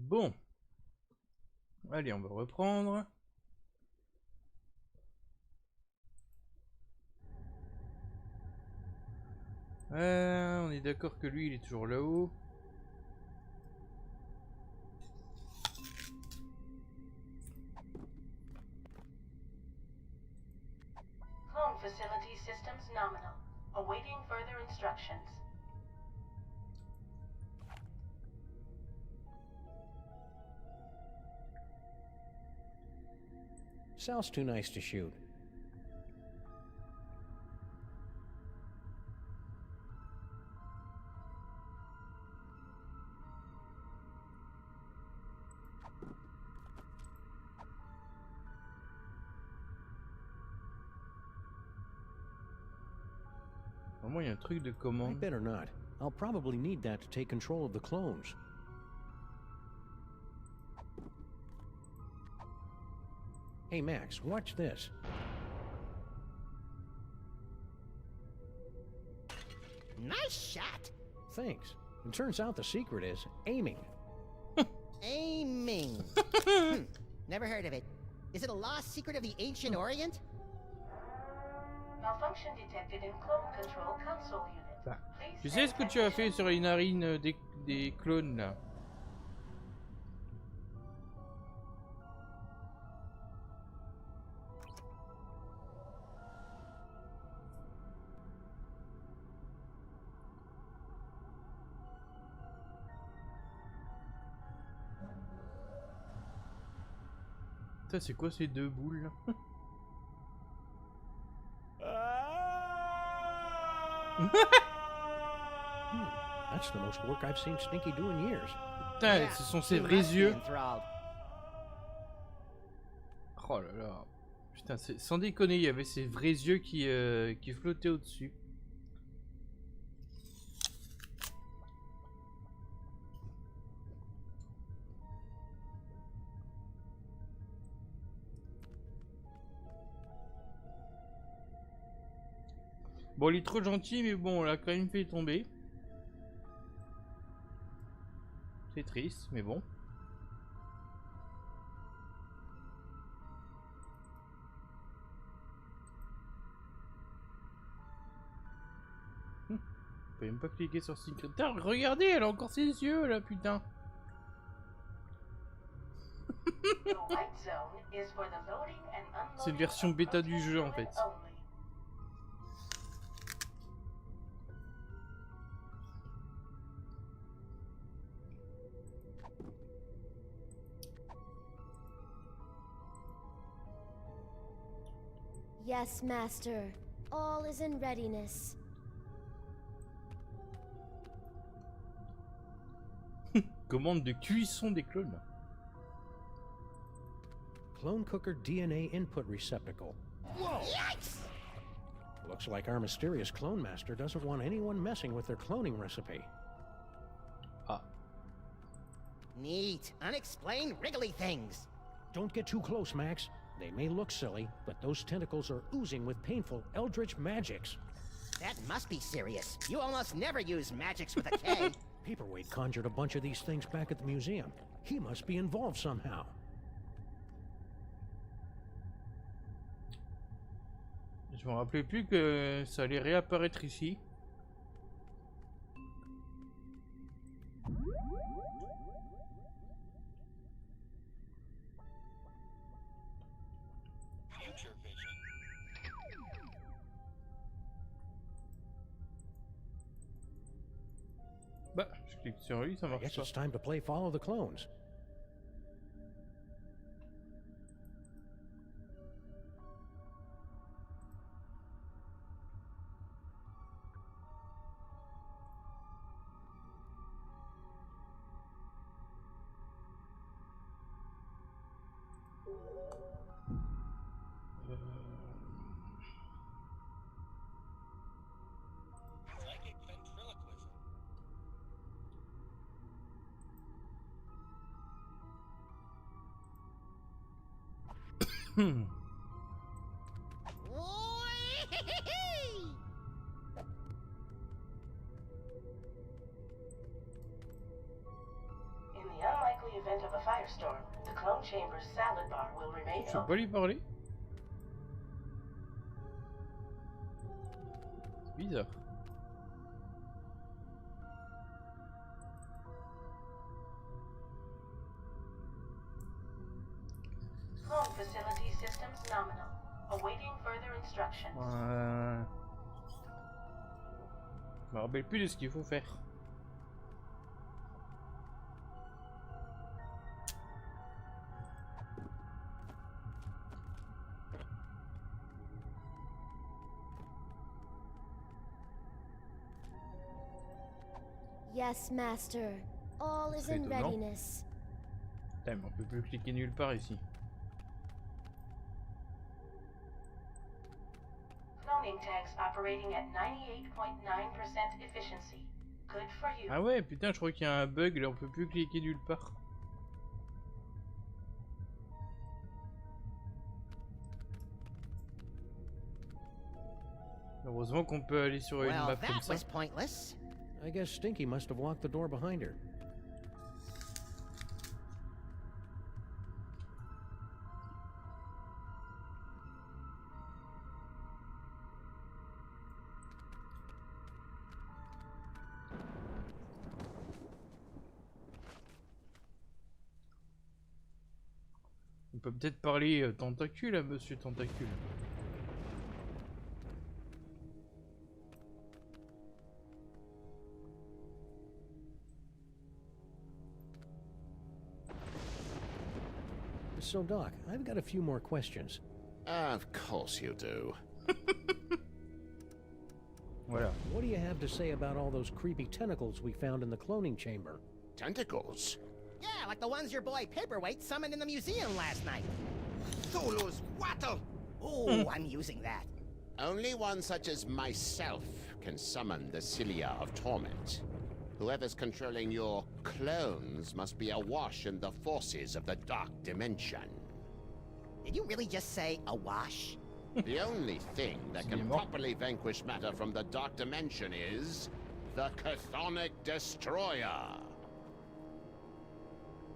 Bon. Allez, on va reprendre. On est d'accord que lui, il est toujours là-haut. Clone facility systems nominal. Awaiting further instructions. Sal's too nice to shoot. Vraiment, il y a un truc de I commande. better not. I'll probably need that to take control of the clones. Hey Max, watch this. Nice shot. Thanks. It turns out the secret is aiming. Aiming. Never heard of it. Is it a lost secret of the ancient Orient? Malfunction detected in clone control console unit. Bah, Please tu sais ce que tu as fait sur les narines des clones là? Ça c'est quoi ces deux boules là? That's the most work I've seen Stinky do in years. Putain, ce sont ses vrais yeux. Oh là là. Putain, sans déconner, il y avait ses vrais yeux qui flottaient au-dessus. Bon, il est trop gentil, mais bon, on l'a quand même fait tomber. C'est triste, mais bon. On peut même pas cliquer sur Secret. Putain, regardez, elle a encore ses yeux là, putain. C'est une version bêta du jeu en fait. Yes, master. All is in readiness. Commande de cuisson des clones. Clone cooker DNA input receptacle. Whoa! Yikes! Looks like our mysterious clone master doesn't want anyone messing with their cloning recipe. Ah. Neat. Unexplained wriggly things. Don't get too close, Max. They may look silly, but those tentacles are oozing with painful eldritch magics. That must be serious. You almost never use magics with a K. Paperweight conjured a bunch of these things back at the museum. He must be involved somehow. Je me rappelais plus que ça allait réapparaître ici. Bah, je clique sur lui, ça I marche guess pas. it's time to play Follow the Clones. In the unlikely event firestorm, the clone chamber's salad bar will remain Je peux open. pas lui parler. C'est bizarre. Clone facility systems nominal. Awaiting further instructions. Je me rappelle plus de ce qu'il faut faire. Yes, master. All is C'est in étonnant. readiness. Putain, mais on peut plus cliquer nulle part ici. Cloning tanks operating at 98.9% efficiency. Good for you. Ah ouais, putain, je crois qu'il y a un bug, là on peut plus cliquer nulle part. Heureusement qu'on peut aller sur une Well, map comme that ça. was pointless. I guess Stinky must have locked the door behind her. On peut peut-être parler tentacule à monsieur tentacule. So, Doc, I've got a few more questions. Of course you do. Voilà. What do you have to say about all those creepy tentacles we found in the cloning chamber? Tentacles? Yeah, like the ones your boy Paperweight summoned in the museum last night. Thulu's wattle! Oh, I'm using that. Only one such as myself can summon the Cilia of Torment. Whoever's controlling your clones must be awash in the forces of the Dark Dimension. Did you really just say awash? The only thing that can properly vanquish matter from the Dark Dimension is the Chthonic Destroyer.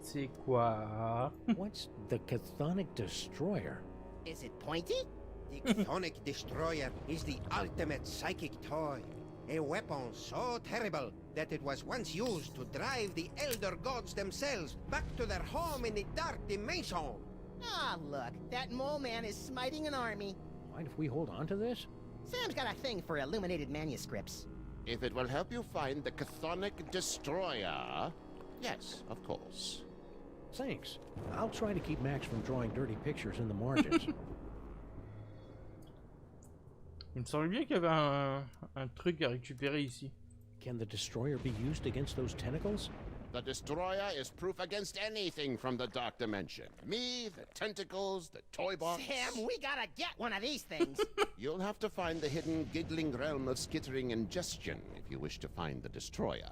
C'est quoi? What's the Chthonic Destroyer? Is it pointy? The Chthonic Destroyer is the ultimate psychic toy. A weapon so terrible that it was once used to drive the Elder Gods themselves back to their home in the Dark Dimension. Ah, look, that mole man is smiting an army. Mind if we hold on to this? Sam's got a thing for illuminated manuscripts. If it will help you find the Chthonic Destroyer, yes, of course. Thanks. I'll try to keep Max from drawing dirty pictures in the margins. Il me semble bien qu'il y avait un truc à récupérer ici. Can the destroyer be used against those tentacles? The Destroyer is proof against anything from the Dark Dimension. Me, the tentacles, the toy box. Sam, we gotta get one of these things. You'll have to find the hidden giggling realm of skittering ingestion if you wish to find the Destroyer.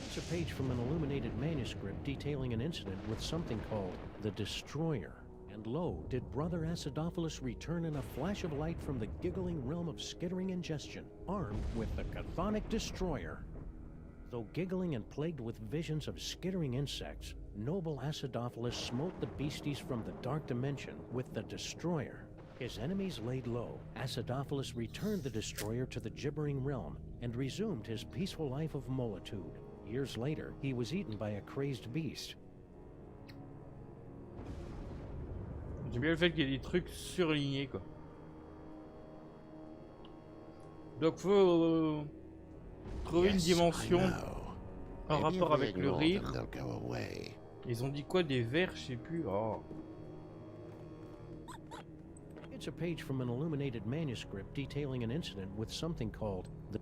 It's a page from an illuminated manuscript detailing an incident with something called the Destroyer. And lo, did Brother Acidophilus return in a flash of light from the giggling realm of skittering ingestion, armed with the Chthonic Destroyer. Though giggling and plagued with visions of skittering insects, noble Acidophilus smote the beasties from the Dark Dimension with the Destroyer. His enemies laid low. Acidophilus returned the Destroyer to the gibbering realm and resumed his peaceful life of molitude. Years later, he was eaten by a crazed beast. J'aime bien le fait qu'il y ait des trucs surlignés quoi. Donc faut trouver une dimension en rapport avec le rire. Ils ont dit quoi, des vers, je sais plus. Oh. It's a page from an illuminated manuscript detailing an incident with something called the...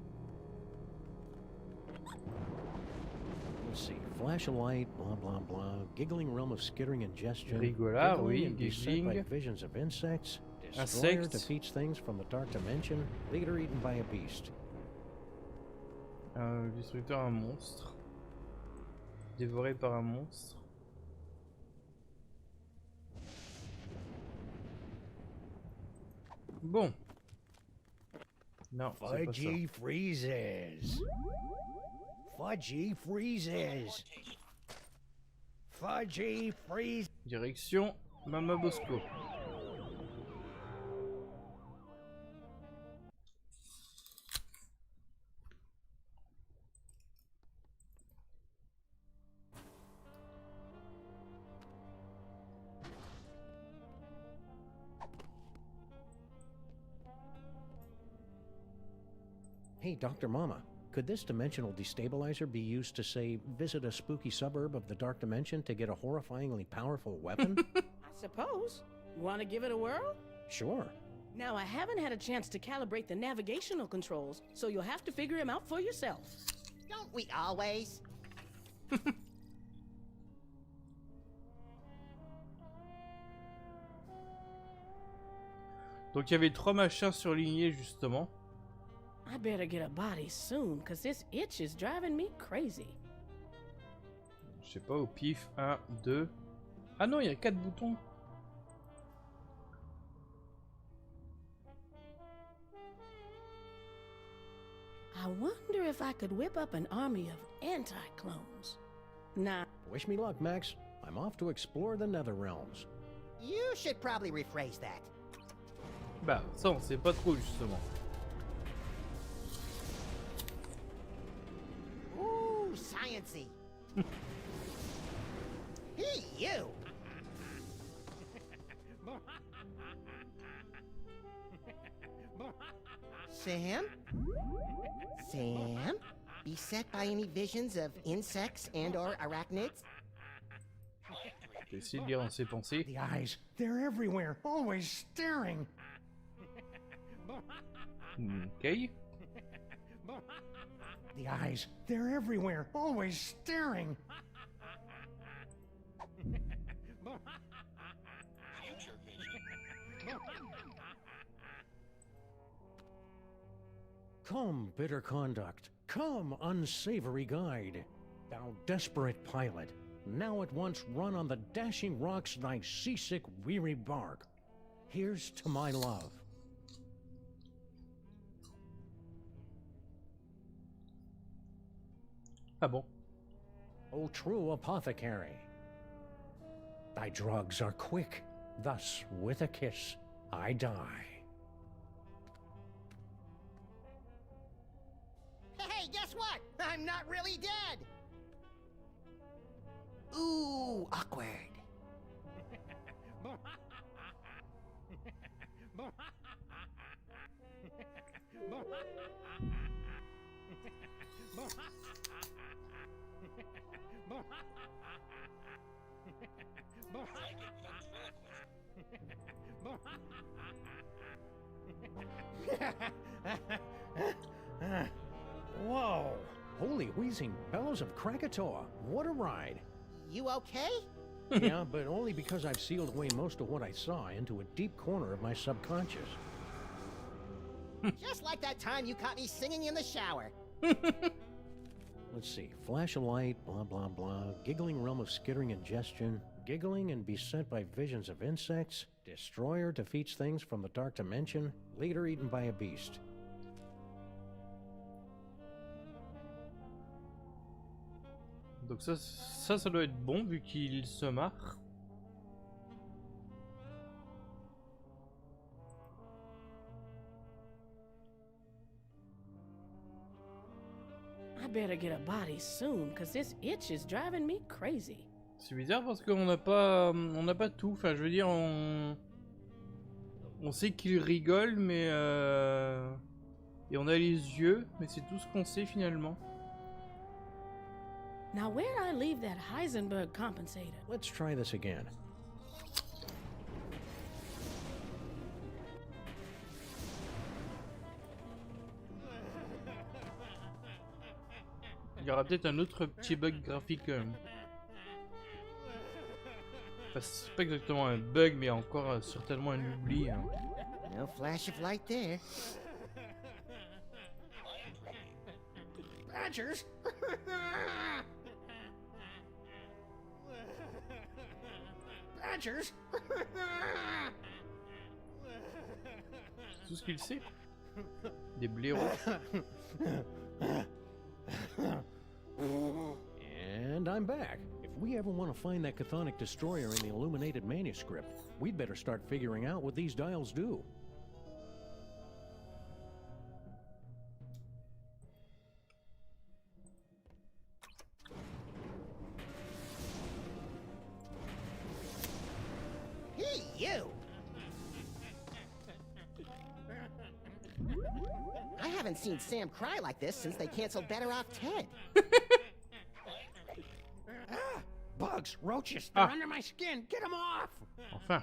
Let's see, flash of light, blah blah blah, giggling realm of skittering ingestion, Rigola, giggling oui, and beset by giggling. visions of insects, destroyer Insectes. defeats things from the dark dimension, leader eaten by a beast. Destructeur, un monstre. Dévoré par un monstre. Bon. Non, c'est pas ça. Fudgy freezes. Fudgy freezes. Fudgy freeze. Direction Mama Bosco. Hey, Dr. Mama, could this dimensional destabilizer be used to, say, visit a spooky suburb of the Dark Dimension to get a horrifyingly powerful weapon? I suppose. Want to give it a whirl? Sure. Now, I haven't had a chance to calibrate the navigational controls, so you'll have to figure him out for yourself. Don't we always? Donc il y avait 3 machins surlignés justement. I better get a body soon, cause this itch is driving me crazy. Je sais pas, au pif, 1, 2... Ah non, il y a 4 boutons. I wonder if I could whip up an army of anti-clones. Nah. Wish me luck, Max. I'm off to explore the Nether Realms. You should probably rephrase that. Bah, ça on sait pas trop justement. Ooh, sciencey. Hey, you! Sam? Sam? Beset by any visions of insects and or arachnids? J'essaie de lire dans ses pensées. The eyes, they're everywhere, always staring. Okay. The eyes, they're everywhere, always staring. Come, bitter conduct. Come, unsavory guide. Thou desperate pilot, now at once run on the dashing rocks thy seasick, weary bark. Here's to my love. Ah bon? O true apothecary, thy drugs are quick, thus with a kiss I die. Hey, guess what? I'm not really dead! Ooh, awkward. Whoa! Holy wheezing bellows of Krakatoa! What a ride! You okay? Yeah, but only because I've sealed away most of what I saw into a deep corner of my subconscious. Just like that time you caught me singing in the shower. Let's see. Flash of light, blah blah blah. Giggling realm of skittering ingestion. Giggling and beset by visions of insects. Destroyer defeats things from the dark dimension. Leader eaten by a beast. Donc ça doit être bon vu qu'il se marre. I better get a body soon, cause this itch is driving me crazy. C'est bizarre parce qu'on n'a pas tout. Enfin, je veux dire, on sait qu'il rigole, mais et on a les yeux, mais c'est tout ce qu'on sait finalement. Now where'd I leave that Heisenberg compensator? Let's try this again. Il y aura peut-être un autre petit bug graphique. Enfin, c'est pas exactement un bug, mais encore certainement un oubli. Hein. No flash of light there. Badgers? Badgers? tout ce qu'il sait. Des blaireaux. And I'm back. If we ever want to find that chthonic destroyer in the illuminated manuscript, we'd better start figuring out what these dials do. Hey, you! I haven't seen Sam cry like this since they canceled Better Off Ted. Bugs, roaches, they're under my skin. Get them off! Enfin.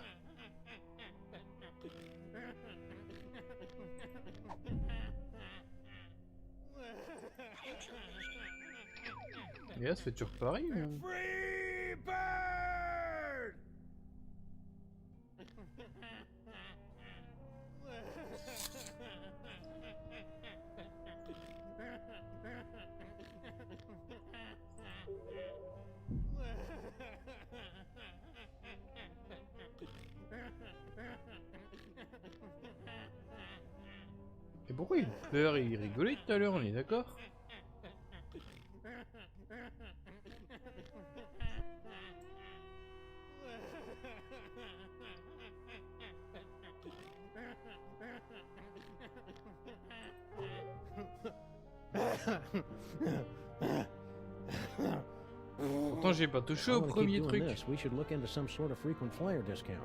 Et là, ça fait toujours pareil. Hein. Free bird! Et pourquoi il pleure et il rigolait tout à l'heure, on est d'accord? Pourtant j'ai pas touché au premier truc. We should look into some sort of frequent flyer discount.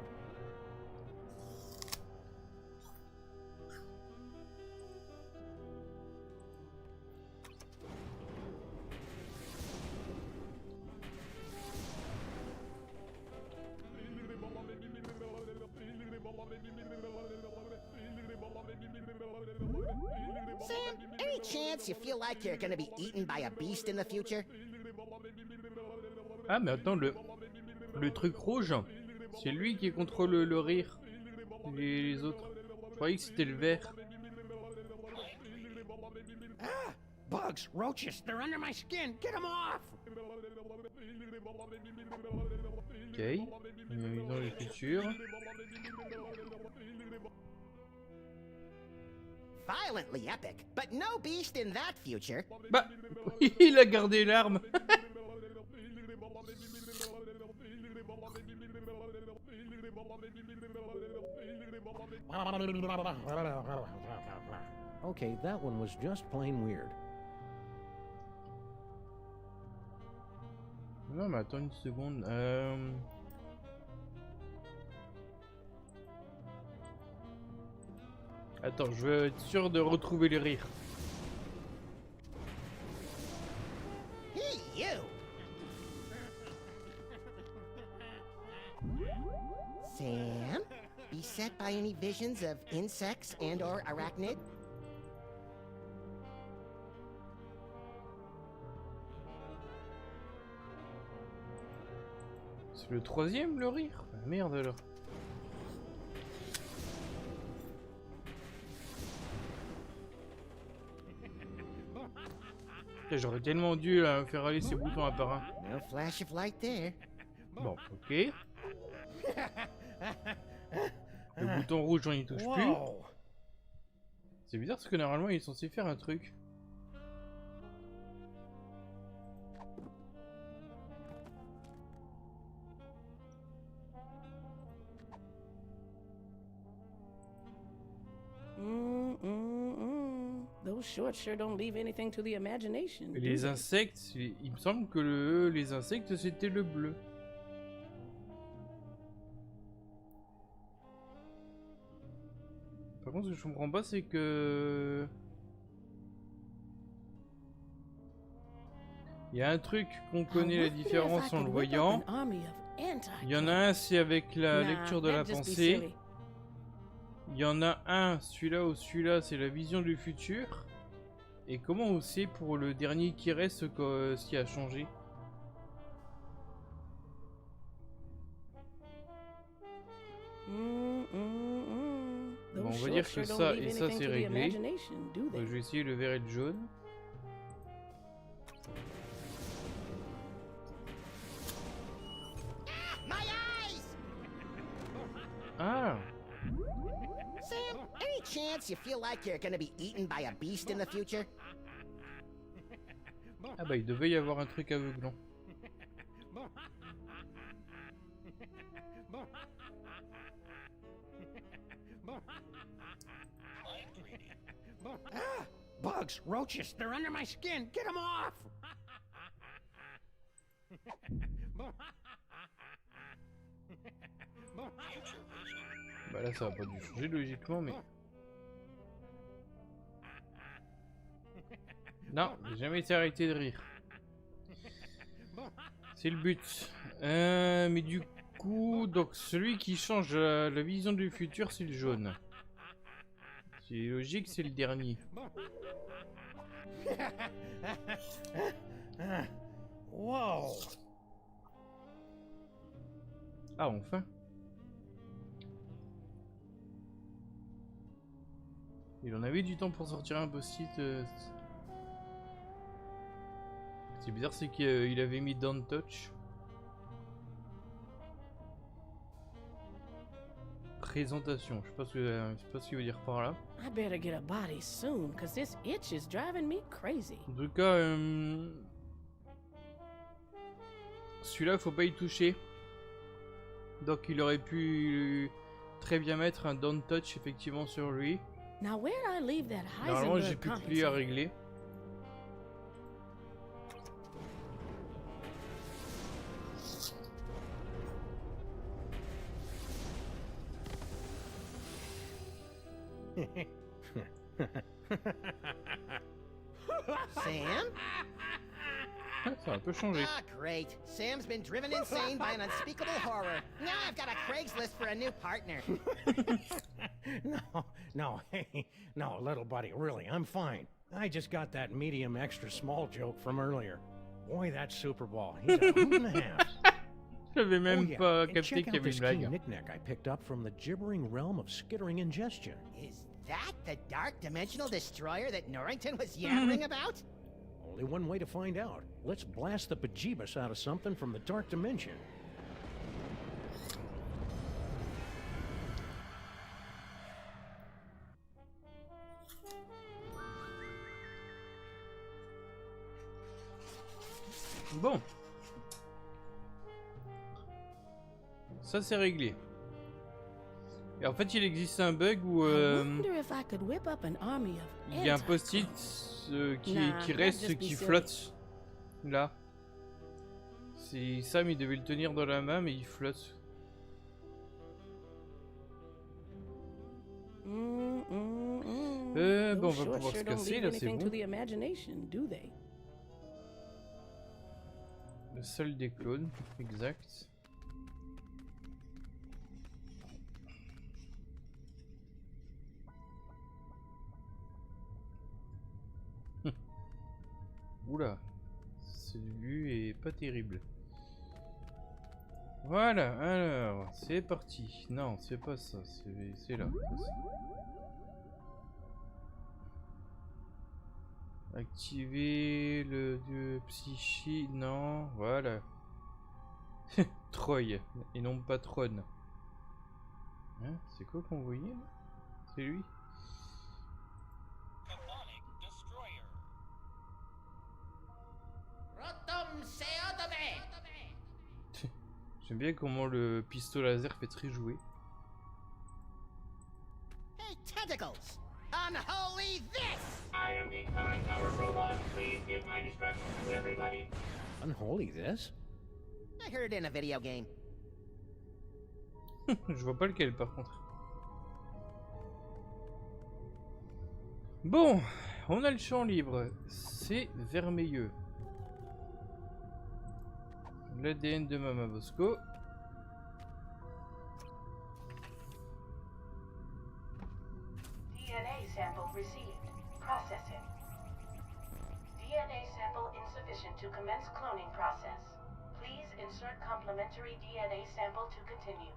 Sam, any chance you feel like you're gonna be eaten by a beast in the future? Ah mais attends, le truc rouge, c'est lui qui contrôle le rire. Les autres. Je croyais que c'était le vert. Bugs, roaches, they're under my skin. Get them off! Ok. Dans l'écriture. Violently epic, but no beast in that future. Bah, il a gardé l'arme. Okay, that one was just plain weird. Non mais attends une seconde. Attends, je veux être sûr de retrouver les rires. Hey, you! Sam, beset by any visions of insects and or arachnid? C'est le troisième, le rire? Ah, merde alors. J'aurais tellement dû faire aller ces boutons un par un. No flash of light there. Bon, ok. Le bouton rouge, on y touche plus. C'est bizarre parce que normalement il est censé faire un truc. Those shorts sure don't leave anything to the imagination. Et les insectes, il me semble que les insectes c'était le bleu. Par contre, ce que je comprends pas, c'est que il y a un truc qu'on connaît la différence en le voyant. Il y en a un, c'est avec la lecture de la pensée. Il y en a un, celui-là ou celui-là, c'est la vision du futur. Et comment on sait pour le dernier qui reste ce qui a changé? Bon, on va dire que ça et ça c'est réglé. Donc, je vais essayer le vert et le jaune. My eyes! Ah! Sam, any chance you feel like you're gonna be eaten by a beast in the future? Ah bah il devait y avoir un truc aveuglant. Ah, bugs, roaches, they're under my skin. Get them off! Bah là ça va pas dû changer logiquement mais... Non, j'ai jamais été arrêté de rire. C'est le but. Mais du coup, donc celui qui change la vision du futur, c'est le jaune. C'est logique, c'est le dernier. Wow. Ah, enfin. Il en avait du temps pour sortir un post-it. C'est bizarre, c'est qu'il avait mis Don't Touch. Présentation, je sais pas ce qu'il veut dire par là. I better get a body soon, cause this itch is driving me crazy. En tout cas, celui-là, faut pas y toucher. Donc il aurait pu très bien mettre un Don't Touch effectivement sur lui. Now where'd I leave that Normalement, j'ai Heisenberg plus que lui à régler. Sam? Ça a un peu changé. Ah, great. Sam's been driven insane by an unspeakable horror. Now I've got a Craigslist for a new partner. No, little buddy, really, I'm fine. I just got that medium extra small joke from earlier. Boy, that Super Ball, he's a hoot and a half. J'avais même pas and capté check qu'il y out avait this une key blague. knick-knack I picked up from the gibbering realm of skittering ingestion. Is that the dark dimensional destroyer that Norrington was yammering about? Only one way to find out. Let's blast the bejeebus out of something from the dark dimension. Bon. Ça c'est réglé. Et en fait il existe un bug où il y a un post-it qui reste, qui flotte. Là. C'est Sam, il devait le tenir dans la main mais il flotte. Bon, on va pouvoir se casser là, c'est bon. Le seul des clones, exact. Oula, celui est pas terrible. Voilà, alors, c'est parti. Non, c'est pas ça, c'est là. Activer le psychi, non, voilà. Troy, et non patronne. Hein, c'est quoi qu'on voyait là? C'est lui? J'aime bien comment le pistolet laser fait très jouer. Hey, tentacles! Unholy this! I am the current tower robot. Please give my instructions to everybody. Unholy this? I heard it in a video game. Je vois pas lequel par contre. Bon, on a le champ libre. C'est vermeilleux. L'ADN de Mama Bosco. DNA sample received. Processing. DNA sample insufficient to commence cloning process. Please insert complementary DNA sample to continue.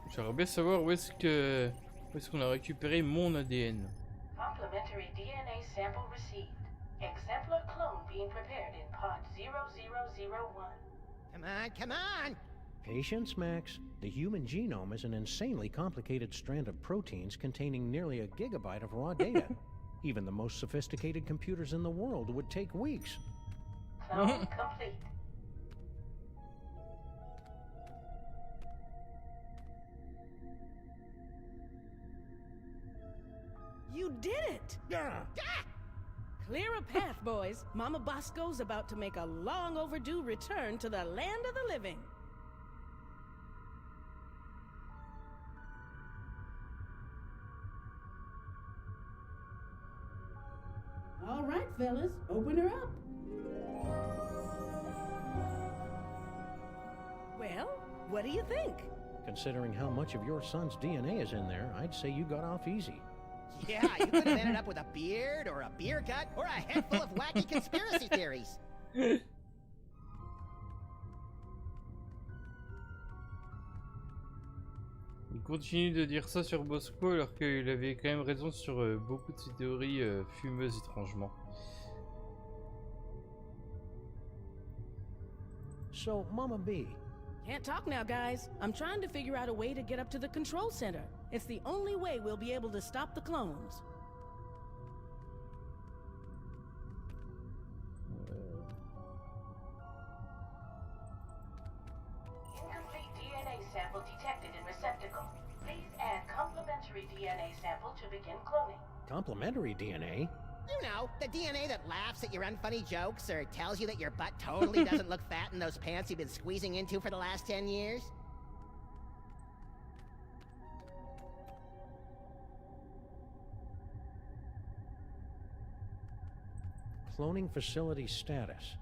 J'aimerais bien savoir où est-ce qu'on a récupéré mon ADN. Complementary complementary DNA sample received. Exemplar clone being prepared in pod 0001. Come on, come on! Patience, Max. The human genome is an insanely complicated strand of proteins containing nearly a gigabyte of raw data. Even the most sophisticated computers in the world would take weeks. Clone complete. You did it! Yeah. Clear a path, boys. Mama Bosco's about to make a long overdue return to the land of the living. All right, fellas, open her up. Well, what do you think? Considering how much of your son's DNA is in there, I'd say you got off easy. Yeah, you could have ended up with a beard, or a beer gut, or a head full of wacky conspiracy theories. Il continue de dire ça sur Bosco alors qu'il avait quand même raison sur beaucoup de ses théories fumeuses étrangement. So, Mama B. Can't talk now, guys. I'm trying to figure out a way to get up to the control center. It's the only way we'll be able to stop the clones. Incomplete DNA sample detected in receptacle. Please add complementary DNA sample to begin cloning. Complementary DNA? You know, the DNA that laughs at your unfunny jokes or tells you that your butt totally doesn't look fat in those pants you've been squeezing into for the last 10 years. Cloning facility status.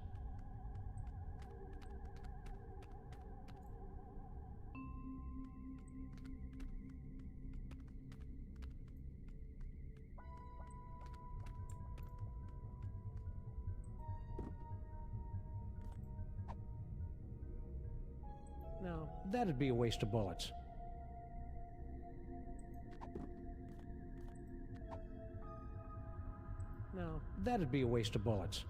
Now, that'd be a waste of bullets. No, that'd be a waste of bullets.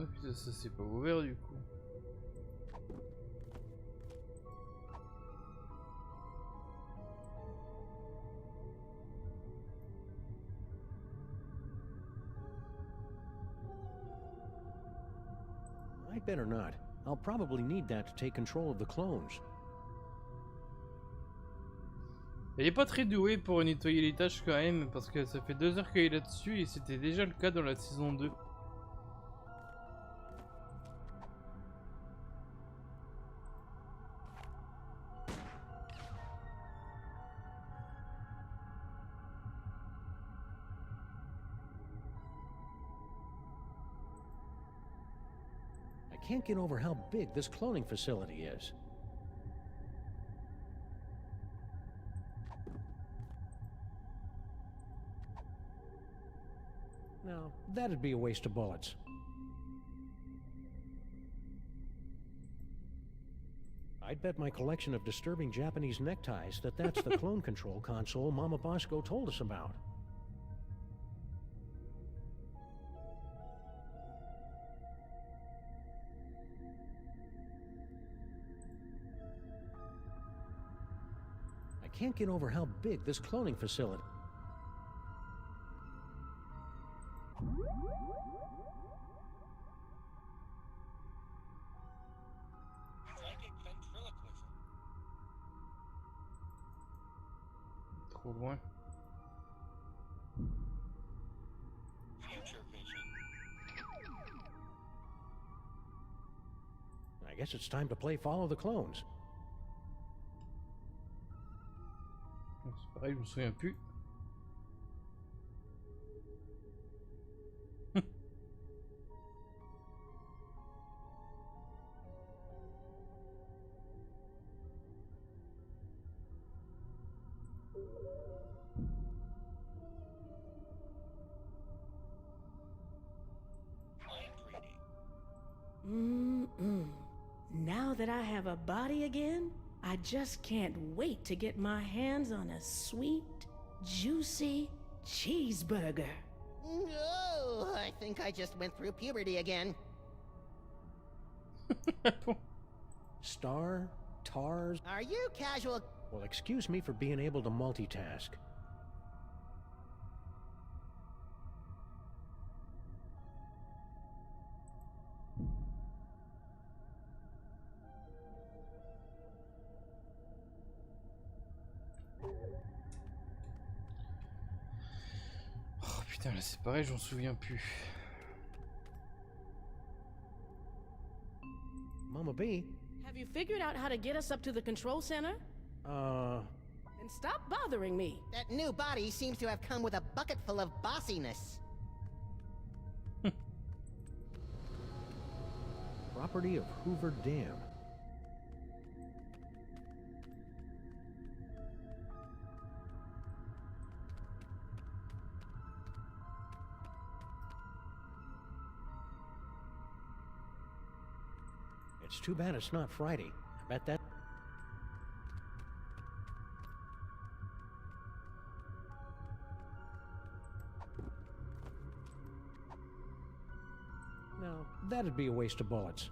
Oh putain, ça c'est pas ouvert du coup. I'd better not. I'll probably need that to take control of the clones. Il est pas très doué pour nettoyer les tâches quand même, parce que ça fait 2 heures qu'il est là-dessus et c'était déjà le cas dans la saison 2. I can't get over how big this cloning facility is. No, that'd be a waste of bullets. I'd bet my collection of disturbing Japanese neckties that that's the clone control console Mama Bosco told us about. I can't get over how big this cloning facility. Trop loin. I guess it's time to play Follow the Clones. C'est pareil, je me souviens plus. Now that I have a body again, I just can't wait to get my hands on a sweet, juicy cheeseburger. Oh, I think I just went through puberty again. Star? Tars? Are you casual? Well, excuse me for being able to multitask. Oh putain, là c'est pareil, je m'en souviens plus. Mama B? Have you figured out how to get us up to the control center? And stop bothering me. That new body seems to have come with a bucket full of bossiness. Property of Hoover Dam. It's too bad it's not Friday. I bet that... No, that'd be a waste of bullets.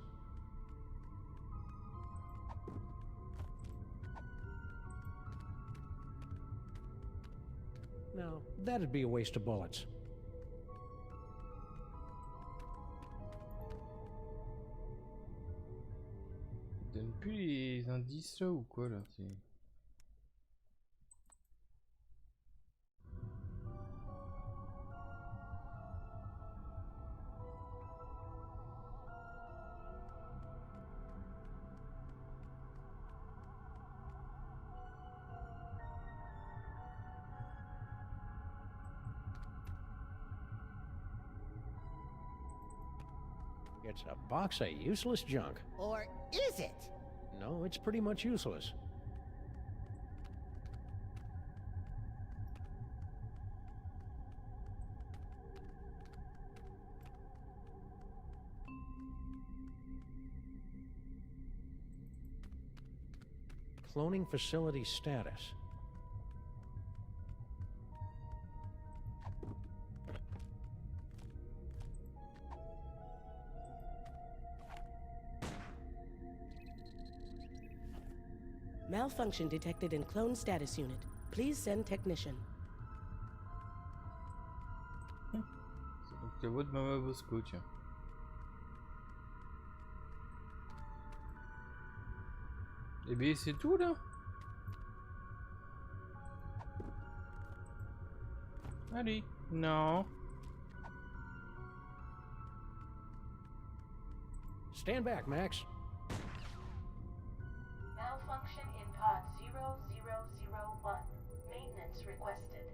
No, that'd be a waste of bullets. Donne plus les indices là ou quoi là? It's a box of useless junk. Or is it? No, it's pretty much useless. Cloning facility status. Malfunction detected in clone status unit. Please send technician. C'est donc la voix de Mama Bosco, tiens. Eh bien c'est tout là. Allez, non. Stand back, Max. Malfunction in pod 0001. Maintenance requested.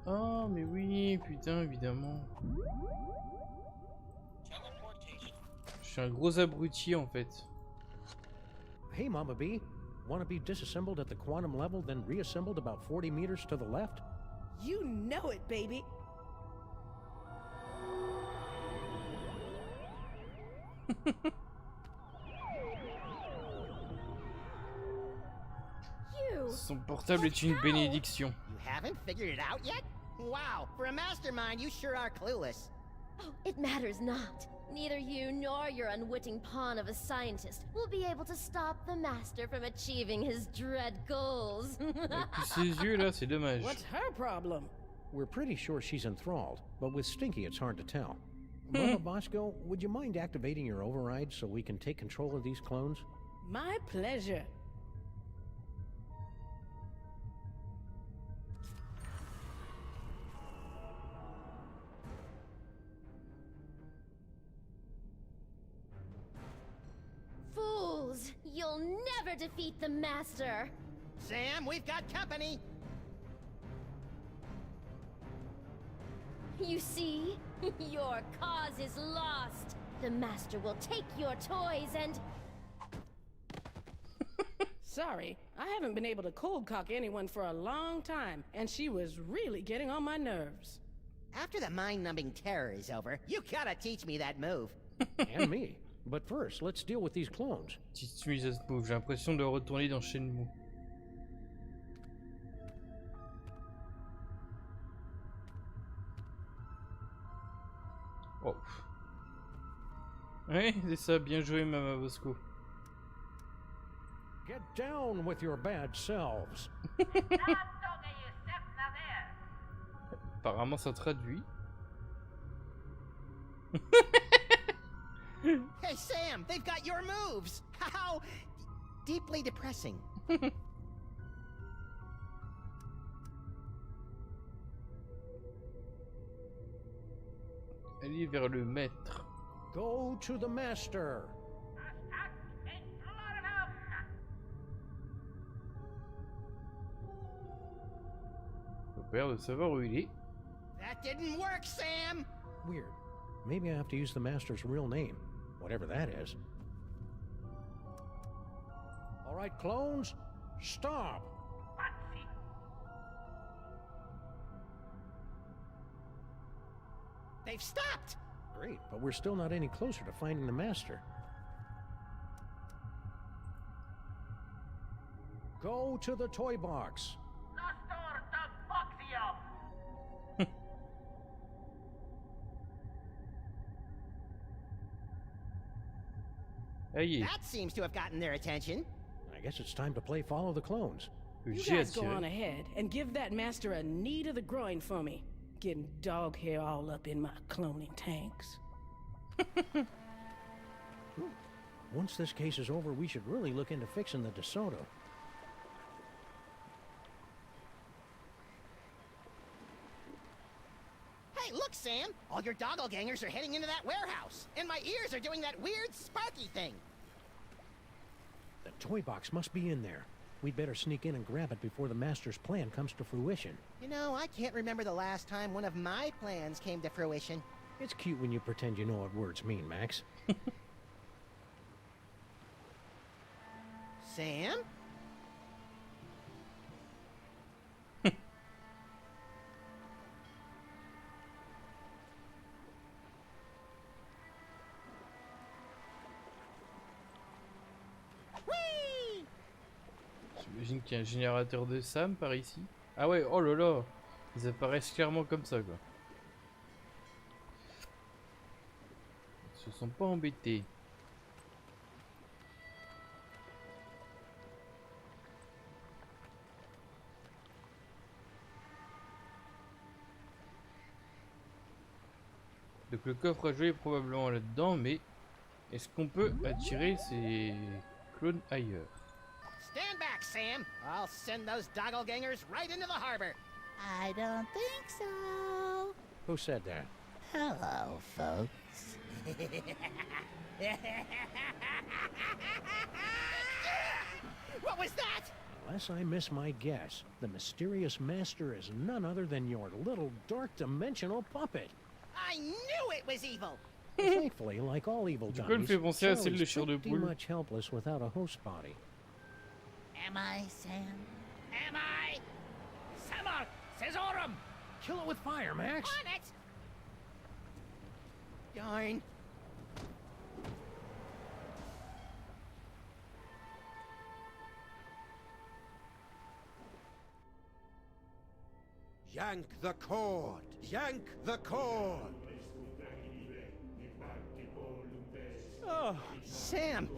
Oh mais oui, putain, évidemment. Je suis un gros abruti en fait. Hey, Mama B. Want to be disassembled at the quantum level, then reassembled about 40 meters to the left? You know it, baby. Son portable est une bénédiction. You haven't figured it out yet? Wow, for a mastermind, you sure are clueless. Oh, it matters not. Neither you nor your unwitting pawn of a scientist will be able to stop the master from achieving his dread goals. Avec tous ces yeux là, c'est dommage. What's her problem? We're pretty sure she's enthralled, but with Stinky it's hard to tell. Mama Bosco, would you mind activating your override so we can take control of these clones? My pleasure. Fools! You'll never defeat the master! Sam, we've got company! You see? Your cause is lost! The master will take your toys and... Sorry, I haven't been able to cold cock anyone for a long time, and she was really getting on my nerves. After the mind-numbing terror is over, you gotta teach me that move. And me. But first, let's deal with these clones. Petite mise à ce move, j'ai l'impression de retourner dans Shenmue. Oh. Ouais, c'est ça, bien joué, Mama Bosco. Get down with your bad selves. Apparemment, ça traduit. Hey, Sam, they've got your moves! How deeply depressing. Allez vers le maître. Go to the master. Faut perdre de savoir où il est. That didn't work, Sam! Weird. Maybe I have to use the master's real name, whatever that is. All right, clones, stop. They've stopped! Great, but we're still not any closer to finding the master. Go to the toy box. That seems to have gotten their attention. I guess it's time to play Follow the Clones. You guys go on ahead and give that master a knee to the groin for me. Getting dog hair all up in my cloning tanks. Once this case is over, we should really look into fixing the DeSoto. Hey, look, Sam! All your doppelgangers are heading into that warehouse, and my ears are doing that weird sparky thing. The toy box must be in there. We'd better sneak in and grab it before the master's plan comes to fruition. You know, I can't remember the last time one of my plans came to fruition. It's cute when you pretend you know what words mean, Max. Sam? J'imagine qu'il y a un générateur de Sam par ici. Ah ouais, oh là là, ils apparaissent clairement comme ça quoi. Ils se sont pas embêtés. Donc le coffre à jouer est probablement là-dedans, mais est-ce qu'on peut attirer ces clones ailleurs? Stand back, Sam! I'll send those doppelgangers right into the harbor. I don't think so. Who said that? Hello, folks. What was that? Unless I miss my guess, the mysterious master is none other than your little dark dimensional puppet. I knew it was evil! Thankfully, like all evil Du coup, elle me dummies, fait penser à celle de Charlie's chair de pretty poule. much helpless without a host body. Am I, Sam? Am I? Samar! Saisorum! Kill it with fire, Max! On it! Darn. Yank the cord! Yank the cord! Oh, Sam.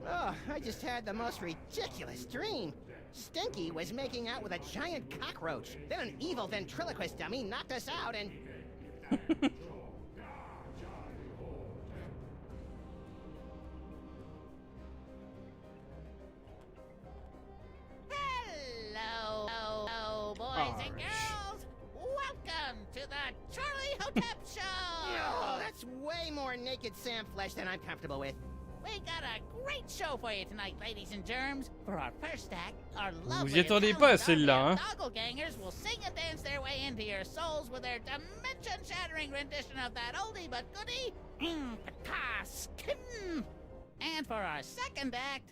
Oh, I just had the most ridiculous dream. Stinky was making out with a giant cockroach. Then an evil ventriloquist dummy knocked us out and... Hello, boys and girls. Welcome to the Charlie Hotep Show. Oh, that's way more naked Sam flesh than I'm comfortable with. We got a great show for you tonight, ladies and germs. For our first act, our Vous y attendez pas à celle-là, hein? doppelgangers will sing and dance their way into your souls with their dimension-shattering rendition of that oldie but goodie, Patas. And for our second act,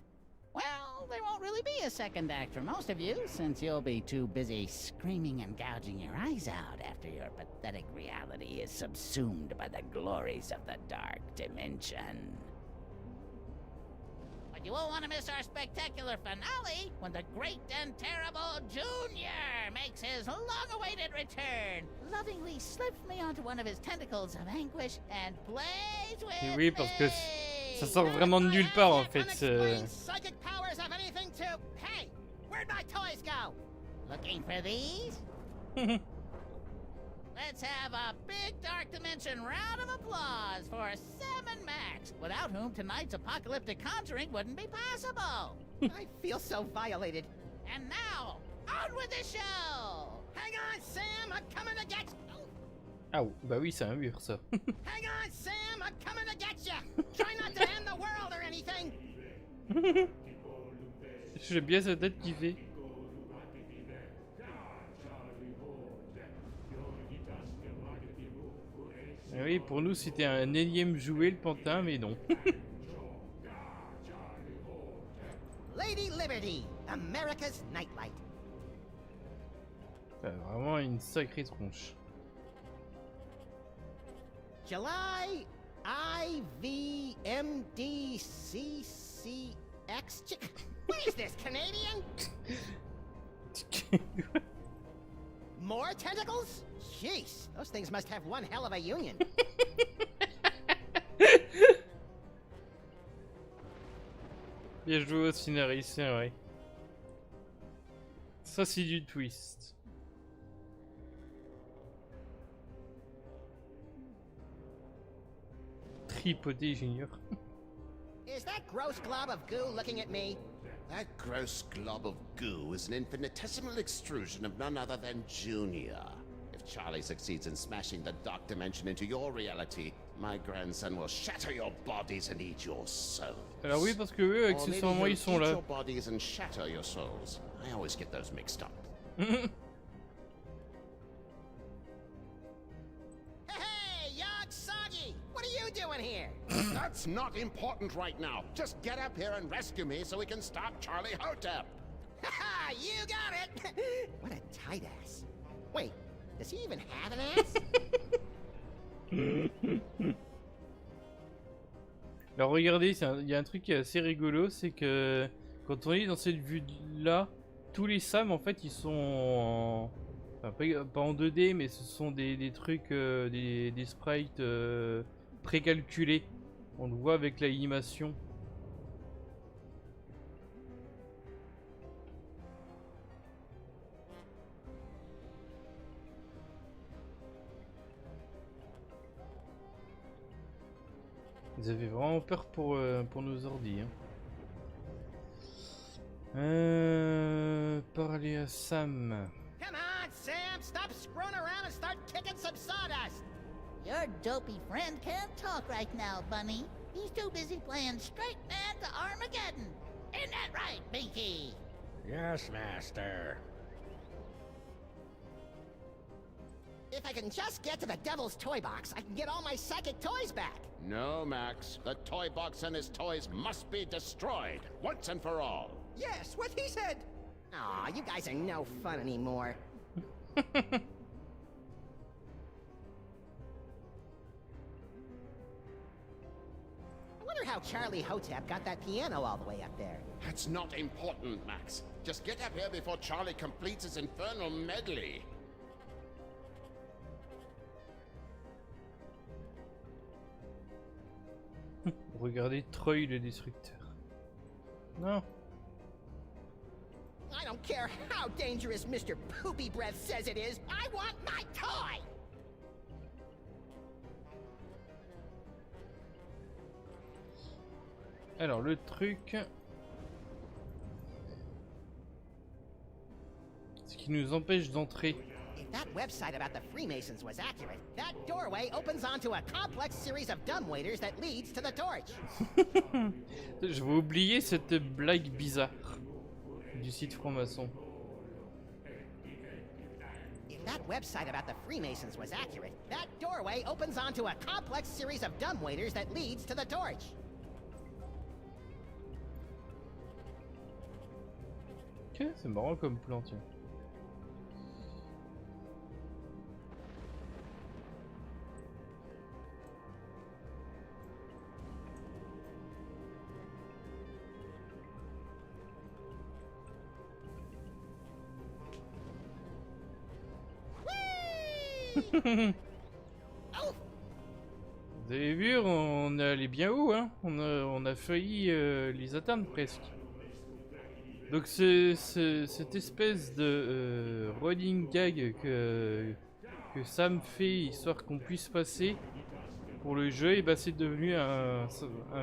Well, there won't really be a second act for most of you, since you'll be too busy screaming and gouging your eyes out after your pathetic reality is subsumed by the glories of the dark dimension. But you won't want to miss our spectacular finale when the great and terrible Junior makes his long-awaited return, lovingly slips me onto one of his tentacles of anguish and plays with Et oui, parce que ça sort vraiment de nulle part en fait. Psychic powers have anything to... Hey, where'd my toys go? Looking for these? Let's have a big Dark Dimension round of applause for Sam and Max, without whom tonight's apocalyptic conjuring wouldn't be possible. I feel so violated. And now, on with the show! Hang on, Sam, I'm coming to get you. Ah bah oui, c'est un mur ça. Hang on, Sam, I'm coming to get you. Try not to end the world or anything. J'aime bien sa tête qui fait. Ah oui, pour nous c'était un énième jouet le pantin, mais non. Lady Liberty, America's nightlight. Vraiment une sacrée tronche. July IVMDCCX. What is this, Canadian? More tentacles? Jeez, those things must have one hell of a union. Bien joué au scénariste, c'est vrai. Ça c'est du twist. Tripoté Junior. Is that gross glob of goo looking at me? That gross glob of goo is an infinitesimal extrusion of none other than Junior. If Charlie succeeds in smashing the dark dimension into your reality, my grandson will shatter your bodies and eat your souls. Alors oui, parce que eux, accessoirement, ils sont là. Your bodies and shatter your souls. I always get those mixed up. Hey, young soggy! What are you doing here? That's not important right now. Just get up here and rescue me so we can stop Charlie Hotep. Haha, you got it! What a tight ass. Wait, does he even have an ass? Alors regardez, il y a un truc qui est assez rigolo, c'est que quand on est dans cette vue-là, tous les Sam en fait ils sont en... Enfin, pas en 2D, mais ce sont des trucs, des sprites précalculés. On le voit avec l'animation. Ils avaient vraiment peur pour nos ordi. Hein. Parler à Sam. Come on, Sam, stop screwing around and start kicking some sawdust. Your dopey friend can't talk right now, Bunny. He's too busy playing straight man to Armageddon. Isn't that right, Binky? Yes, Master. If I can just get to the devil's toy box, I can get all my psychic toys back. No, Max. The toy box and his toys must be destroyed, once and for all. Yes, what he said. Aw, you guys are no fun anymore. I wonder how Charlie Hotep got that piano all the way up there. That's not important, Max. Just get up here before Charlie completes his infernal medley. Regardez Troy le destructeur. Non. I don't care how dangerous Mr. Poopy Breath says it is. I want my toy! Alors le truc, ce qui nous empêche d'entrer. If that website about the Freemasons was accurate, that doorway opens onto a complex series of dumbwaiters that leads to the torch. Je vais oublier cette blague bizarre du site franc-maçon. If that website about the Freemasons was accurate, that doorway opens onto a complex series of dumbwaiters that leads to the torch. Ok, c'est marrant comme plan, tiens. Vous avez vu, on est allé bien haut, hein. On a failli les atteindre presque. Donc cette espèce de running gag que Sam fait histoire qu'on puisse passer pour le jeu, et bah c'est devenu un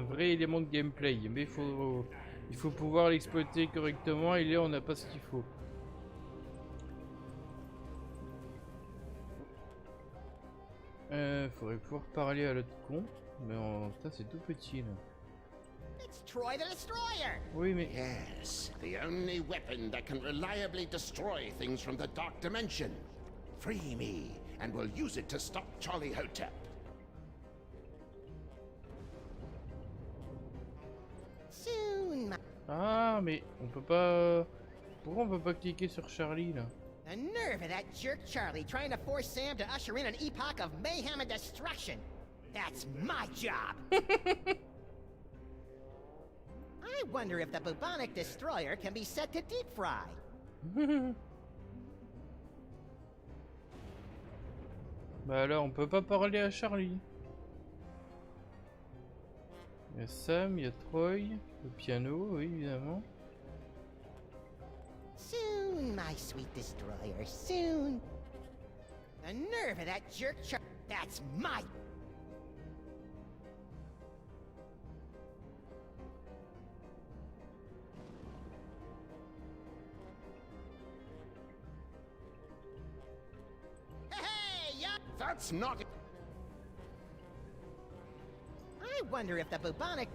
vrai élément de gameplay. Mais il faut pouvoir l'exploiter correctement, et là on n'a pas ce qu'il faut. Faudrait pouvoir parler à l'autre con, mais putain c'est tout petit là. Troy the Destroyer! Oui, mais... Yes, the only weapon that can reliably destroy things from the dark dimension. Free me, and we'll use it to stop Charlie Hotep. Soon, Ah, mais on peut pas... Pourquoi on peut pas cliquer sur Charlie là? The nerve of that jerk Charlie trying to force Sam to usher in an epoch of mayhem and destruction. That's my job! I wonder if the bubonic destroyer can be set to deep fry. Bah là, on peut pas parler à Charlie. Il y a Sam, il y a Troy, le piano, oui, évidemment. Soon, my sweet destroyer, soon. The nerve of that jerk Charlie. That's my... That's not it. I wonder if the bubonic...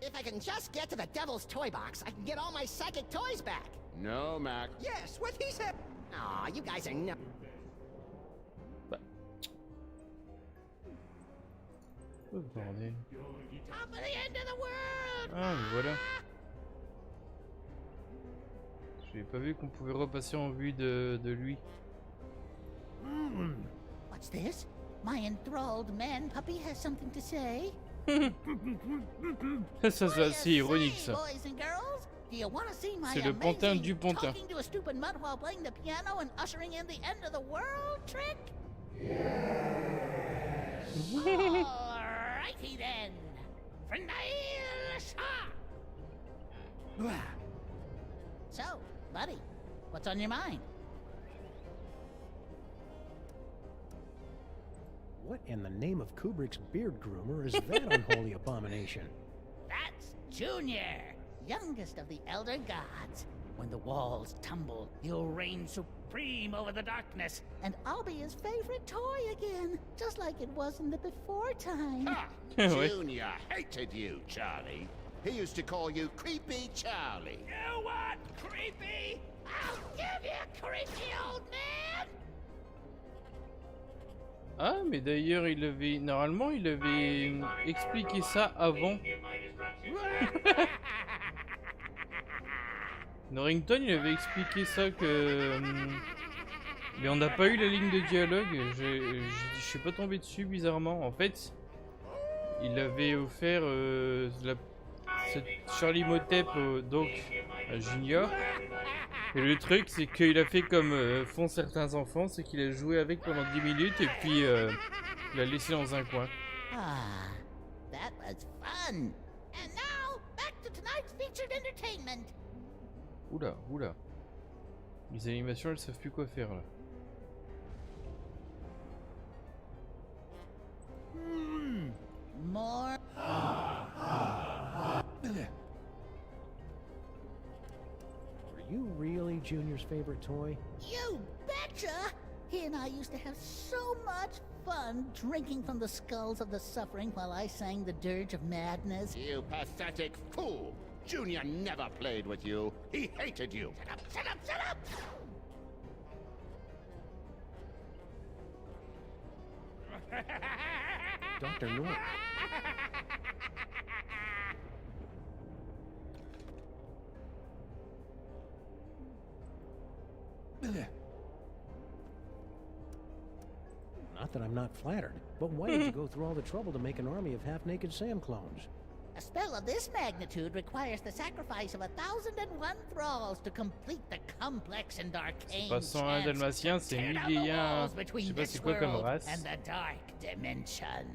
If I can just get to the devil's toy box, I can get all my psychic toys back. No, Mac. Yes, what he said. Aw, you guys are no... Oh, bordel. Top of the end of the world! Ah, mais voilà. J'avais pas vu qu'on pouvait repasser en vue de lui. What's this? My enthralled man puppy has something to say. Ça c'est assez ironique ça. C'est le pantin du pantin. Talking to a stupid mutt while playing the piano and ushering in the end of the world trick? Alrighty then. So, buddy, what's on your mind? What in the name of Kubrick's beard groomer is that unholy abomination? That's Junior, youngest of the Elder Gods. When the walls tumble, he'll reign supreme over the darkness, and I'll be his favorite toy again, just like it was in the before time. Ha! Junior hated you, Charlie. He used to call you Creepy Charlie. You what? Creepy? I'll give you, creepy old man! Ah, mais d'ailleurs, il avait... Normalement, il avait expliqué ça avant. Norrington, il avait expliqué ça que... Mais on n'a pas eu la ligne de dialogue. Je suis pas tombé dessus, bizarrement. En fait, il avait offert cette Charlie Motep donc à Junior. Et le truc, c'est qu'il a fait comme font certains enfants, c'est qu'il a joué avec pendant 10 minutes et puis il l'a laissé dans un coin. Ah, that was fun. And now, back to tonight's featured entertainment. Oula, oula. Les animations, elles savent plus quoi faire là. More. Were you really Junior's favorite toy? You betcha! He and I used to have so much fun drinking from the skulls of the suffering while I sang the dirge of madness. You pathetic fool! Junior never played with you. He hated you. Shut up, shut up, shut up! Dr. North. Not that I'm not flattered, but why did you go through all the trouble to make an army of half-naked Sam clones? A spell of this magnitude requires the sacrifice of 1,001 thralls to complete the complex and arcane Pas sans un dalmatien, c'est ni vieillard. Je sais pas c'est quoi comme race. and the dark dimension.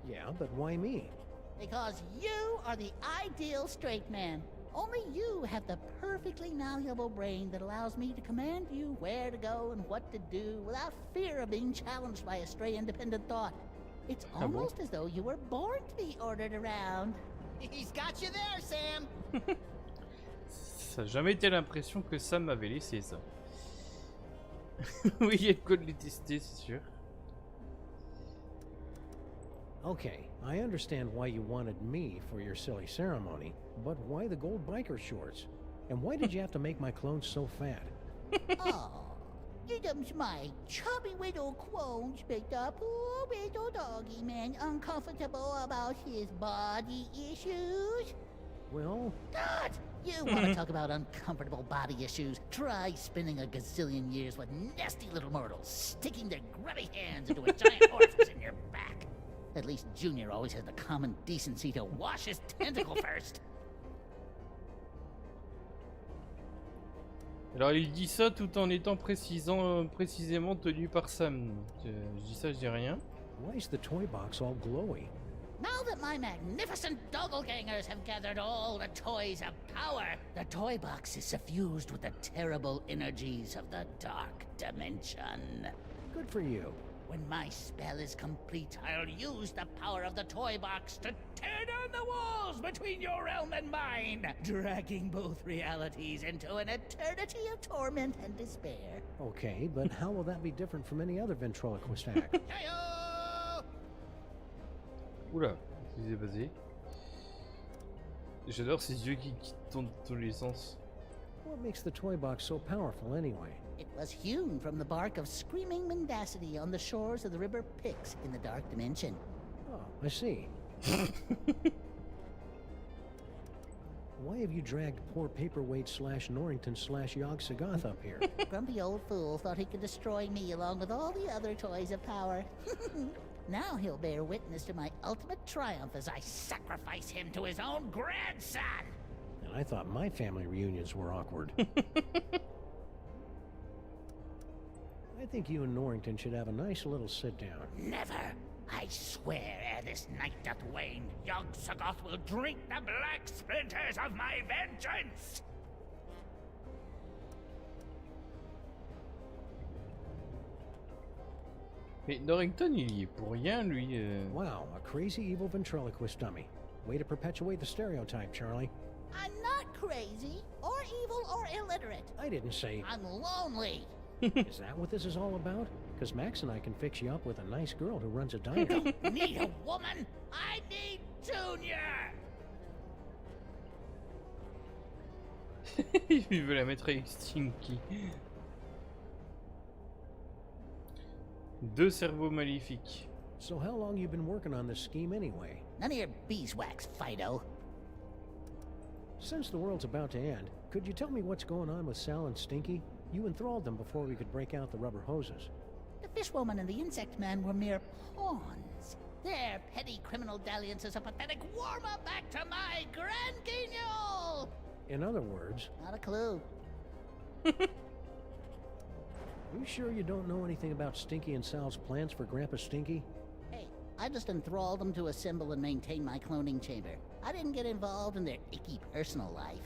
Yeah, but why me? Because you are the ideal straight man. Only you have the perfectly malleable brain that allows me to command you where to go and what to do without fear of being challenged by a stray independent thought. It's almost as though you were born to be ordered around. He's got you there, Sam. Ça n'a jamais été l'impression que Sam m'avait laissé ça. Oui, il y a de quoi de les tester, c'est sûr. Okay, I understand why you wanted me for your silly ceremony, but why the gold biker shorts? And why did you have to make my clones so fat? Oh, Idum's my chubby little clones make the poor little doggy man uncomfortable about his body issues. Well... God! You want to talk about uncomfortable body issues? Try spending a gazillion years with nasty little mortals sticking their grubby hands into a giant orifice in your back. At least Junior always has the common decency to wash his tentacle first. Alors il dit ça tout en étant précisément tenu par Sam. Je dis ça, je dis rien. Why is the toy box all glowy? Now that my magnificent doppelgangers have gathered all the toys of power, the toy box is suffused with the terrible energies of the dark dimension. Good for you. When my spell is complete, I'll use the power of the toy box to tear down the walls between your realm and mine, dragging both realities into an eternity of torment and despair. Okay, but how will that be different from any other ventriloquist act? Oula, qu'est-ce qui s'est passé? J'adore ces yeux qui tournent dans tous les sens. What makes the toy box so powerful anyway? It was hewn from the bark of screaming mendacity on the shores of the river Pyx in the dark dimension. Oh, I see. Why have you dragged poor Paperweight / Norrington / Yogg Sagoth up here? Grumpy old fool thought he could destroy me along with all the other toys of power. Now he'll bear witness to my ultimate triumph as I sacrifice him to his own grandson! And I thought my family reunions were awkward. I think you and Norrington should have a nice little sit-down. Never! I swear, ere this night doth wane, Yogg Sagoth will drink the black splinters of my vengeance! Mais Norrington, il y est pour rien, lui. Wow, a crazy evil ventriloquist dummy. Way to perpetuate the stereotype, Charlie. I'm not crazy, or evil, or illiterate. I didn't say... I'm lonely. Is that what this is all about? Because Max and I can fix you up with a nice girl who runs a diner. I don't need a woman! I need Junior! Il veut la mettre avec Stinky. Deux cerveaux maléfiques. So how long you been working on this scheme anyway? None of your beeswax, Fido. Since the world's about to end, could you tell me what's going on with Sal and Stinky? You enthralled them before we could break out the rubber hoses. The fishwoman and the insect man were mere pawns. Their petty criminal dalliance is a pathetic warm-up back to my grand guignol! In other words... Not a clue. You sure you don't know anything about Stinky and Sal's plans for Grandpa Stinky? Hey, I just enthralled them to assemble and maintain my cloning chamber. I didn't get involved in their icky personal life.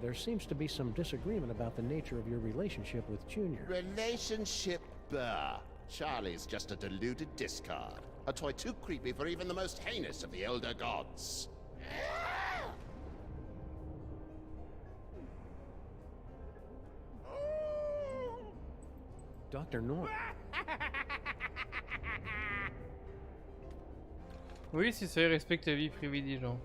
There seems to be some disagreement about the nature of your relationship with Junior. Relationship, bah. Charlie's just a deluded discard. A toy too creepy for even the most heinous of the elder gods. Dr. Norm. Oui, c'est ça, il respecte la vie privée des gens.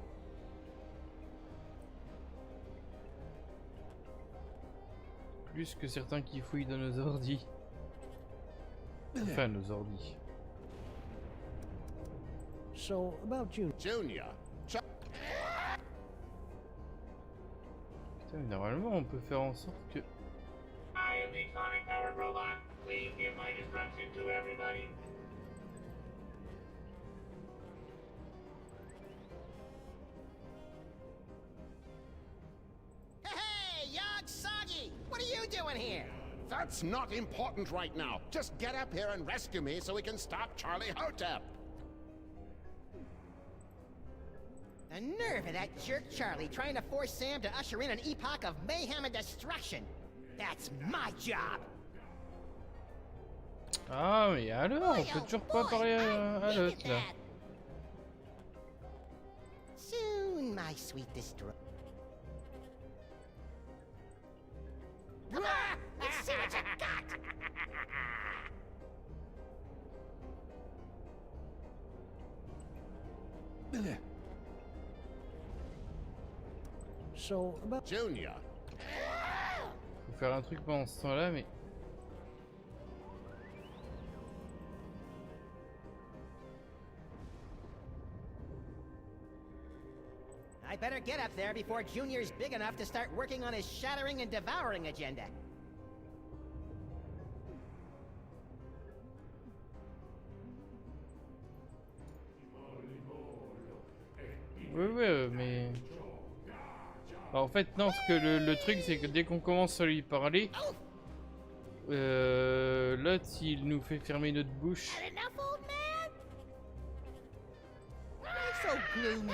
Plus que certains qui fouillent dans nos ordis. Enfin, nos ordis. So, about Junior. Junior? Normalement, on peut faire en sorte que... I am the sonic-powered robot. Please give my instruction to everybody. Hey, young Soggy! What are you doing here? That's not important right now. Just get up here and rescue me so we can stop Charlie Hotep. The nerve of that jerk Charlie trying to force Sam to usher in an epoch of mayhem and destruction. That's my job. Ah, mais alors, on peut toujours pas parler à l'autre, là. Soon, my sweet destroyer. Come on, let's see what you got. So, about Junior. Faut faire un truc pendant ce temps-là, mais... I better get up there before Junior's big enough to start working on his shattering and devouring agenda. Oui, mais... Alors, en fait, non, parce que le truc, c'est que dès qu'on commence à lui parler... l'autre, il nous fait fermer notre bouche. Enough, old man? Why so gloomy?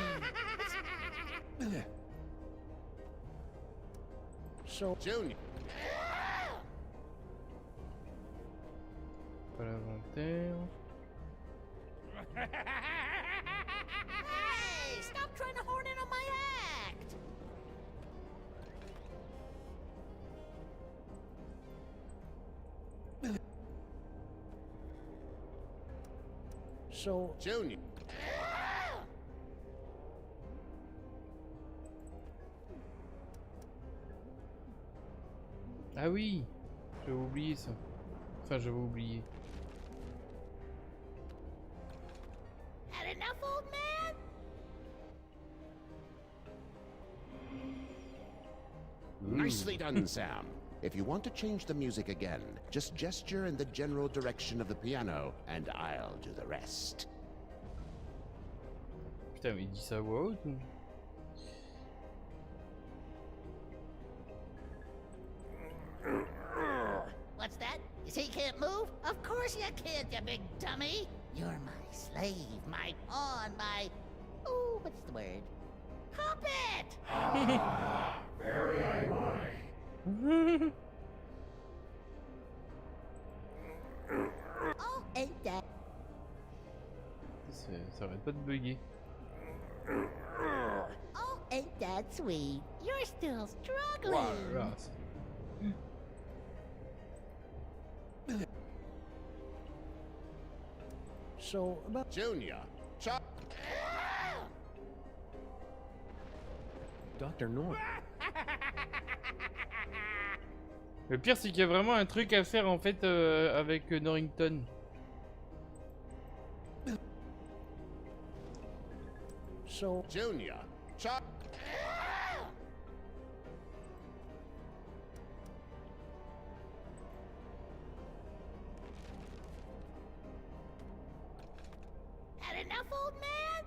So, Junior. Pas l'inventaire. Hey, stop trying to horn in on my act! So, Junior. Ah oui, j'avais oublié ça. Enfin, j'avais oublié. Had enough, old man? Nicely done, Sam. If you want to change the music again, just gesture in the general direction of the piano, and I'll do the rest. Putain, mais il dit ça à voix haute ou... What's that? You say you can't move? Of course you can't, you big dummy! You're my slave, my pawn, my... Ooh, what's the word? Puppet! Very ironic. Oh, ain't that... Ça arrête pas de bugger. Oh, ain't that sweet? You're still struggling! Voilà. so about Junior. Chop. Dr. Norm. Le pire, c'est qu'il y a vraiment un truc à faire en fait avec Norrington. So, Junior. Chop. Had enough, old man?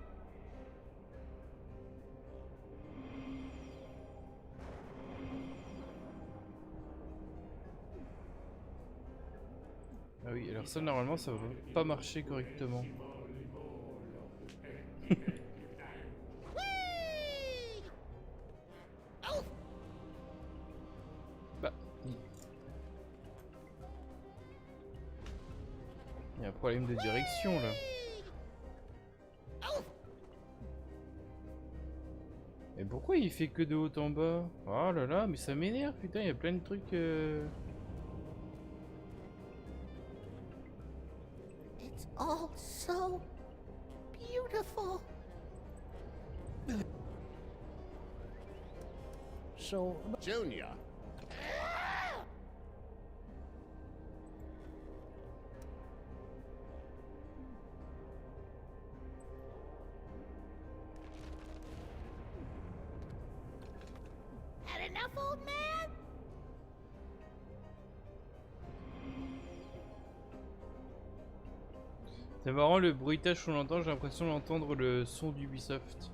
Ah oui, alors ça normalement ça va pas marcher correctement. Bah, il y a un problème de direction là. Mais pourquoi il fait que de haut en bas? Oh là là, mais ça m'énerve, putain, il y a plein de trucs... It's all so beautiful. so Junior. Had enough, old man? C'est marrant le bruitage qu'on entend, j'ai l'impression d'entendre le son d'Ubisoft.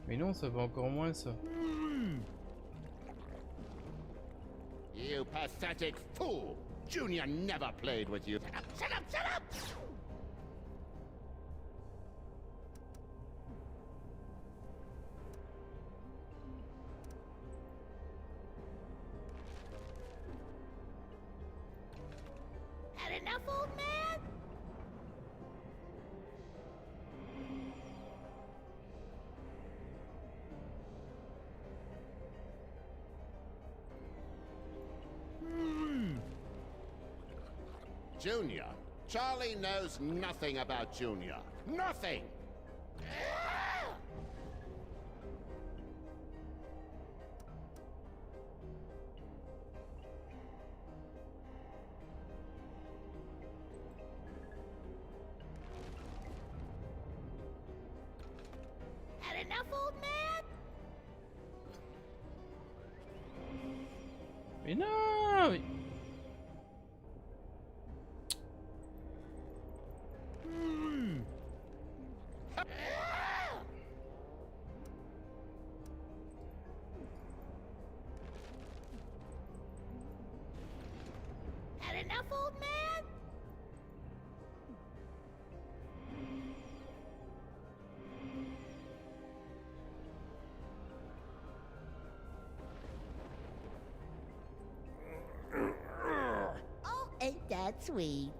Mais non, ça va encore moins ça. You pathetic fool! Junior never played with you. Shut up, shut up! Had enough, old man? Junior? Charlie knows nothing about Junior. Nothing! Had enough, old man? Mais non mais... Had enough, old man? Oh, ain't that sweet?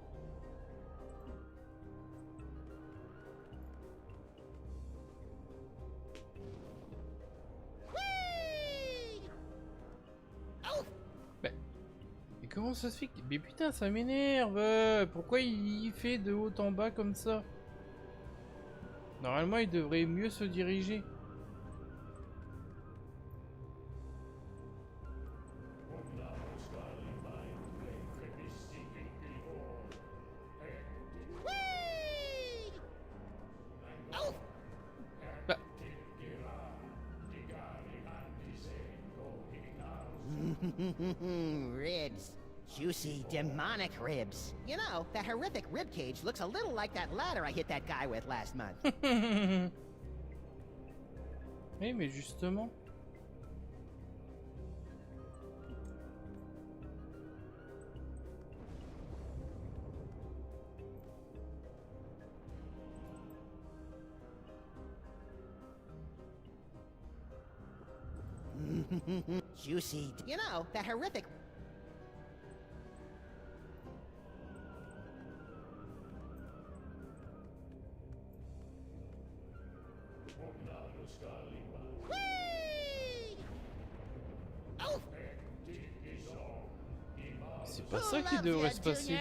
Mais comment ça se fait que... Mais putain, ça m'énerve. Pourquoi il fait de haut en bas comme ça? Normalement, il devrait mieux se diriger. Bah. Ribs. Juicy, demonic ribs. You know, that horrific rib cage looks a little like that ladder I hit that guy with last month. Oui, mais justement. Juicy. You know, that horrific... C'est pas ça qui devrait se passer.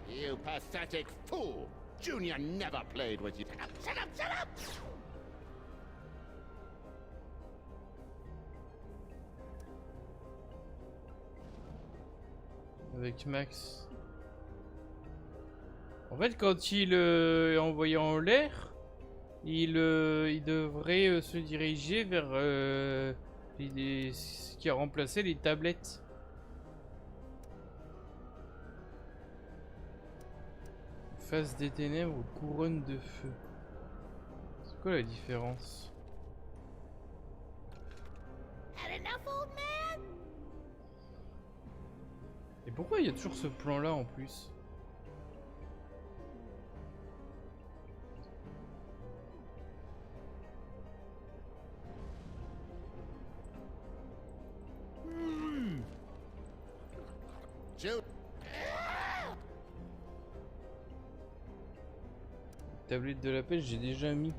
You pathetic fool! Junior never played with you. Shut up, shut up! Avec Max. En fait, quand il est envoyé en l'air, il devrait se diriger vers ce qui a remplacé les tablettes. Face des ténèbres ou couronne de feu. C'est quoi la différence? Had enough, old man? Et pourquoi il y a toujours ce plan là en plus? Tablette de la pêche, j'ai déjà mis.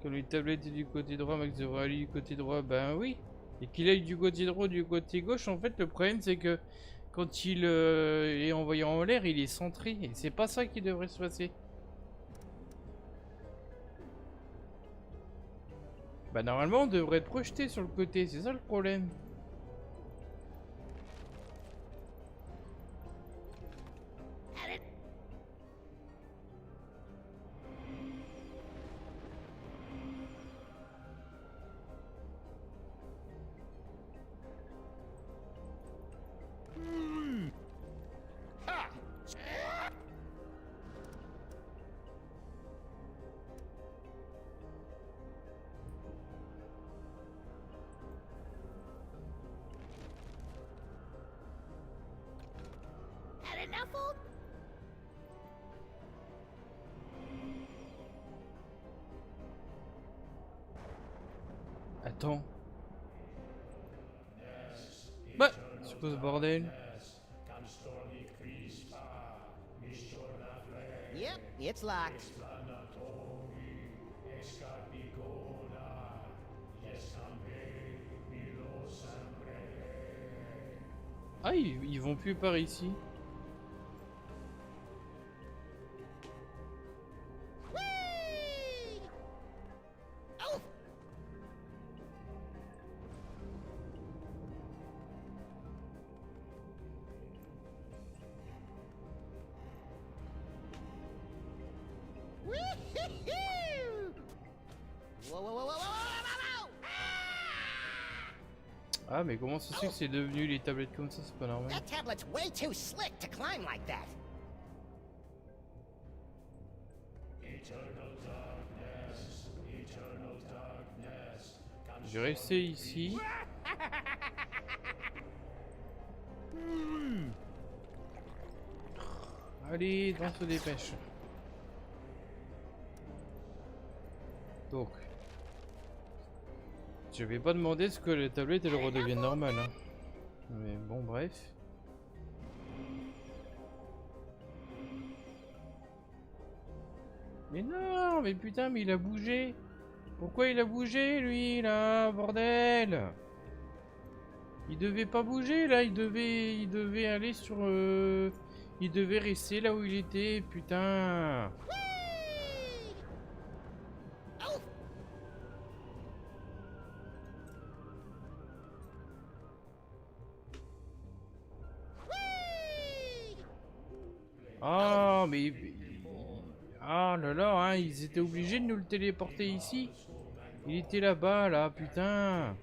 Comme les tablettes du côté droit, Max devrait aller du côté droit, ben oui. Et qu'il aille du côté droit, du côté gauche, en fait, le problème c'est que quand il est envoyé en l'air, il est centré. Et c'est pas ça qui devrait se passer. Bah normalement on devrait être projeté sur le côté, c'est ça le problème. Attends. Bah, c'est quoi ce bordel? Yep, it's locked. Ah, ils vont plus par ici. Ah, mais comment ça se fait que c'est devenu les tablettes comme ça? C'est pas normal. That tablet's way too slick to climb like that. Je vais rester ici. Allez, on se dépêche. Donc, je vais pas demander ce que la tablette elle redevienne normale. Hein. Mais bon, bref. Mais non, mais putain, mais il a bougé. Pourquoi il a bougé lui là, bordel? Il devait pas bouger là, il devait aller sur il devait rester là où il était, putain. Ah, mais ah là là, hein, ils étaient obligés de nous le téléporter ici. Il était là-bas, là, putain.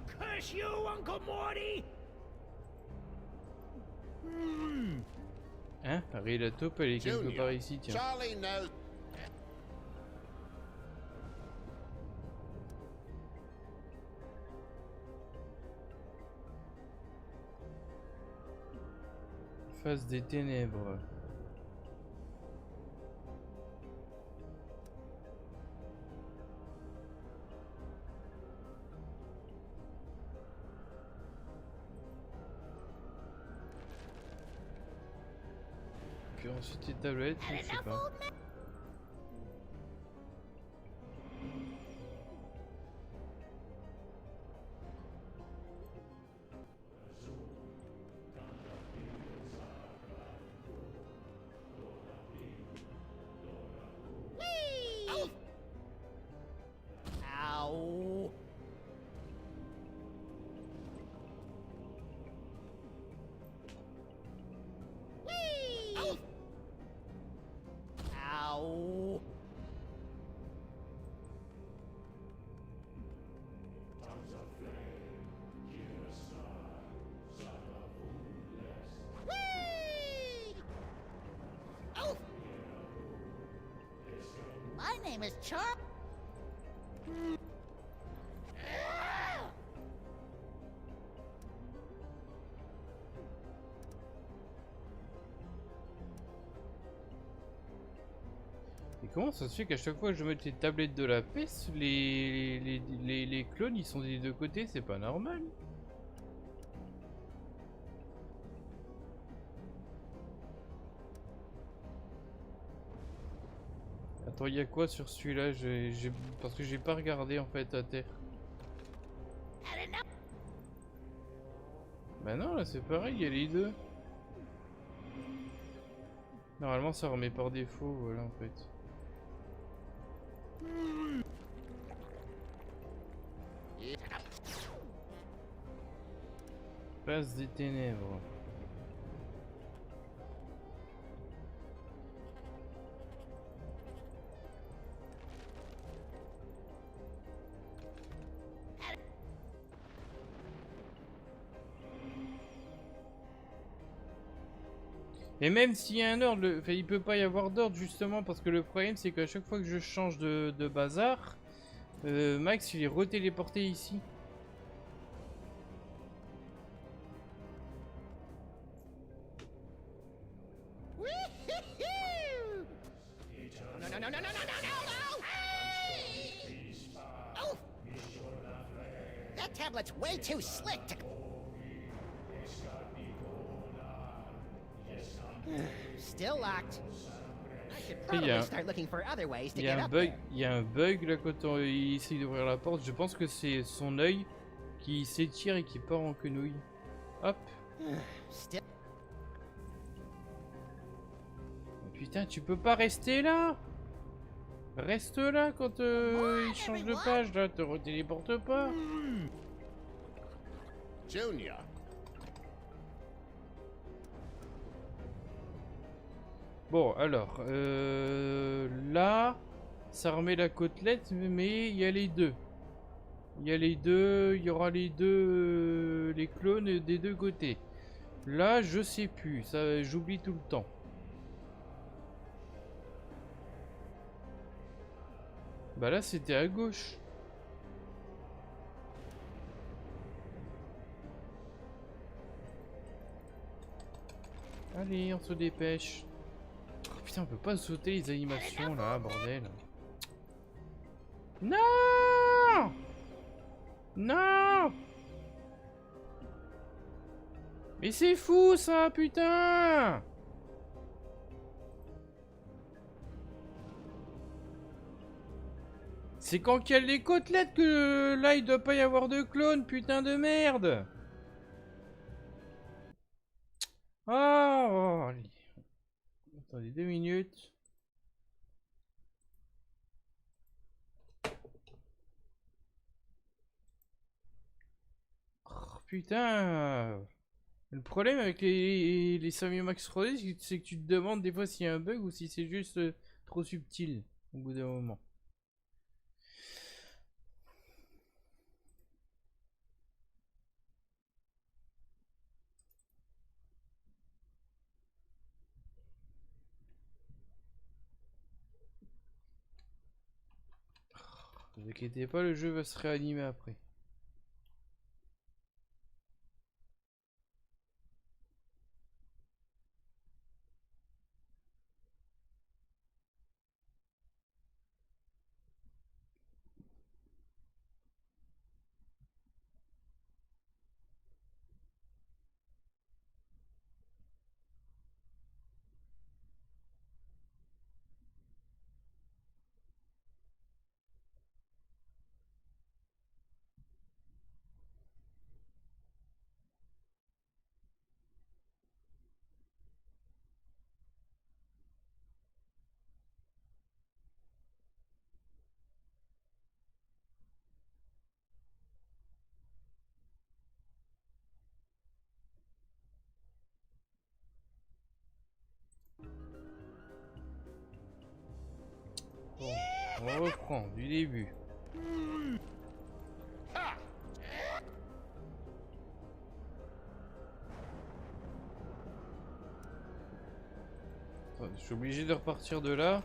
Curse you, Uncle Morty! Hein, Harry la taupe, elle est quelque part ici, tiens. Charlie knows. Face des ténèbres. Puis ensuite les tablettes, je sais pas. Ow. Whee! Ow. Whee! Oh. My name is Char. Et comment ça se fait qu'à chaque fois que je mets les tablettes de la peste, les clones ils sont des deux côtés, c'est pas normal. Attends, il y a quoi sur celui-là? Parce que j'ai pas regardé en fait à terre. Bah non, là c'est pareil, il y a les deux. Normalement ça remet par défaut, voilà en fait. Place des ténèbres. Et même s'il y a un ordre, enfin, il peut pas y avoir d'ordre justement parce que le problème c'est qu'à chaque fois que je change de bazar, Max il est retéléporté ici. No, no, no, no, no, no, no, no! Hey! Oh! That tablet's way too slick to... Still locked. I should probably start looking for other ways to get up there. Il y a un bug là quand il essaye d'ouvrir la porte. Je pense que c'est son œil qui s'étire et qui part en quenouille. Hop. Putain, tu peux pas rester là. Reste là quand il change de page là, te retéléporte pas. Junior. Bon, alors, là, ça remet la côtelette, mais il y a les deux. Il y a les deux, il y aura les deux, les clones des deux côtés. Là, je sais plus, ça, j'oublie tout le temps. Bah là, c'était à gauche. Allez, on se dépêche. Oh, putain, on peut pas sauter les animations là, bordel. Non! Non! Mais c'est fou ça, putain! C'est quand qu'il y a les côtelettes que là il doit pas y avoir de clone, putain de merde! Oh, allez. Attendez 2 minutes. Oh, putain. Le problème avec les Samuel Max 3D, c'est que tu te demandes des fois s'il y a un bug ou si c'est juste trop subtil au bout d'un moment. Ne vous inquiétez pas, le jeu va se réanimer après. Bon, on reprend du début. Attends, je suis obligé de repartir de là.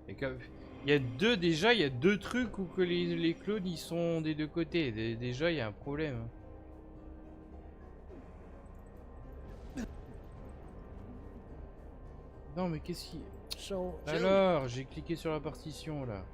Et il y a déjà, il y a deux trucs où que les clones ils sont des deux côtés. Déjà, il y a un problème. Non mais qu'est-ce qui... Alors, j'ai cliqué sur la partition là.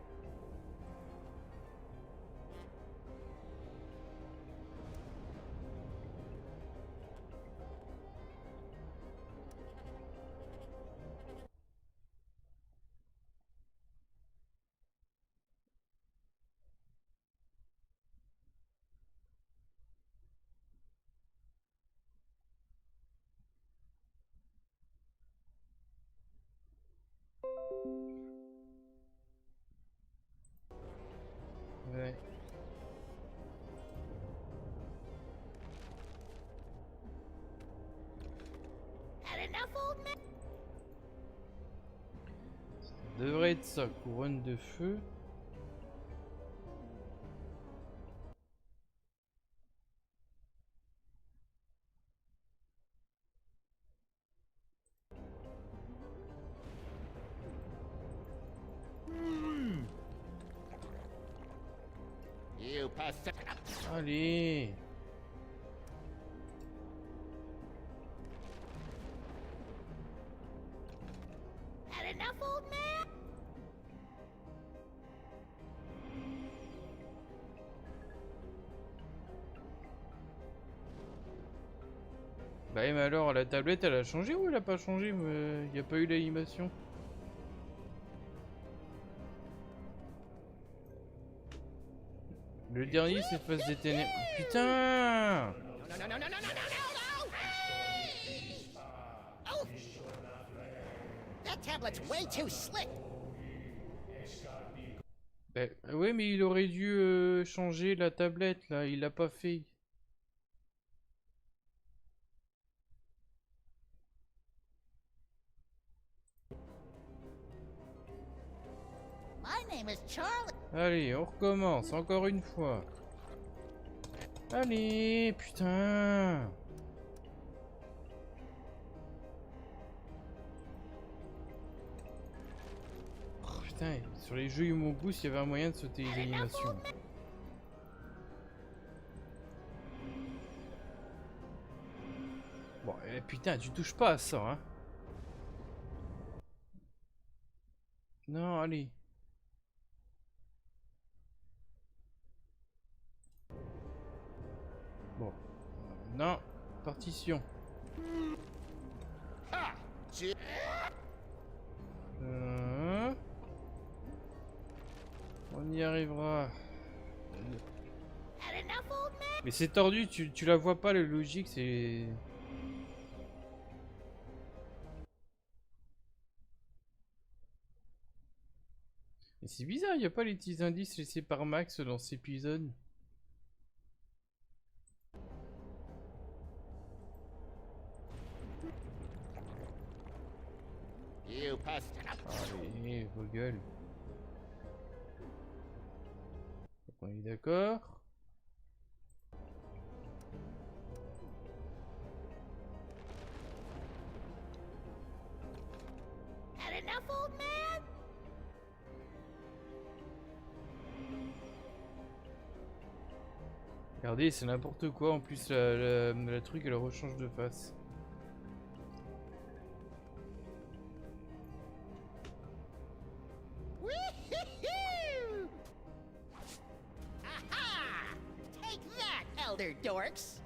Ça devrait être ça, couronne de feu. You pathetic. Allez. Had enough, old man? Bah mais alors la tablette elle a changé ou elle a pas changé? Il n'y a pas eu l'animation. Le dernier c'est face des ténèbres. Putain! Oh! That tablet's way too slick. Bah, ouais mais il aurait dû changer la tablette là, il l'a pas fait. My name is Charlie. Allez, on recommence encore une fois. Allez, putain. Oh, putain, sur les jeux Humour Boost, il y avait un moyen de sauter les animations. Bon, putain, tu touches pas à ça, hein. Non, allez. Bon. Non. Partition. On y arrivera. Mais c'est tordu, tu la vois pas, le logique, c'est... Mais c'est bizarre, il n'y a pas les petits indices laissés par Max dans cet épisode. Allez, vos gueules. On est d'accord. Regardez, c'est n'importe quoi. En plus, la truc, elle rechange de face. Elder dorks.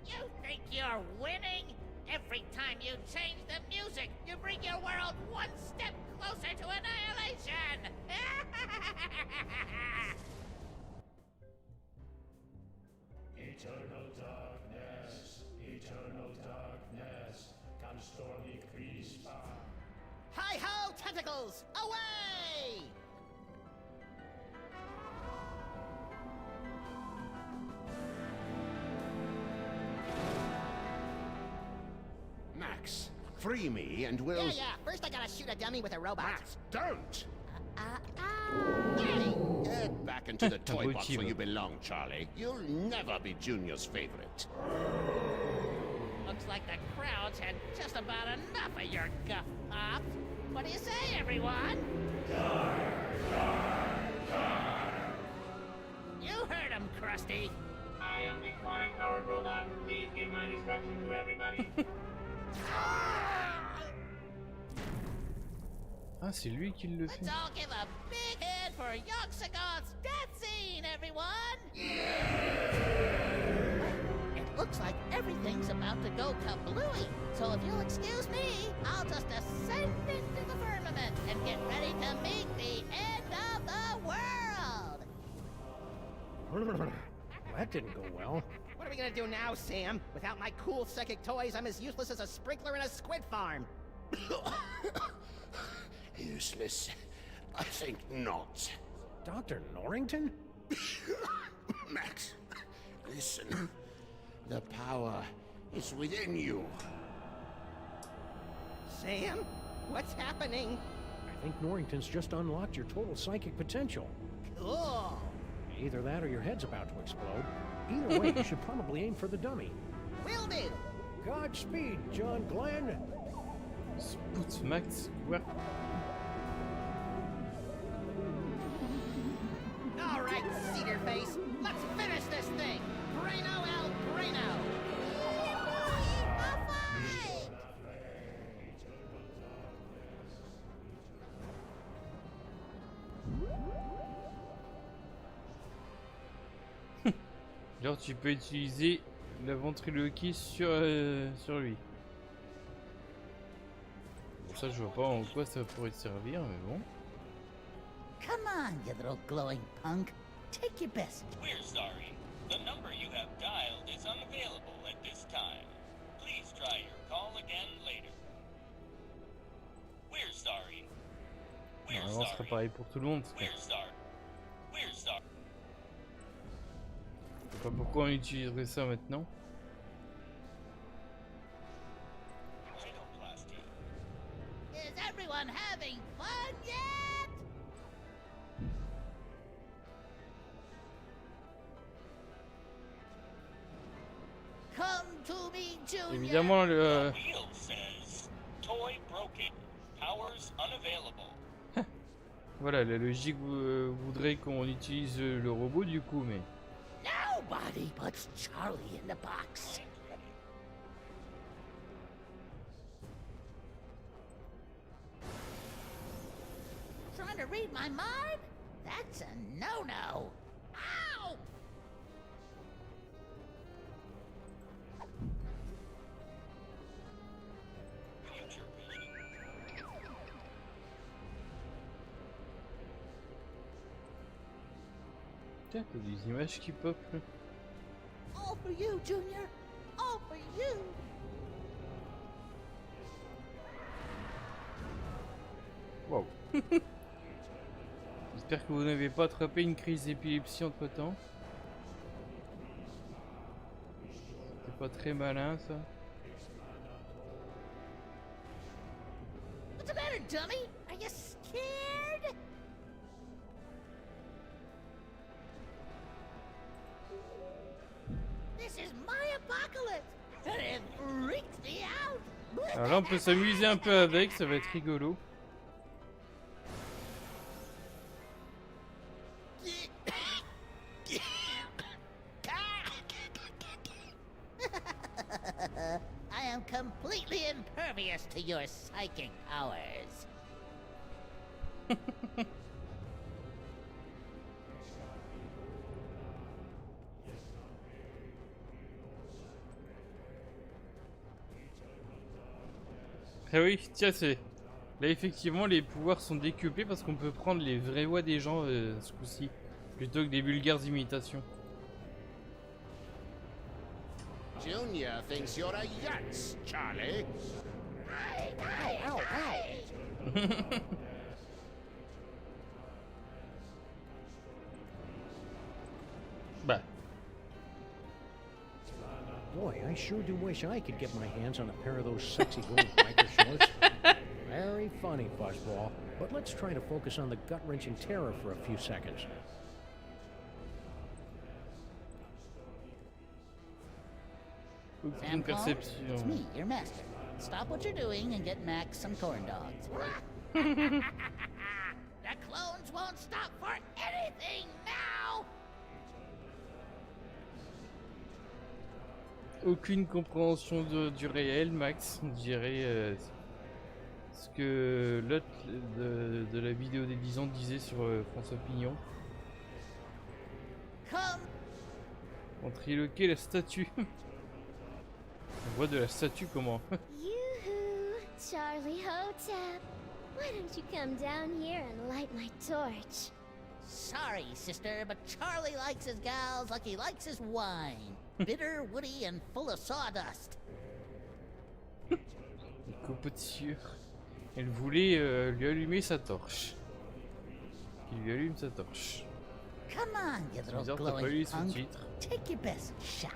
You think you're winning? Every time you change the music, you bring your world one step closer to annihilation! Eternal darkness, come stormy crispa. Hi-ho, tentacles! Away! Max, free me and we'll... Yeah. First I gotta shoot a dummy with a robot. Max, don't! Head back into the toy box where you belong, Charlie. You'll never be Junior's favorite. Looks like the crowd's had just about enough of your guff pops. What do you say, everyone? You heard him, Krusty. I am the chronic powered robot. Please give my instructions to everybody. Ah, c'est lui qui le fait. Let's all give a big hand for Yoxagon's death scene, everyone! It looks like everything's about to go kablooey. So if you'll excuse me, I'll just ascend into the firmament and get ready to meet the end of the world! That didn't go well. What are we gonna do now, Sam? Without my cool psychic toys, I'm as useless as a sprinkler in a squid farm. Useless? I think not. Dr. Norrington? Max, listen. The power is within you. Sam? What's happening? I think Norrington's just unlocked your total psychic potential. Cool. Either that or your head's about to explode. Either way, you should probably aim for the dummy. Will do. Godspeed, John Glenn. Spout Max, quoi? All right, Cedar Face. Let's finish this thing. Braino El Braino. Genre tu peux utiliser la ventriloquie sur lui. Bon, ça je vois pas en quoi ça pourrait te servir, mais bon. Come on, you little glowing punk. Take your best. We're sorry. The number you have dialed is unavailable at this time. Please try your call again later. We're sorry. Normalement, ce sera pareil pour tout le monde. We're sorry. We're sorry. Je sais pas pourquoi on utiliserait ça maintenant. Is everyone having fun yet? Come to me, Junior. Évidemment, le. Wheel says toy broken. Powers unavailable. Voilà, la logique voudrait qu'on utilise le robot du coup, mais. Nobody puts Charlie in the box. Trying to read my mind? That's a no-no. Ow! Tiens, t'as des images qui pop là. All for you, Junior. All for you. Wow. J'espère que vous n'avez pas attrapé une crise d'épilepsie entre temps. C'est pas très malin ça. What's the matter, dummy? Are you scared? This is my apocalypse, and it freaks me out. Alors là on peut s'amuser un peu avec, ça va être rigolo. I am completely impervious to your psychic powers. Ah oui, tiens, c'est... Là, effectivement, les pouvoirs sont décuplés parce qu'on peut prendre les vraies voix des gens ce coup-ci, plutôt que des vulgaires imitations. Junior thinks you're a yutz, Charlie. Ow, ow, ow. Bah. Boy, I sure do wish I could get my hands on a pair of those sexy gold biker shorts. Very funny, Fuzzball. But let's try to focus on the gut-wrenching terror for a few seconds. Aucune perception. It's me, your master. Stop what you're doing and get Max some corn dogs. The clones won't stop for anything now! Aucune compréhension du réel, Max. On dirait ce que l'autre de la vidéo des 10 ans disait sur François Pignon. Ventriloquer la statue. On voit de la statue comment. Yoo-hoo, Charlie Hotep. Why don't you come down here and light my torch? Sorry, sister, but Charlie likes his gals like he likes his wine. Bitter, woody, and full of sawdust. Copoture. Elle voulait lui allumer sa torche. Il lui allume sa torche. Come on, you little Bizarre, t'as pas lu glowing les punk. sous-titres. Take your best shot.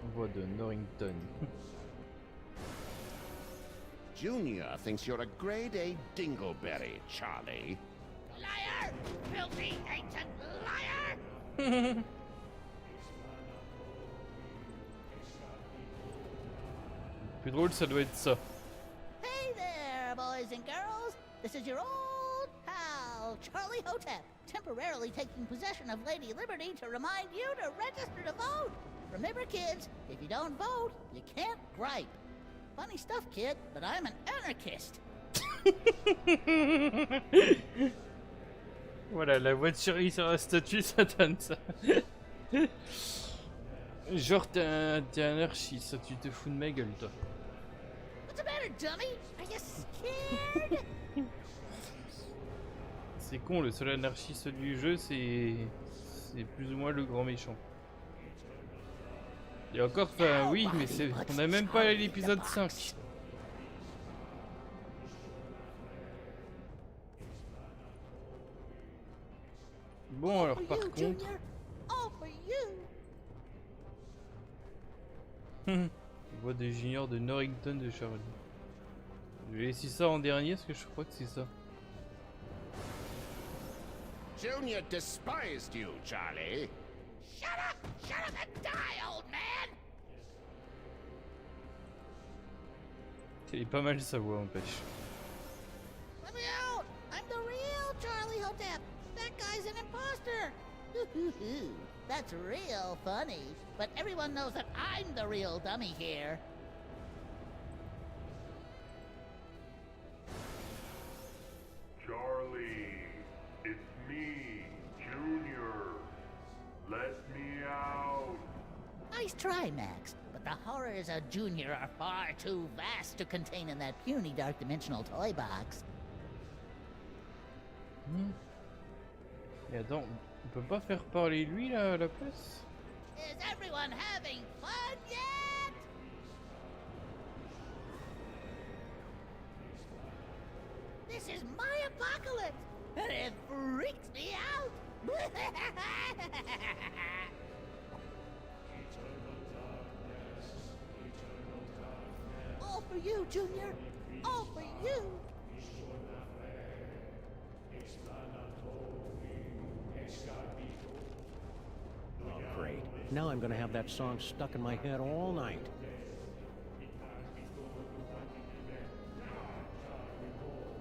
On voit de Norrington. Junior thinks you're a grade A dingleberry, Charlie. Liar! Filthy ancient liar! Plus drôle, ça doit être ça. Hey there, boys and girls. This is your old pal, Charlie Hotep, temporarily taking possession of Lady Liberty to remind you to register to vote. Remember, kids, if you don't vote, you can't gripe. Funny stuff, kid, but I'm an anarchist. Voilà, la voiture sur la statue, ça donne ça. Genre, t'es un anarchiste, tu te fous de ma gueule, toi. What's the matter, dummy? Are you scared? C'est con, le seul anarchiste du jeu, c'est plus ou moins le grand méchant. Et encore, enfin, oui, mais on n'a même pas l'épisode 5. Bon, alors par contre... Voix des juniors de Norrington de Charlie. Je vais laisser ça en dernier parce que je crois que c'est ça. Junior despised you, Charlie. Shut up and die, old man! C'est pas mal sa voix, n'empêche. Let me out! I'm the real Charlie Hotep! That guy's an imposter! That's real funny, but everyone knows that I'm the real dummy here. Charlie, it's me, Junior. Let me out. Nice try, Max, but the horrors of Junior are far too vast to contain in that puny dark dimensional toy box. Et attends, on peut pas faire parler lui là à la place? Is everyone having fun yet? This is my apocalypse, and it freaks me out. All for you, Junior. All for you. Great. Now I'm gonna have that song stuck in my head all night.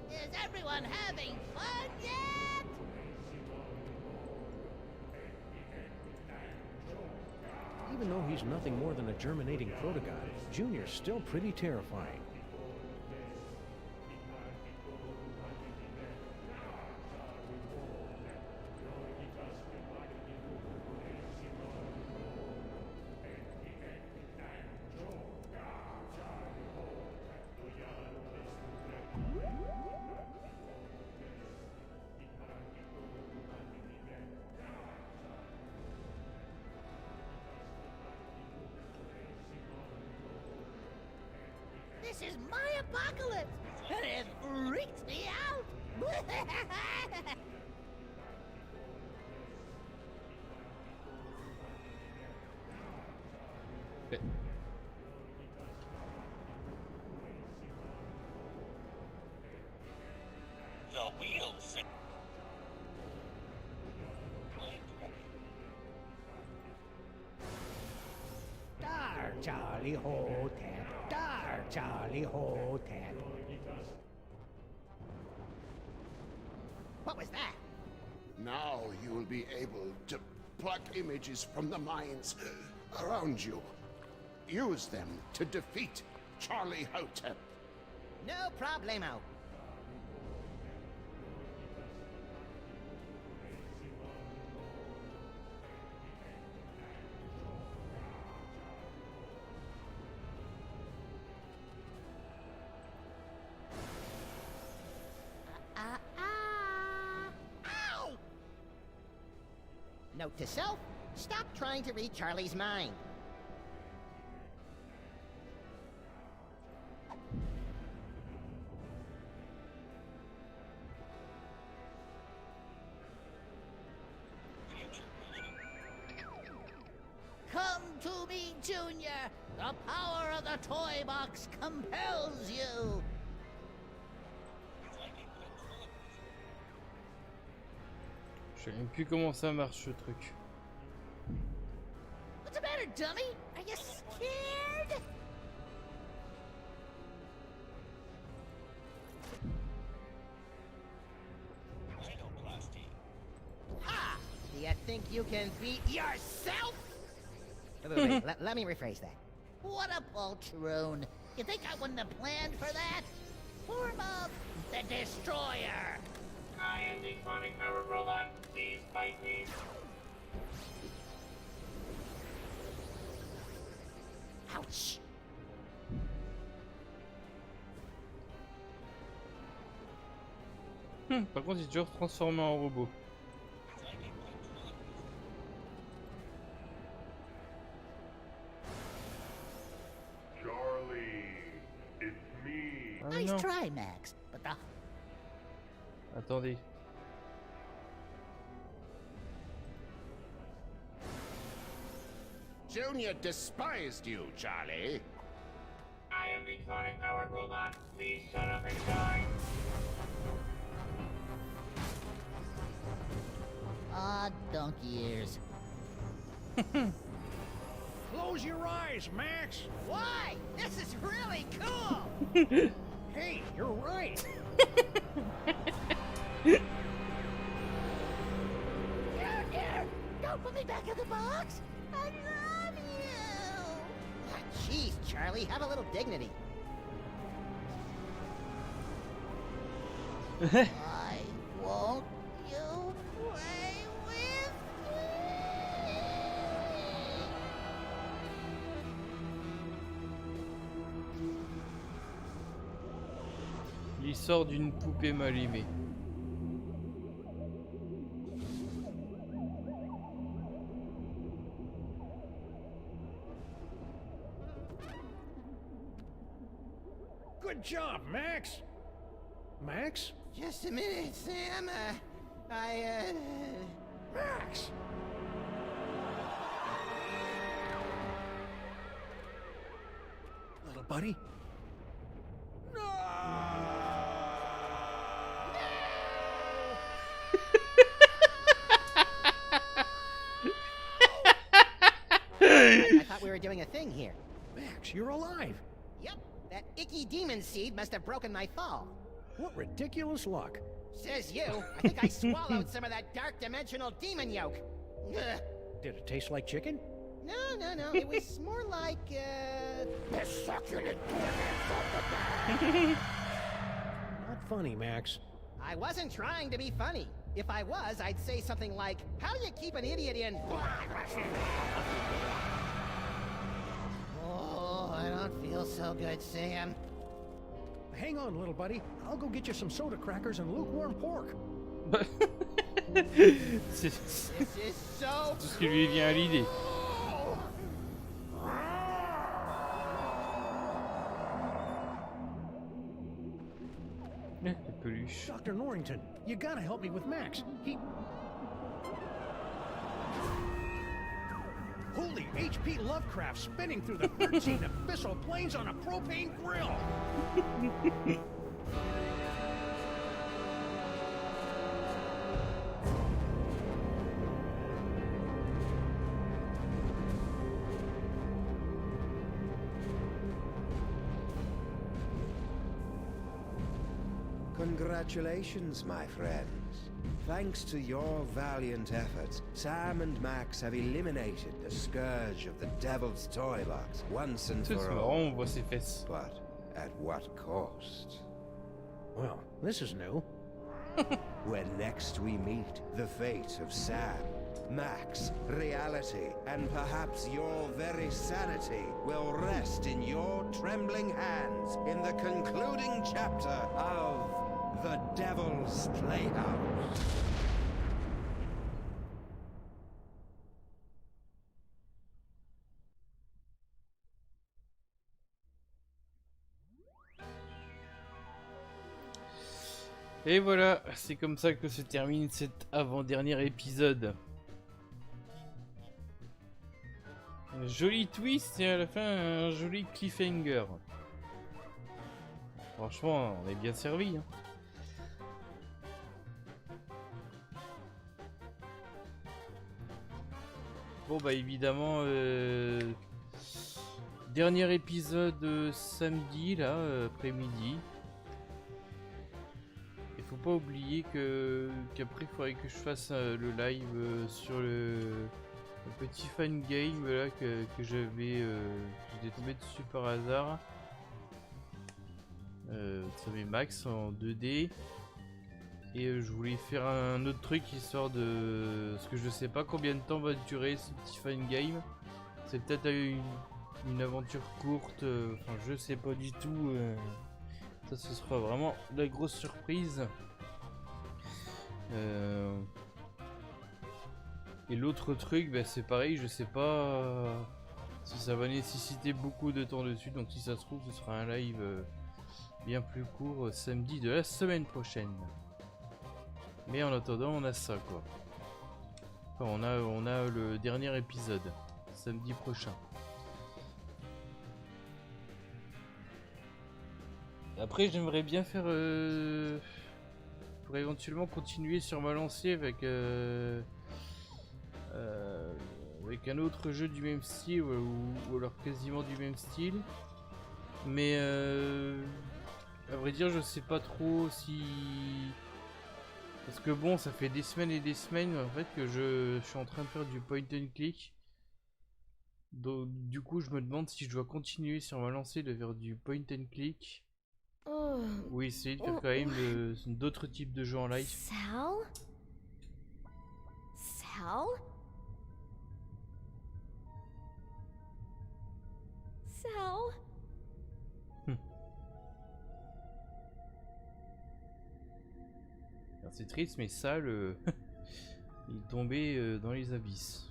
Is everyone having fun yet? Even though he's nothing more than a germinating proto-god, Junior's still pretty terrifying. This is my apocalypse, and it freaks me out. The wheels. Dar, Charlie Hotep. Dar, Charlie Hotep. What was that? Now you will be able to pluck images from the minds around you. Use them to defeat Charlie Hotep. No problemo. Ow! Note to self, stop trying to read Charlie's mind. Come to me, Junior. The power of the toy box compels you. Je sais même plus comment ça marche ce truc. What's the matter, dummy? Are you scared? Ha! Do you think you can beat yourself? Wait, let me rephrase that. What a poltroon. You think I wouldn't have planned for that? Form up the destroyer. I am the chronic power robot. Please fight me. Ouch. Par contre, il est toujours transformé en robot. Ah, Nice non. try, Max. But the Attendez. Junior despised you, Charlie. I am the chronic power robot. Please shut up and die. odd donkey ears. Close your eyes, Max. Why? This is really cool. Hey, you're right. Junior, don't put me back in the box. I love you. Jeez, Charlie, have a little dignity. Why won't you play with Il sort d'une poupée mal aimée. Good job, Max. Max? Just a minute, Sam. Max! Little buddy? I thought we were doing a thing here. Max, you're alive. Yep, that icky demon seed must have broken my fall. What ridiculous luck. Says you. I think I swallowed some of that dark dimensional demon yolk. Ugh. Did it taste like chicken? No. It was more like, the succulent Not funny, Max. I wasn't trying to be funny. If I was, I'd say something like, how do you keep an idiot in... Oh, I don't feel so good, Sam. Hang on, little buddy. I'll go get you some soda crackers and lukewarm pork. C'est This is so tout ce qui lui vient à l'idée. Les peluches. Dr. Norrington, you gotta help me with Max. Holy H.P. Lovecraft spinning through the 13 abyssal planes on a propane grill! Congratulations, my friends. Thanks to your valiant efforts, Sam and Max have eliminated the scourge of the Devil's Toy Box once and C'est for marrant, all. on voit ses fesses. But at what cost? Well, this is new. When next we meet, the fate of Sam, Max, reality, and perhaps your very sanity will rest in your trembling hands in the concluding chapter of The Devil's Playhouse. Et voilà, c'est comme ça que se termine cet avant-dernier épisode. Un joli twist et à la fin un joli cliffhanger. Franchement, on est bien servi. Hein. Bon bah évidemment, dernier épisode samedi là, après-midi. Il faut pas oublier qu'après il faudrait que je fasse le live sur le petit fan game là que j'avais, j'étais tombé dessus par hasard. Ça met max en 2D. Et je voulais faire un autre truc histoire de... Parce que je sais pas combien de temps va durer ce petit fan game. C'est peut-être une aventure courte. Enfin, je sais pas du tout. Ça, ce sera vraiment la grosse surprise. Et l'autre truc, bah, c'est pareil. Je sais pas si ça va nécessiter beaucoup de temps dessus. Donc si ça se trouve, ce sera un live bien plus court samedi de la semaine prochaine. Mais en attendant, on a ça quoi. Enfin, on a le dernier épisode samedi prochain. Après, j'aimerais bien faire pour éventuellement continuer sur ma lancée avec avec un autre jeu du même style ou alors quasiment du même style. Mais à vrai dire, je sais pas trop si... Parce que bon, ça fait des semaines et des semaines en fait que je suis en train de faire du point and click. Donc, du coup, je me demande si je dois continuer sur ma lancée de faire du point and click. Ou essayer de faire quand même d'autres types de jeux en live. Sal? Sal? Sal? C'est triste, mais ça, il est tombé dans les abysses.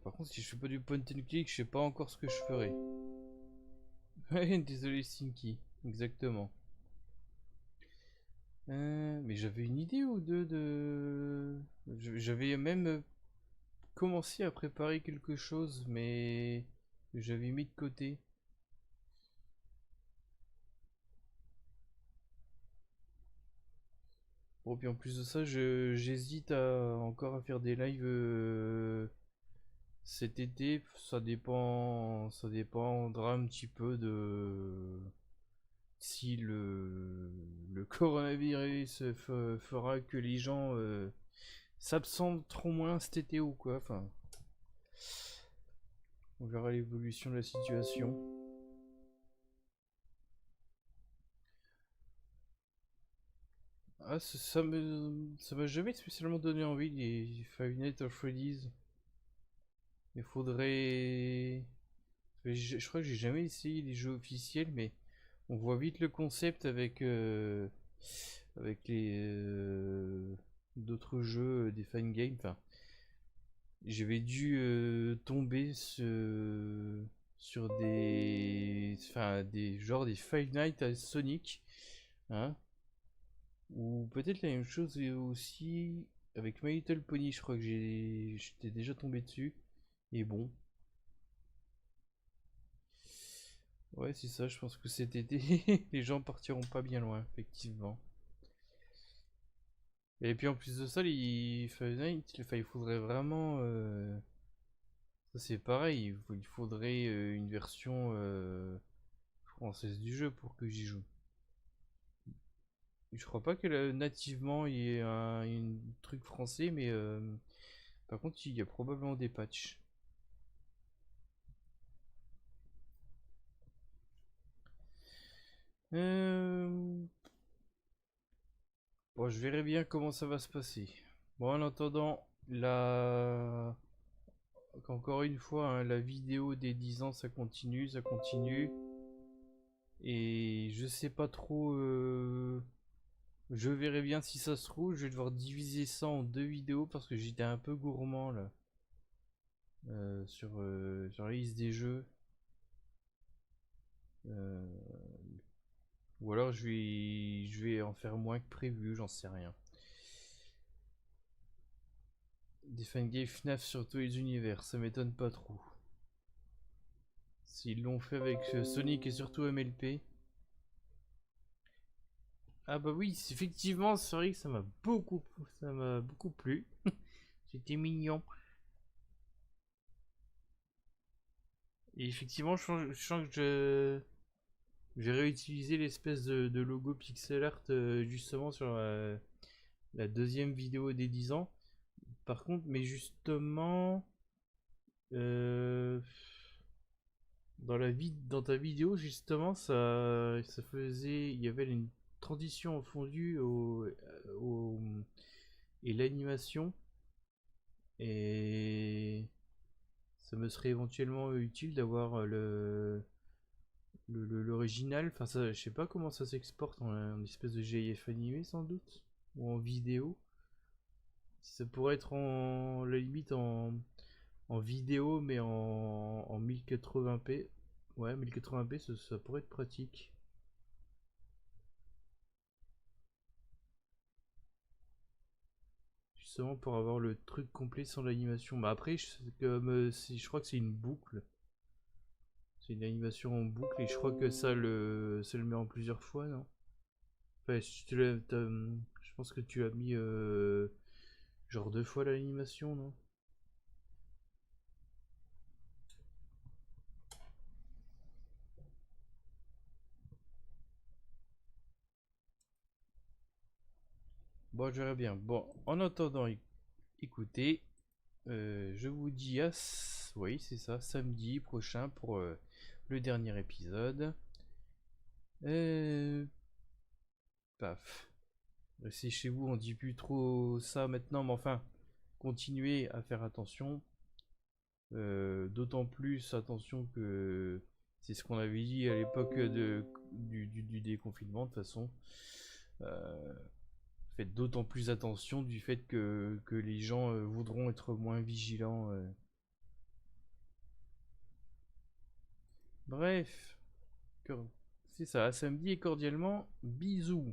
Par contre, si je fais pas du point and click, je sais pas encore ce que je ferai. Désolé, Stinky. Exactement. Mais j'avais une idée ou deux de... J'avais même commencé à préparer quelque chose, mais j'avais mis de côté. Bon, puis en plus de ça, j'hésite encore à faire des lives cet été. Ça dépendra un petit peu de si le coronavirus fera que les gens s'absentent trop moins cet été ou quoi. Enfin, on verra l'évolution de la situation. Ah, ça m'a jamais spécialement donné envie les Five Nights at Freddy's. Il faudrait... Je crois que j'ai jamais essayé les jeux officiels, mais on voit vite le concept avec les d'autres jeux, des fan games. Enfin, j'avais dû tomber sur des des Five Nights at Sonic, hein, ou peut-être la même chose aussi avec My Little Pony. Je crois que j'étais déjà tombé dessus. Et bon. Ouais, c'est ça, je pense que cet été, les gens partiront pas bien loin, effectivement. Et puis en plus de ça, les Five Nights, il faudrait vraiment... Ça c'est pareil, il faudrait une version française du jeu pour que j'y joue. Je crois pas que nativement il y ait un truc français, mais par contre il y a probablement des patchs. Bon, je verrai bien comment ça va se passer. Bon, en attendant, encore une fois, hein, la vidéo des 10 ans, ça continue, ça continue. Et je sais pas trop... Je verrai bien si ça se trouve. Je vais devoir diviser ça en 2 vidéos parce que j'étais un peu gourmand là. Sur la liste des jeux. Ou alors je vais en faire moins que prévu, j'en sais rien. Des fangames FNAF sur tous les univers, ça m'étonne pas trop. S'ils l'ont fait avec Sonic et surtout MLP. Ah bah oui, effectivement, c'est vrai que ça m'a beaucoup plu. C'était mignon. Et effectivement, je sens que je vais réutiliser l'espèce de logo pixel art justement sur la deuxième vidéo des 10 ans. Par contre, mais justement, dans ta vidéo, justement, ça faisait, il y avait une transition en fondu et l'animation, et ça me serait éventuellement utile d'avoir l'original. Enfin, ça, je sais pas comment ça s'exporte en espèce de GIF animé sans doute, ou en vidéo. Ça pourrait être en la limite en vidéo, mais en 1080p. Ouais, 1080p, ça pourrait être pratique. Justement pour avoir le truc complet sans l'animation. Mais après, je crois que c'est une boucle. C'est une animation en boucle et je crois que ça le met en plusieurs fois, non? Enfin, je pense que tu as mis genre 2 fois l'animation, non? Bon, je verrai bien. Bon, en attendant, écoutez, je vous dis oui, c'est ça, samedi prochain pour le dernier épisode. Paf. Restez chez vous, on dit plus trop ça maintenant, mais enfin, continuez à faire attention. D'autant plus attention que c'est ce qu'on avait dit à l'époque du déconfinement, de toute façon. Faites d'autant plus attention du fait que les gens voudront être moins vigilants. Bref, c'est ça, samedi et cordialement, bisous.